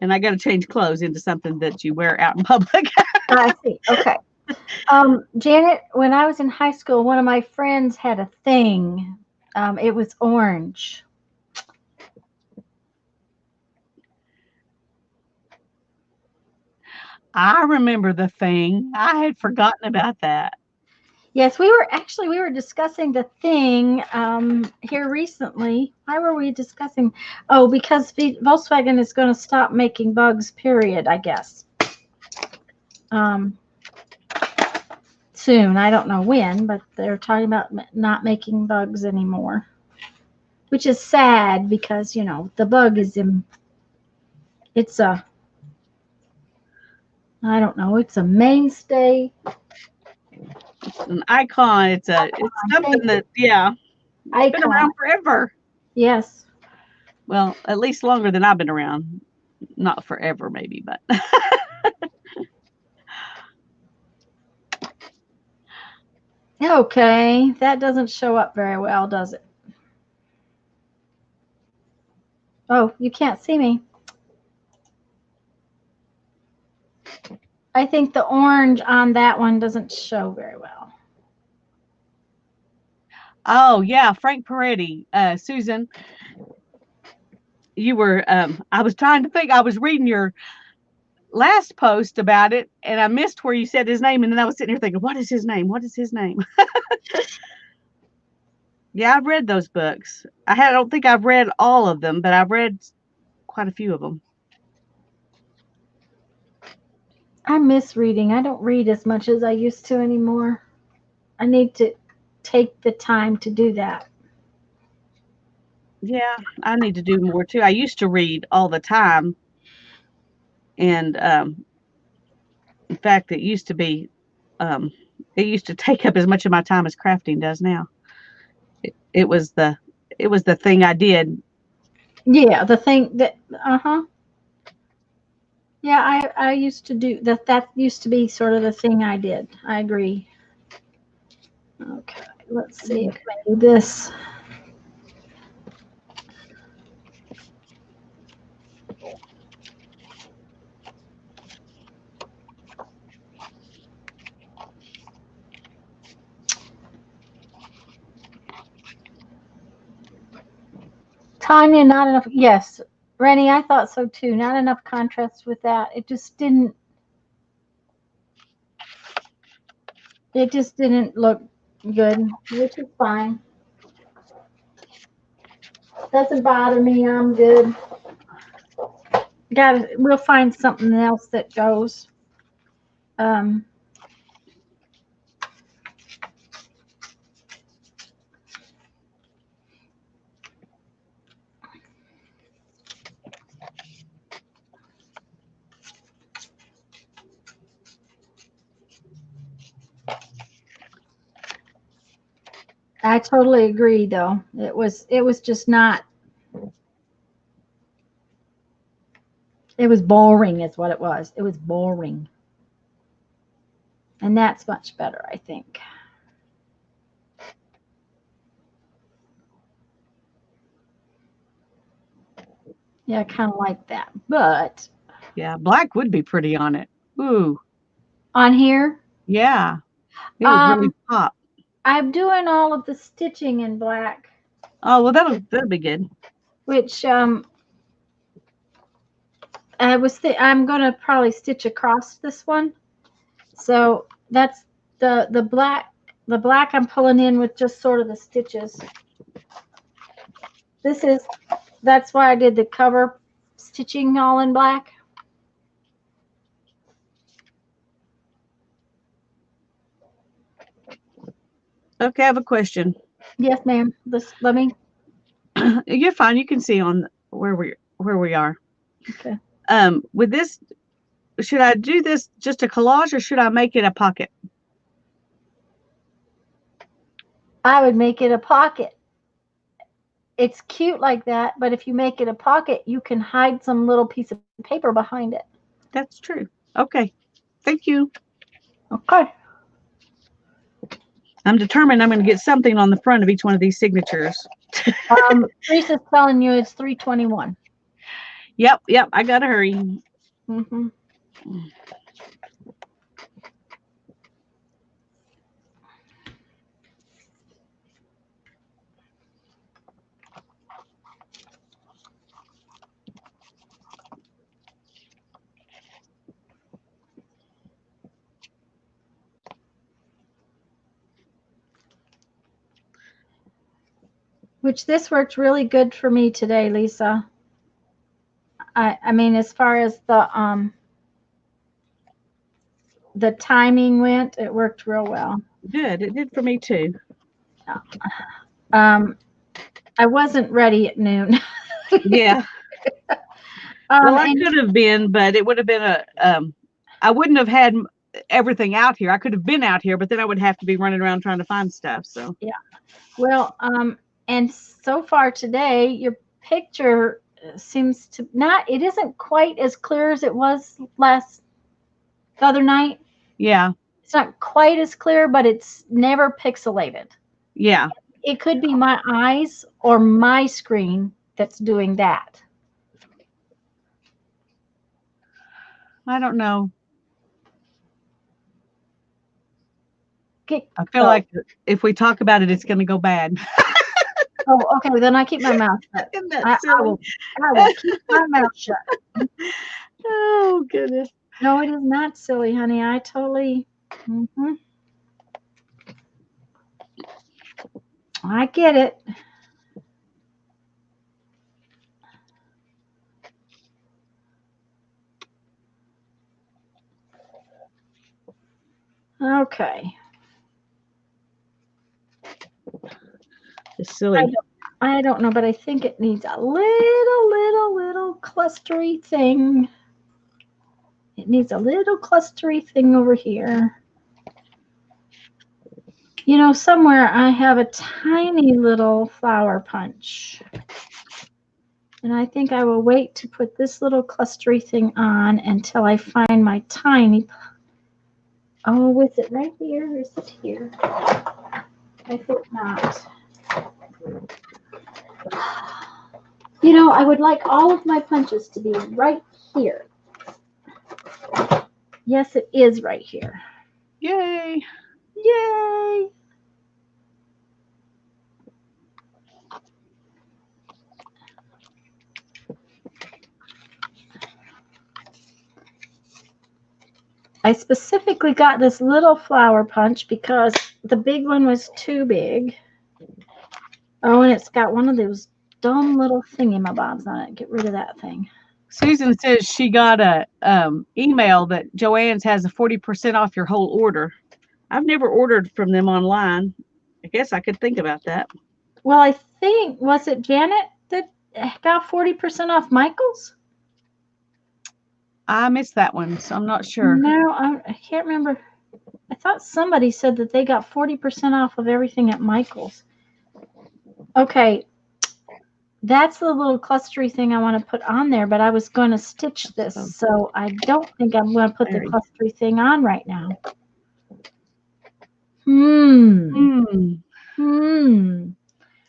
[SPEAKER 2] and I got to change clothes into something that you wear out in public.
[SPEAKER 1] I see. Okay. Janet, when I was in high school, one of my friends had a thing. It was orange.
[SPEAKER 2] I remember the thing. I had forgotten about that.
[SPEAKER 1] Yes, we were discussing the thing here recently. Why were we discussing? Oh, because Volkswagen is going to stop making bugs, period, I guess. Soon. I don't know when, but they're talking about not making bugs anymore, which is sad because, you know, the bug is it's a mainstay.
[SPEAKER 2] It's an icon. It's something that, yeah, it's been around forever.
[SPEAKER 1] Yes.
[SPEAKER 2] Well, at least longer than I've been around. Not forever, maybe, but.
[SPEAKER 1] Okay, that doesn't show up very well, does it? Oh, you can't see me. I think the orange on that one doesn't show very well.
[SPEAKER 2] Oh yeah, Frank Peretti. Susan, you were. I was trying to think. I was reading your last post about it, and I missed where you said his name, and then I was sitting here thinking, what is his name? What is his name? Yeah, I've read those books. I don't think I've read all of them, but I've read quite a few of them.
[SPEAKER 1] I miss reading. I don't read as much as I used to anymore. I need to take the time to do that.
[SPEAKER 2] Yeah, I need to do more too. I used to read all the time, and in fact, um, it used to take up as much of my time as crafting does now. It was the thing I did.
[SPEAKER 1] Yeah, the thing that, uh-huh. Yeah, I used to do that. That used to be sort of the thing I did. I agree. Okay, let's see if I do this. Tanya, not enough. Yes, Rennie, I thought so too. Not enough contrast with that. It just didn't. It just didn't look good, which is fine. Doesn't bother me. I'm good. Got. We'll find something else that goes. Um, I totally agree, though. It was just not. It was boring, is what it was. It was boring, and that's much better, I think. Yeah, I kind of like that. But
[SPEAKER 2] Yeah, black would be pretty on it. Ooh,
[SPEAKER 1] on here,
[SPEAKER 2] yeah, it would really
[SPEAKER 1] um,
[SPEAKER 2] pop.
[SPEAKER 1] I'm doing all of the stitching in black,
[SPEAKER 2] Oh well, that'll be good.
[SPEAKER 1] which I'm gonna probably stitch across this one. So that's the black. The black I'm pulling in with just sort of the stitches. This is That's why I did the cover stitching all in black.
[SPEAKER 2] Okay, I have a question.
[SPEAKER 1] Yes, ma'am. Let me.
[SPEAKER 2] You're fine. You can see on where we are.
[SPEAKER 1] Okay.
[SPEAKER 2] With this, should I do this just a collage or should I make it a pocket?
[SPEAKER 1] I would make it a pocket. It's cute like that, but if you make it a pocket, you can hide some little piece of paper behind it.
[SPEAKER 2] That's true. Okay. Thank you.
[SPEAKER 1] Okay.
[SPEAKER 2] I'm determined I'm going to get something on the front of each one of these signatures.
[SPEAKER 1] Teresa's telling you it's 321.
[SPEAKER 2] Yep. I got to hurry.
[SPEAKER 1] Mm-hmm. Which this worked really good for me today, Lisa. I mean, as far as the timing went, it worked real well.
[SPEAKER 2] Good. It did for me too.
[SPEAKER 1] Um, I wasn't ready at noon.
[SPEAKER 2] Yeah. Well, I
[SPEAKER 1] And
[SPEAKER 2] could have been, but it would have been I wouldn't have had everything out here. I could have been out here, but then I would have to be running around trying to find stuff. So,
[SPEAKER 1] yeah, well, and so far today, your picture seems to not. It isn't quite as clear as it was the other night.
[SPEAKER 2] yeah.
[SPEAKER 1] It's not quite as clear, but it's never pixelated.
[SPEAKER 2] Yeah.
[SPEAKER 1] It could be my eyes or my screen that's doing that.
[SPEAKER 2] I don't know. I feel like if we talk about it, it's going to go bad.
[SPEAKER 1] Oh, okay. Then I keep my mouth shut.
[SPEAKER 2] Isn't that
[SPEAKER 1] I
[SPEAKER 2] silly?
[SPEAKER 1] will keep my mouth shut.
[SPEAKER 2] Oh, goodness.
[SPEAKER 1] No, it is not silly, honey. I totally. I get it. Okay.
[SPEAKER 2] It's silly.
[SPEAKER 1] I don't know, but I think it needs a little clustery thing. It needs a little clustery thing over here. You know, somewhere I have a tiny little flower punch. And I think I will wait to put this little clustery thing on until I find my tiny. Oh, is it right here? Or is it here? I think not. You know, I would like all of my punches to be right here. Yes, it is right here.
[SPEAKER 2] Yay.
[SPEAKER 1] Yay. I specifically got this little flower punch because the big one was too big. Oh, and it's got one of those dumb little thingy-mabobs on it. Get rid of that thing.
[SPEAKER 2] Susan says she got a email that Joann's has a 40% off your whole order. I've never ordered from them online. I guess I could think about that.
[SPEAKER 1] Well, I think, was it Janet that got 40% off Michael's?
[SPEAKER 2] I missed that one, so I'm not sure.
[SPEAKER 1] No, I can't remember. I thought somebody said that they got 40% off of everything at Michael's. Okay, that's the little clustery thing I want to put on there, but I was going to stitch this, so I don't think I'm going to put the clustery thing on right now.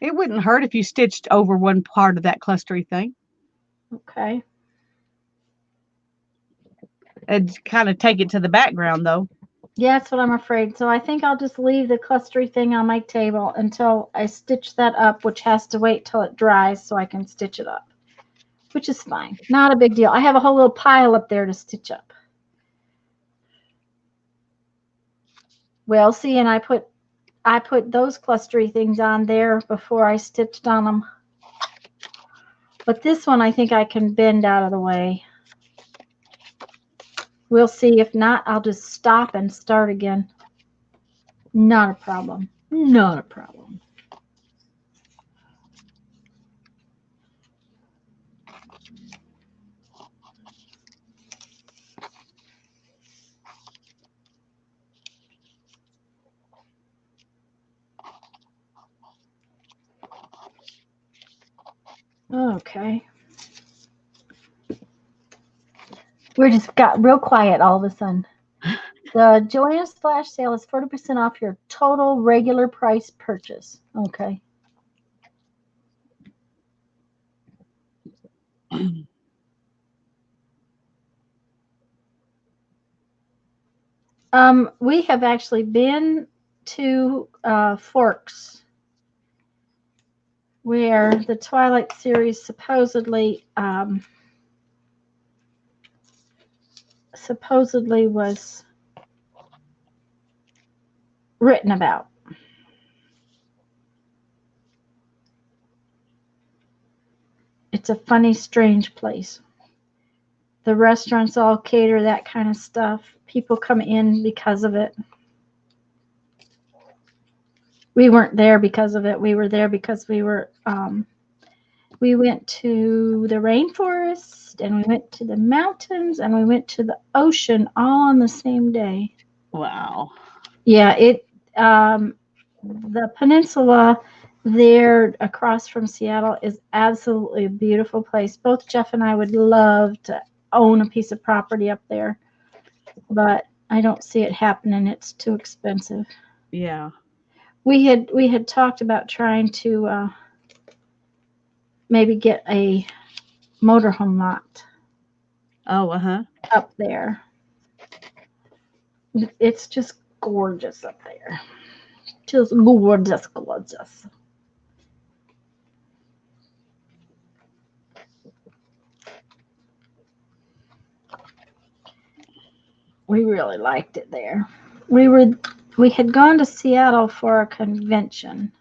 [SPEAKER 2] It wouldn't hurt if you stitched over one part of that clustery thing.
[SPEAKER 1] Okay.
[SPEAKER 2] It'd kind of take it to the background, though.
[SPEAKER 1] Yeah, that's what I'm afraid. So I think I'll just leave the clustery thing on my table until I stitch that up, which has to wait till it dries so I can stitch it up, which is fine. Not a big deal. I have a whole little pile up there to stitch up. Well, see, and I put those clustery things on there before I stitched on them. But this one I think I can bend out of the way. We'll see. If not, I'll just stop and start again. Not a problem. Not a problem. Okay. We just got real quiet all of a sudden. The Joann's flash sale is 40% off your total regular price purchase. Okay. We have actually been to Forks, where the Twilight series supposedly was written about. It's a funny, strange place. The restaurants all cater that kind of stuff. People come in because of it. We weren't there because of it. We were there because we were we went to the rainforest, and we went to the mountains, and we went to the ocean all on the same day.
[SPEAKER 2] Wow.
[SPEAKER 1] Yeah, the peninsula there across from Seattle is absolutely a beautiful place. Both Jeff and I would love to own a piece of property up there, but I don't see it happening. It's too expensive.
[SPEAKER 2] Yeah.
[SPEAKER 1] We had talked about trying to maybe get a motorhome lot.
[SPEAKER 2] Oh,
[SPEAKER 1] up there. It's just gorgeous up there. Just gorgeous, gorgeous. We really liked it there. We had gone to Seattle for a convention,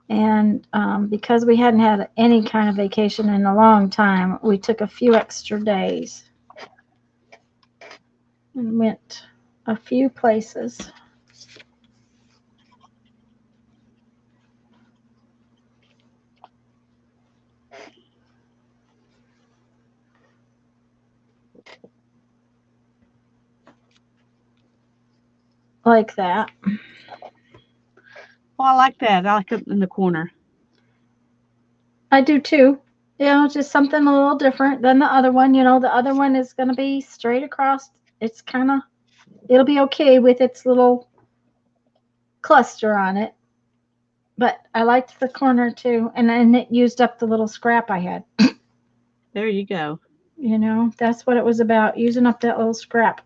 [SPEAKER 1] and because we hadn't had any kind of vacation in a long time, we took a few extra days and went a few places. Like that.
[SPEAKER 2] Well, I like that. I like it in the corner.
[SPEAKER 1] I do too. You know, just something a little different than the other one. You know, the other one is going to be straight across. It's kind of, it'll be okay with its little cluster on it. But I liked the corner too. And then it used up the little scrap I had.
[SPEAKER 2] There you go.
[SPEAKER 1] You know, that's what it was about, using up that little scrap.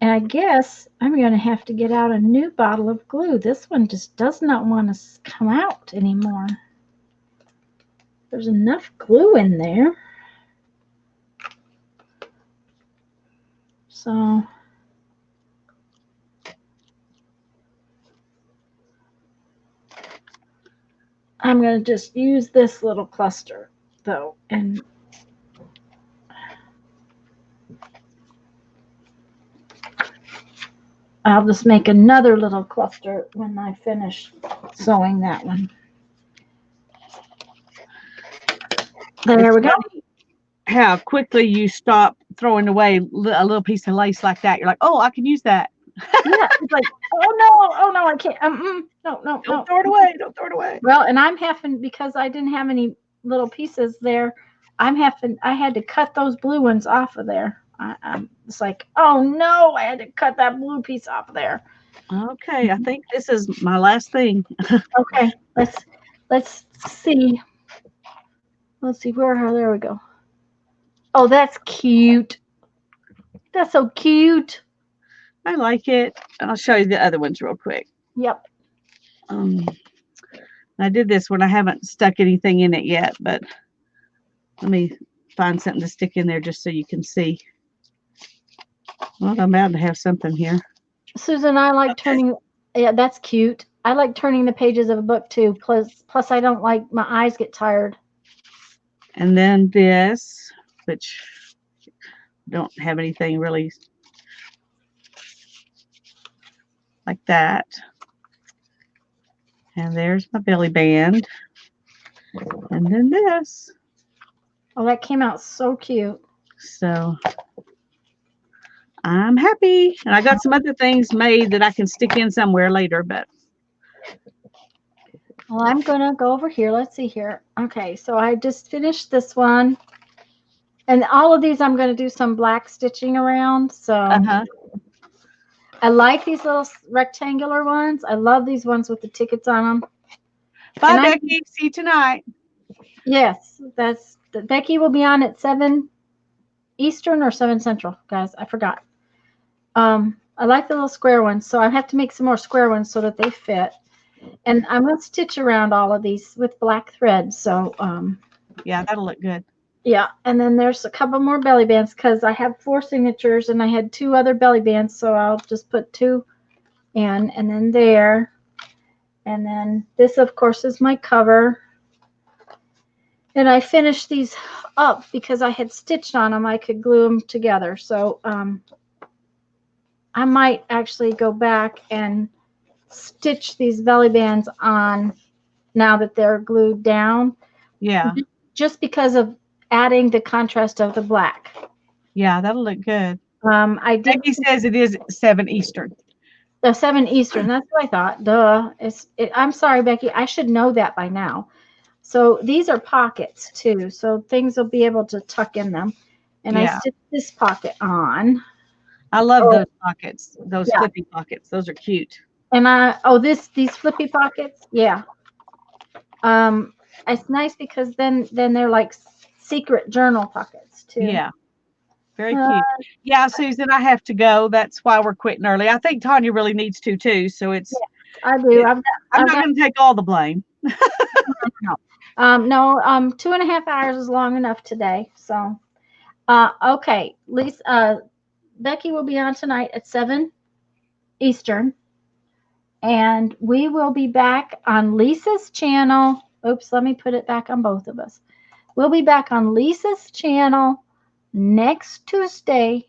[SPEAKER 1] And I guess I'm going to have to get out a new bottle of glue. This one just does not want to come out anymore. There's enough glue in there. So I'm going to just use this little cluster though, and I'll just make another little cluster when I finish sewing that one. There we go.
[SPEAKER 2] How quickly you stop throwing away a little piece of lace like that. You're like, oh, I can use that.
[SPEAKER 1] Yeah, it's like, oh no, I can't. No.
[SPEAKER 2] Don't throw it away. Don't throw it away.
[SPEAKER 1] Well, and I'm having, because I didn't have any little pieces there, I had to cut those blue ones off of there. It's like, oh no, I had to cut that blue piece off of there.
[SPEAKER 2] Okay, I think this is my last thing.
[SPEAKER 1] Okay, let's see. Let's see there we go. Oh, that's cute. That's so cute.
[SPEAKER 2] I like it. I'll show you the other ones real quick.
[SPEAKER 1] Yep.
[SPEAKER 2] I did this one. I haven't stuck anything in it yet, but let me find something to stick in there just so you can see. Well, I'm bound to have something here.
[SPEAKER 1] Susan, I like turning. Yeah, that's cute. I like turning the pages of a book too. Plus, I don't like my eyes get tired.
[SPEAKER 2] And then this, which don't have anything really like that. And there's my belly band. And then this.
[SPEAKER 1] Oh, that came out so cute.
[SPEAKER 2] So I'm happy. And I got some other things made that I can stick in somewhere later, but.
[SPEAKER 1] Well, I'm going to go over here. Let's see here. Okay, so I just finished this one. And all of these I'm going to do some black stitching around. So I like these little rectangular ones. I love these ones with the tickets on them.
[SPEAKER 2] Bye, Becky. See you tonight.
[SPEAKER 1] Yes, Becky will be on at 7 Eastern or 7 Central, guys. I forgot. I like the little square ones, so I have to make some more square ones so that they fit. And I'm going to stitch around all of these with black thread. So
[SPEAKER 2] yeah, that'll look good.
[SPEAKER 1] Yeah, and then there's a couple more belly bands because I have 4 signatures and I had 2 other belly bands, so I'll just put 2 in, and then there. And then this, of course, is my cover. And I finished these up because I had stitched on them. I could glue them together. So I might actually go back and stitch these belly bands on now that they're glued down.
[SPEAKER 2] Yeah.
[SPEAKER 1] Just because of adding the contrast of the black.
[SPEAKER 2] Yeah, that'll look good.
[SPEAKER 1] Becky
[SPEAKER 2] says it is 7 Eastern.
[SPEAKER 1] 7 Eastern. That's what I thought. Duh. I'm sorry, Becky. I should know that by now. So these are pockets too. So things will be able to tuck in them. And I stitched this pocket on.
[SPEAKER 2] I love those pockets. Those flippy pockets. Those are cute.
[SPEAKER 1] And these flippy pockets. Yeah. It's nice because then they're like secret journal pockets too.
[SPEAKER 2] Yeah. Very
[SPEAKER 1] Uh,
[SPEAKER 2] cute. Yeah, Susan, I have to go. That's why we're quitting early. I think Tanya really needs to too. So
[SPEAKER 1] yes, I do.
[SPEAKER 2] it, I'm
[SPEAKER 1] I've
[SPEAKER 2] not
[SPEAKER 1] got
[SPEAKER 2] going to take all the blame.
[SPEAKER 1] no, no, 2.5 hours is long enough today. So, okay, Lisa, Becky will be on tonight at 7 Eastern, and we will be back on Lisa's channel. Oops, let me put it back on both of us. We'll be back on Lisa's channel next Tuesday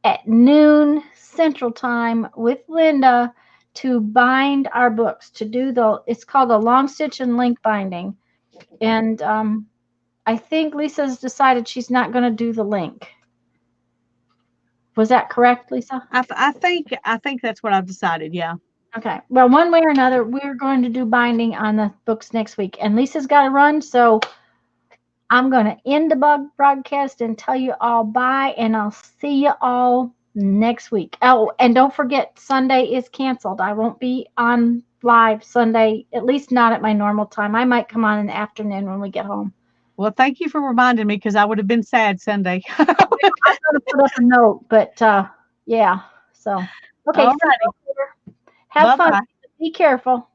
[SPEAKER 1] at noon Central Time with Linda to bind our books, to do it's called a long stitch and link binding. And I think Lisa's decided she's not going to do the link. Was that correct, Lisa?
[SPEAKER 2] I think that's what I've decided. Yeah.
[SPEAKER 1] Okay. Well, one way or another, we're going to do binding on the books next week. And Lisa's got to run, so I'm going to end the broadcast and tell you all bye, and I'll see you all next week. Oh, and don't forget, Sunday is canceled. I won't be on live Sunday, at least not at my normal time. I might come on in the afternoon when we get home.
[SPEAKER 2] Well, thank you for reminding me because I would have been sad Sunday.
[SPEAKER 1] I'm going to put up a note, but yeah. So, okay.
[SPEAKER 2] All righty.
[SPEAKER 1] Have fun.
[SPEAKER 2] Bye-bye.
[SPEAKER 1] Be careful.